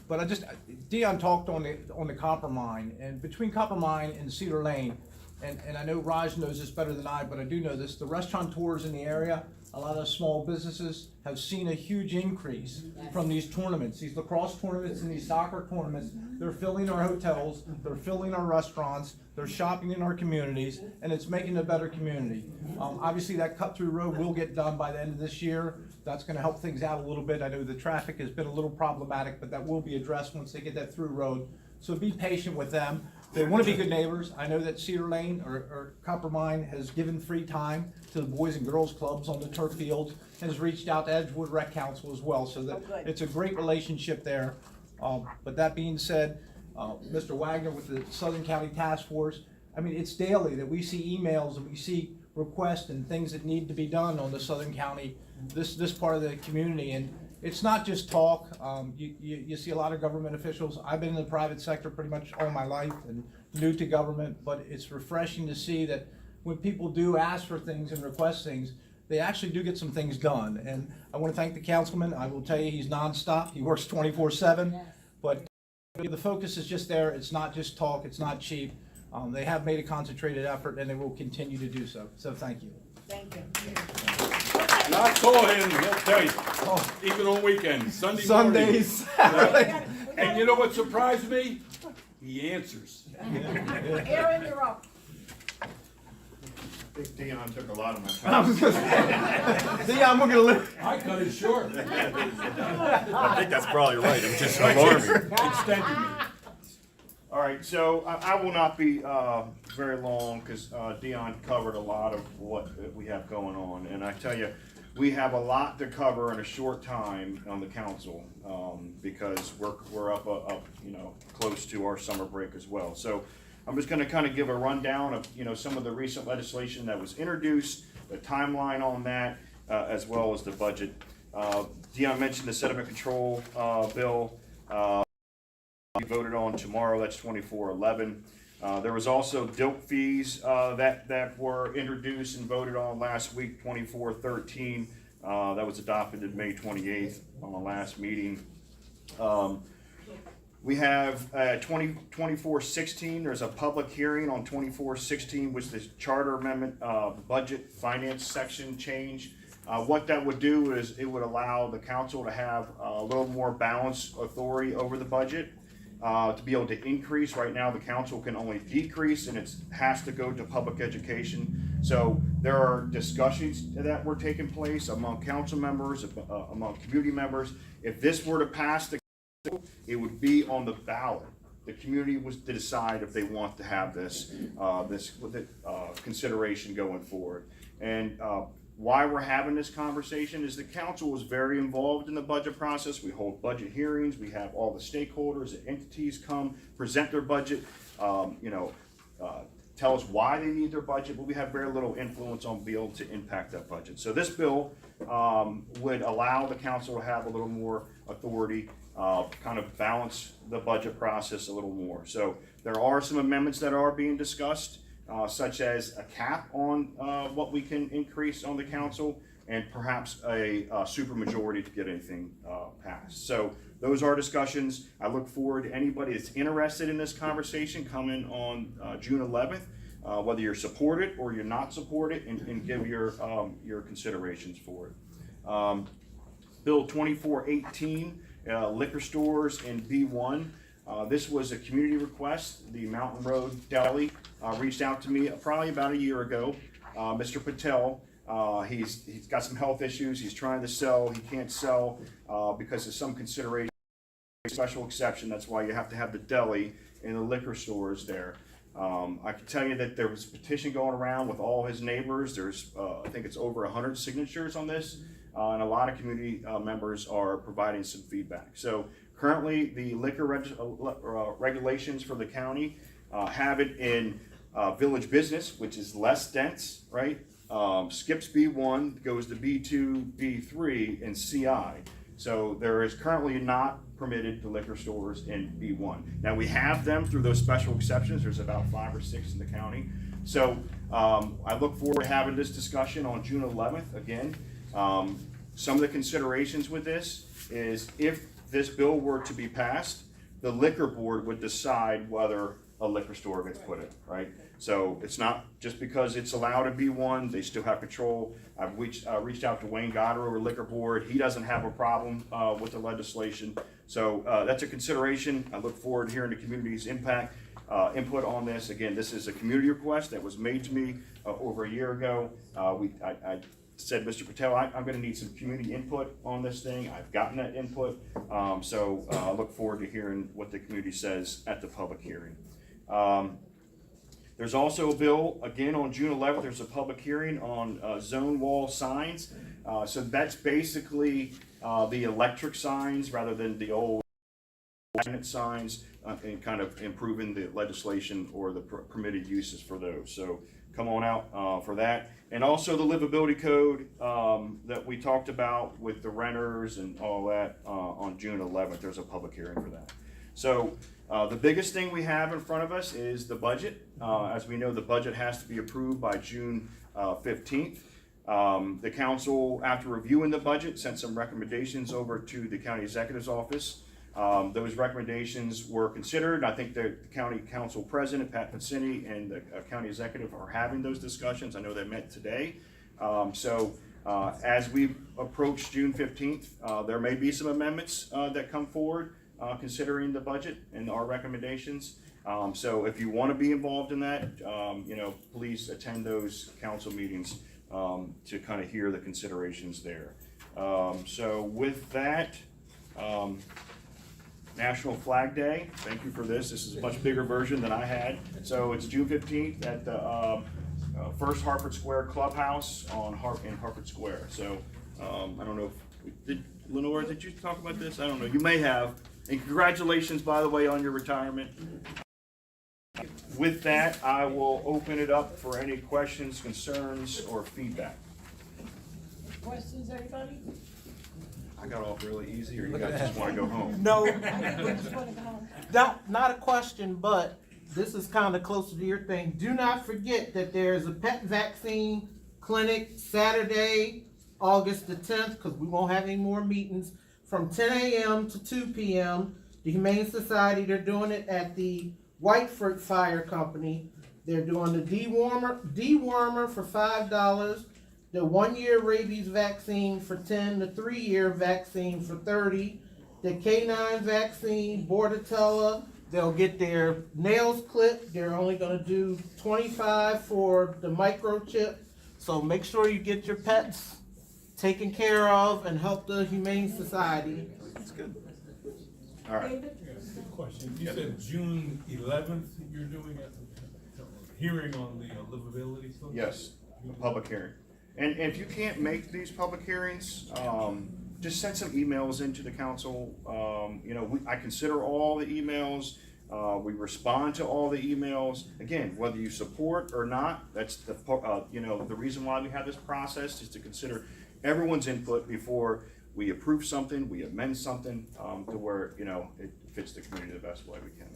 But I just, Dion talked on the copper mine, and between Copper Mine and Cedar Lane, and I know Raj knows this better than I, but I do know this, the restaurateurs in the area, a lot of small businesses have seen a huge increase from these tournaments, these lacrosse tournaments and these soccer tournaments. They're filling our hotels, they're filling our restaurants, they're shopping in our communities, and it's making a better community. Obviously, that cut-through road will get done by the end of this year. That's gonna help things out a little bit. I know the traffic has been a little problematic, but that will be addressed once they get that through road. So be patient with them. They want to be good neighbors. I know that Cedar Lane or Copper Mine has given free time to the Boys and Girls Clubs on the turf fields and has reached out to Edgewood Rec Council as well. So that it's a great relationship there. But that being said, Mr. Wagner with the Southern County Task Force, I mean, it's daily that we see emails and we see requests and things that need to be done on the Southern County, this part of the community. And it's not just talk. You see a lot of government officials. I've been in the private sector pretty much all my life and new to government, but it's refreshing to see that when people do ask for things and request things, they actually do get some things done. And I want to thank the councilman. I will tell you, he's nonstop. He works 24/7, but the focus is just there. It's not just talk. It's not cheap. They have made a concentrated effort and they will continue to do so. So thank you. Thank you. And I saw him, he'll tell you, even on weekends, Sundays. Yeah. And you know what surprised me? He answers. Aaron, you're up. I think Dion took a lot of my I time. was gonna say, Dion, we're gonna live. I cut it short. I think that's probably right. I'm just alarming. Extended. All right, so I will not be very long because Dion covered a lot of what we have going on. And I tell you, we have a lot to cover in a short time on the council, because we're up, close to our summer break as well. So I'm just gonna kind of give a rundown of, some of the recent legislation that was introduced, the timeline on that, as well as the budget. Dion mentioned the sediment control, bill, we voted on tomorrow, that's 2411. There was also DILT fees that were introduced and voted on last week, 2413. That was adopted in May 28th on the last meeting. We have 2416. There's a public hearing on 2416, which is the charter amendment budget finance section change. What that would do is it would allow the council to have a little more balanced authority over the budget. To be able to increase. Right now the council can only decrease, and it has to go to public education. So there are discussions that were taking place among council members, among community members. If this were to pass the council, it would be on the ballot. The community was to decide if they want to have this consideration going forward. And why we're having this conversation is the council was very involved in the budget process. We hold budget hearings. We have all the stakeholders and entities come, present their budget, tell us why they need their budget, but we have very little influence on being able to impact that budget. So this bill would allow the council to have a little more authority, kind of balance the budget process a little more. So there are some amendments that are being discussed. Such as a cap on what we can increase on the council, and perhaps a supermajority to get anything passed. So those are discussions. I look forward to anybody that's interested in this conversation coming on June 11th, whether you're supported or you're not supported, and give your considerations for it. Bill 2418, liquor stores in B1. This was a community request. The Mountain Road Deli reached out to me probably about a year ago. Mr. Patel, he's got some health issues. He's trying to sell. He can't sell because of some consideration, special exception. That's why you have to have the deli and the liquor stores there. I can tell you that there was a petition going around with all his neighbors. There's, I think it's over 100 signatures on this, and a lot of community members are providing some feedback. So currently, the liquor regulations for the county have it in village business, which is less dense, right? Skips B1, goes to B2, B3, and CI. So there is currently not permitted to liquor stores in B1. Now we have them through those special exceptions. There's about 5 or 6 in the county. So I look forward to having this discussion on June 11th again. Some of the considerations with this is if this bill were to be passed, the liquor board would decide whether a liquor store gets put in, right? So it's not just because it's allowed in B1, they still have control. I've reached out to Wayne Goddard over liquor board. He doesn't have a problem with the legislation. So that's a consideration. I look forward to hearing the community's input on this. Again, this is a community request that was made to me over a year ago. I said, Mr. Patel, I'm going to need some community input on this thing. I've gotten that input. So I look forward to hearing what the community says at the public hearing. There's also a bill, again, on June 11th, there's a public hearing on zone wall signs. So that's basically the electric signs rather than the old magnet signs, and kind of improving the legislation or the permitted uses for those. So come on out for that. And also the livability code that we talked about with the renters and all that on June 11th. There's a public hearing for that. So the biggest thing we have in front of us is the budget. As we know, the budget has to be approved by June 15th. The council, after reviewing the budget, sent some recommendations over to the county executive's office. Those recommendations were considered. I think the county council president, Pat Pincini, and the county executive are having those discussions. I know they met today. As we approach June 15th, there may be some amendments that come forward considering the budget and our recommendations. So if you want to be involved in that, please attend those council meetings to kind of hear the considerations there. So with that, National Flag Day. Thank you for this. This is a much bigger version than I had. So it's June 15th at the First Harford Square Clubhouse in Harford Square. So I don't know if, Lenore, did you talk about this? I don't know. You may have. And congratulations, by the way, on your retirement. With that, I will open it up for any questions, concerns, or feedback. Questions, everybody? I got off really easy, or you guys just want to go home? No, I think we just wanna go home. not a question, but this is kind of closer to your thing. Do not forget that there's a pet vaccine clinic Saturday, August the 10th, because we won't have any more meetings, from 10 a.m. to 2 p.m. The Humane Society, they're doing it at the Whiteford Fire Company. They're doing the dewormer for $5, the 1-year rabies vaccine for $10, the 3-year vaccine for $30, the canine vaccine, Bordetella. They'll get their nails clipped. They're only going to do $25 for the microchip. So make sure you get your pets taken care of and help the Humane Society. That's good. All right. David? Question, you said June 11th, you're doing a hearing on the livability stuff? Yes, a public hearing. And if you can't make these public hearings, just send some emails into the council. You know, I consider all the emails. We respond to all the emails. Again, whether you support or not, that's the you know, the reason why we have this process is to consider everyone's input before we approve something, we amend something, to where, you know, it fits the community the best way we can.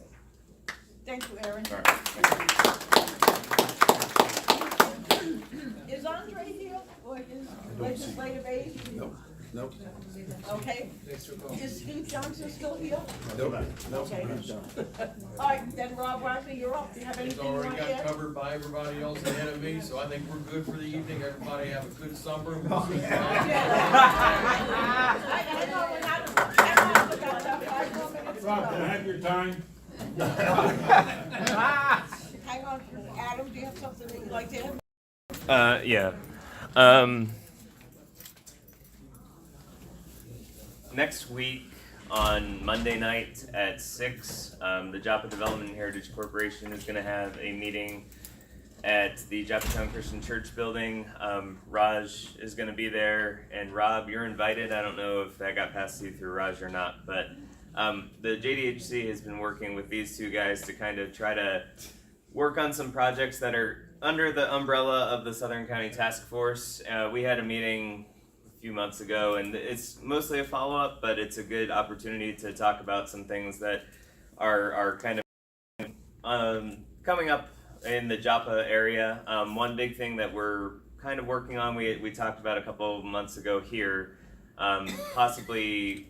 Thank you, Aaron. All right. Is Andre here for his legislative age? Nope. Nope. Okay. Is Steve Johnson still here? Nope. Okay. All right, then Rob Riley, you're up. Do you have It's anything you want already to got add? covered by everybody else ahead of me, so I think we're good for the evening. Everybody have a good summer. I know, when I look at that 5 more minutes. Rob, can I have your time? Hang on, Adam, do you have something that you'd like to add? Yeah. Next week on Monday night at 6, the Joppa Development and Heritage Corporation is going to have a meeting at the Joppatowne Christian Church building. Raj is going to be there, and Rob, you're invited. I don't know if that got passed to you through Raj or not, but the JDHC has been working with these two guys to kind of try to work on some projects that are under the umbrella of the Southern County Task Force. We had a meeting a few months ago, and it's mostly a follow-up, but it's a good opportunity to talk about some things that are kind of coming up in the Joppa area. One big thing that we're kind of working on, we talked about a couple of months ago here, possibly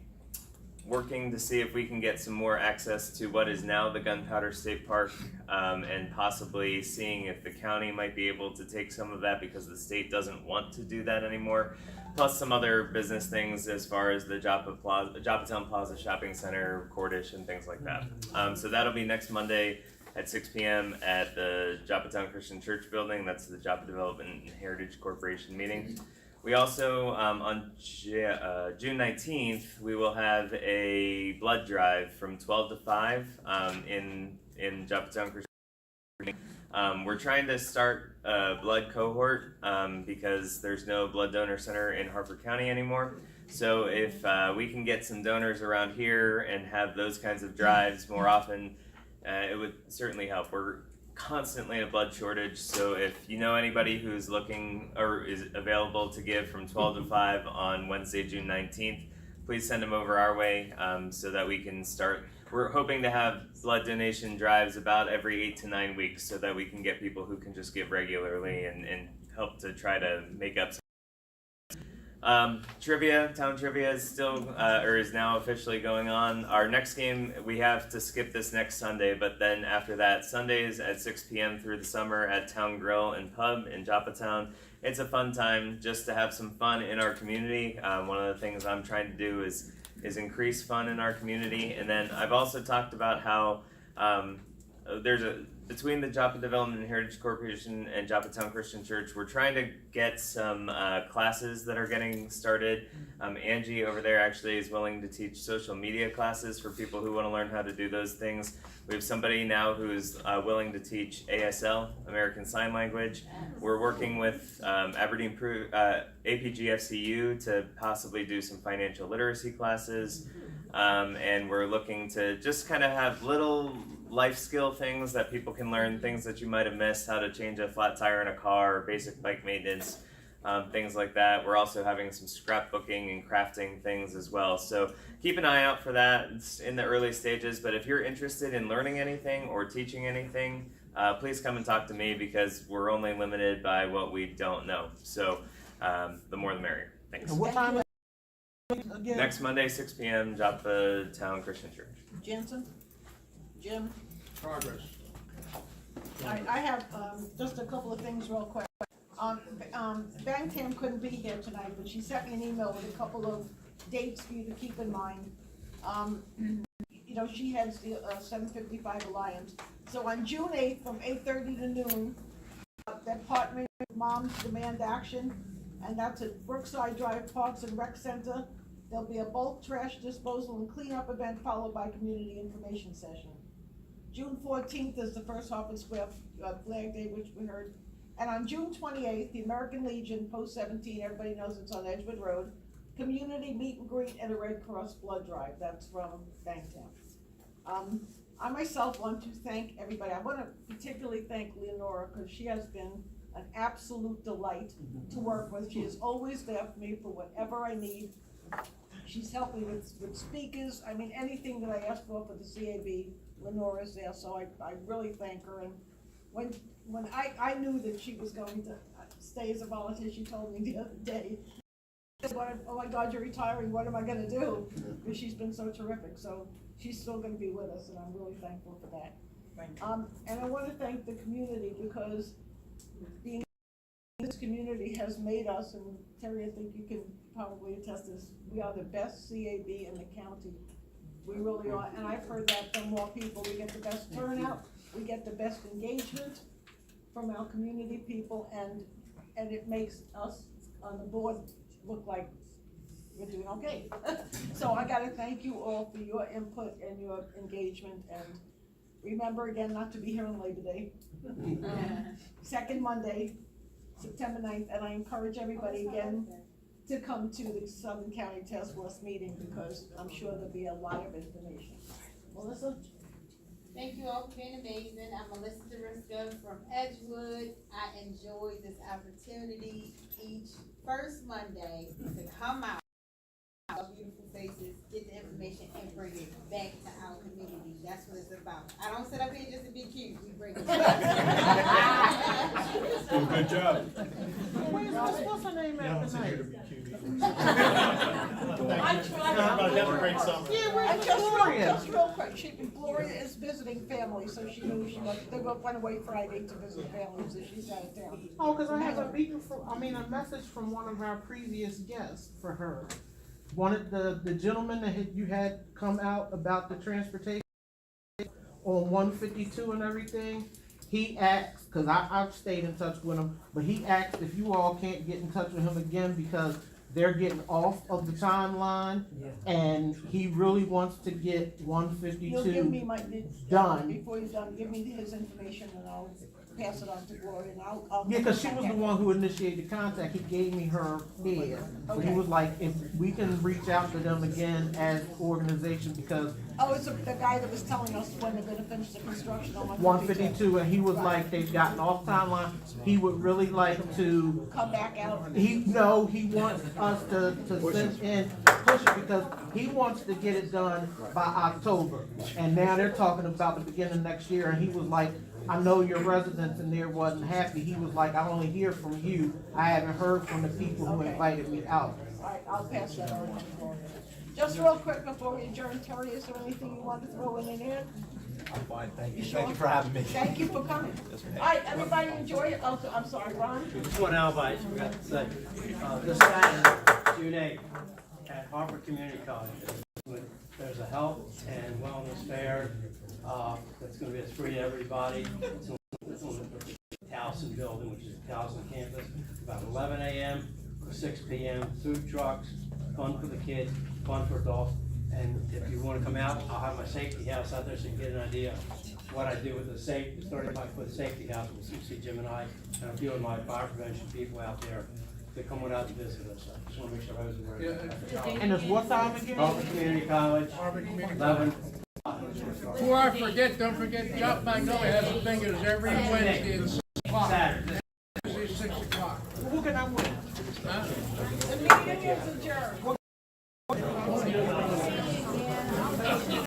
working to see if we can get some more access to what is now the Gunpowder State Park, and possibly seeing if the county might be able to take some of that because the state doesn't want to do that anymore. Plus some other business things as far as the Joppatowne Plaza Shopping Center, Cordish, and things like that. So that'll be next Monday at 6 p.m. at the Joppatowne Christian Church building. That's the Joppa Development and Heritage Corporation meeting. We also, on June 19th, we will have a blood drive from 12 to 5 in Joppatowne Christian. We're trying to start a blood cohort because there's no blood donor center in Harford County anymore. So if we can get some donors around here and have those kinds of drives more often, it would certainly help. We're constantly in a blood shortage, so if you know anybody who's looking or is available to give from 12 to 5 on Wednesday, June 19th, please send them over our way so that we can start. We're hoping to have blood donation drives about every 8 to 9 weeks so that we can get people who can just give regularly and help to try to make up some. Town trivia is still, or is now officially going on. Our next game, we have to skip this next Sunday, but then after that, Sundays at 6 p.m. through the summer at Town Grill and Pub in Joppatowne. It's a fun time just to have some fun in our community. One of the things I'm trying to do is increase fun in our community. And then I've also talked about how there's between the Joppa Development and Heritage Corporation and Joppatowne Christian Church, we're trying to get some classes that are getting started. Angie over there actually is willing to teach social media classes for people who want to learn how to do those things. We have somebody now who's willing to teach ASL, American Sign Language. We're working with APGFCU to possibly do some financial literacy classes. And we're looking to just kind of have little life skill things that people can learn, things that you might have missed, how to change a flat tire in a car, or basic bike maintenance, things like that. We're also having some scrapbooking and crafting things as well. So keep an eye out for that. It's in the early stages, but if you're interested in learning anything or teaching anything, please come and talk to me, because we're only limited by what we don't know. So the more the merrier. Thanks. And what time is it again? Next Monday, 6 p.m., Joppatowne Christian Church. Jensen? Jim? Progress. I have just a couple of things real quick. Bangtam couldn't be here tonight, but she sent me an email with a couple of dates for you to keep in mind. You know, she heads the 755 Alliance. So on June 8th from 8:30 to noon, that partnering with Moms Demand Action, and that's at Brookside Drive Parks and Rec Center. There'll be a bulk trash disposal and cleanup event followed by community information session. June 14th is the first Harford Square Flag Day, which we heard. And on June 28th, the American Legion, Post 17, everybody knows it's on Edgewood Road, community meet and greet and a Red Cross blood drive. That's from Bangtown. I myself want to thank everybody. I want to particularly thank Leonora, because she has been an absolute delight to work with. She is always there for me for whatever I need. She's helped me with speakers. I mean, anything that I ask for the CAB, Lenora's there, so I really thank her. And when I knew that she was going to stay as a volunteer, she told me the other day, oh my God, you're retiring, what am I gonna do? Because she's been so terrific, so she's still gonna be with us, and I'm really thankful for that. Thank you. And I wanna thank the community, because being in this community has made us, and Terry, I think you can probably attest to this, we are the best CAB in the county. We really are, and I've heard that from more people. We get the best turnout, we get the best engagement from our community people, and it makes us on the board look like we're doing okay. So I gotta thank you all for your input and your engagement, and remember again not to be here on Labor Day. Second Monday, September 9th, and I encourage everybody again to come to the Southern County Task Force meeting, because I'm sure there'll be a lot of information. Melissa? Thank you all for being amazing. I'm Melissa DeRisco from Edgewood. I enjoy this opportunity each first Monday to come out, our beautiful faces, get the information, and bring it back to our community. That's what it's about. I don't sit up here just to be cute. We bring it back. Good job. What's her name at tonight? I tried. Yeah, just real quick. Gloria is visiting family, so she knew they went away Friday to visit family, so she's out of town. Oh, because I have a message from one of our previous guests for her. One of the gentleman that you had come out about the transportation on 152 and everything, he asked, because I've stayed in touch with him, but he asked if you all can't get in touch with him again, because they're getting off of the timeline, and he really wants to get 152 You'll give me done. Before you're done, give me his information, and I'll pass it on to Gloria, and I'll. Yeah, because she was the one who initiated the contact. He gave me her head. So he was like, if we can reach out to them again as organization, because Oh, it's the guy that was telling us when they're gonna finish the construction on 152, and he was like, they've gotten off timeline. He would really like to come back out. He wants us to send in, push it, because he wants to get it done by October. And now they're talking about the beginning of next year, and he was like, I know your residents in there wasn't happy. He was like, I only hear from you. I haven't heard from the people who invited me out. All right, I'll pass that on to Gloria. Just real quick before we adjourn, Terry, is there anything you want to throw in there? I'm fine, thank you. Sure? Thank you for having me. Thank you for coming. Yes, ma'am. All right, everybody enjoy it. Oh, I'm sorry, Ron? Just one albite, I forgot to say. This Saturday, June 8th, at Harford Community College, with there's a health and wellness fair, that's gonna be free to everybody. It's on the Towson building, which is the Towson campus, about 11 a.m. to 6 p.m. Food trucks, fun for the kids, fun for adults. And if you wanna come out, I'll have my safety house out there so you can get an idea of what I do with the 35-foot safety house. We'll see Jim and I, and a few of my fire prevention people out there. They come on out to visit us. I just wanna make sure I was aware of that. And it's what time again? Harvard Community College, Harvard Community 11. Before I forget, don't forget, Joppa has a thing, it's every Wednesday at 6 o'clock. Saturday. Wednesday at 6 o'clock. Who can I win? Huh? The meeting is adjourned.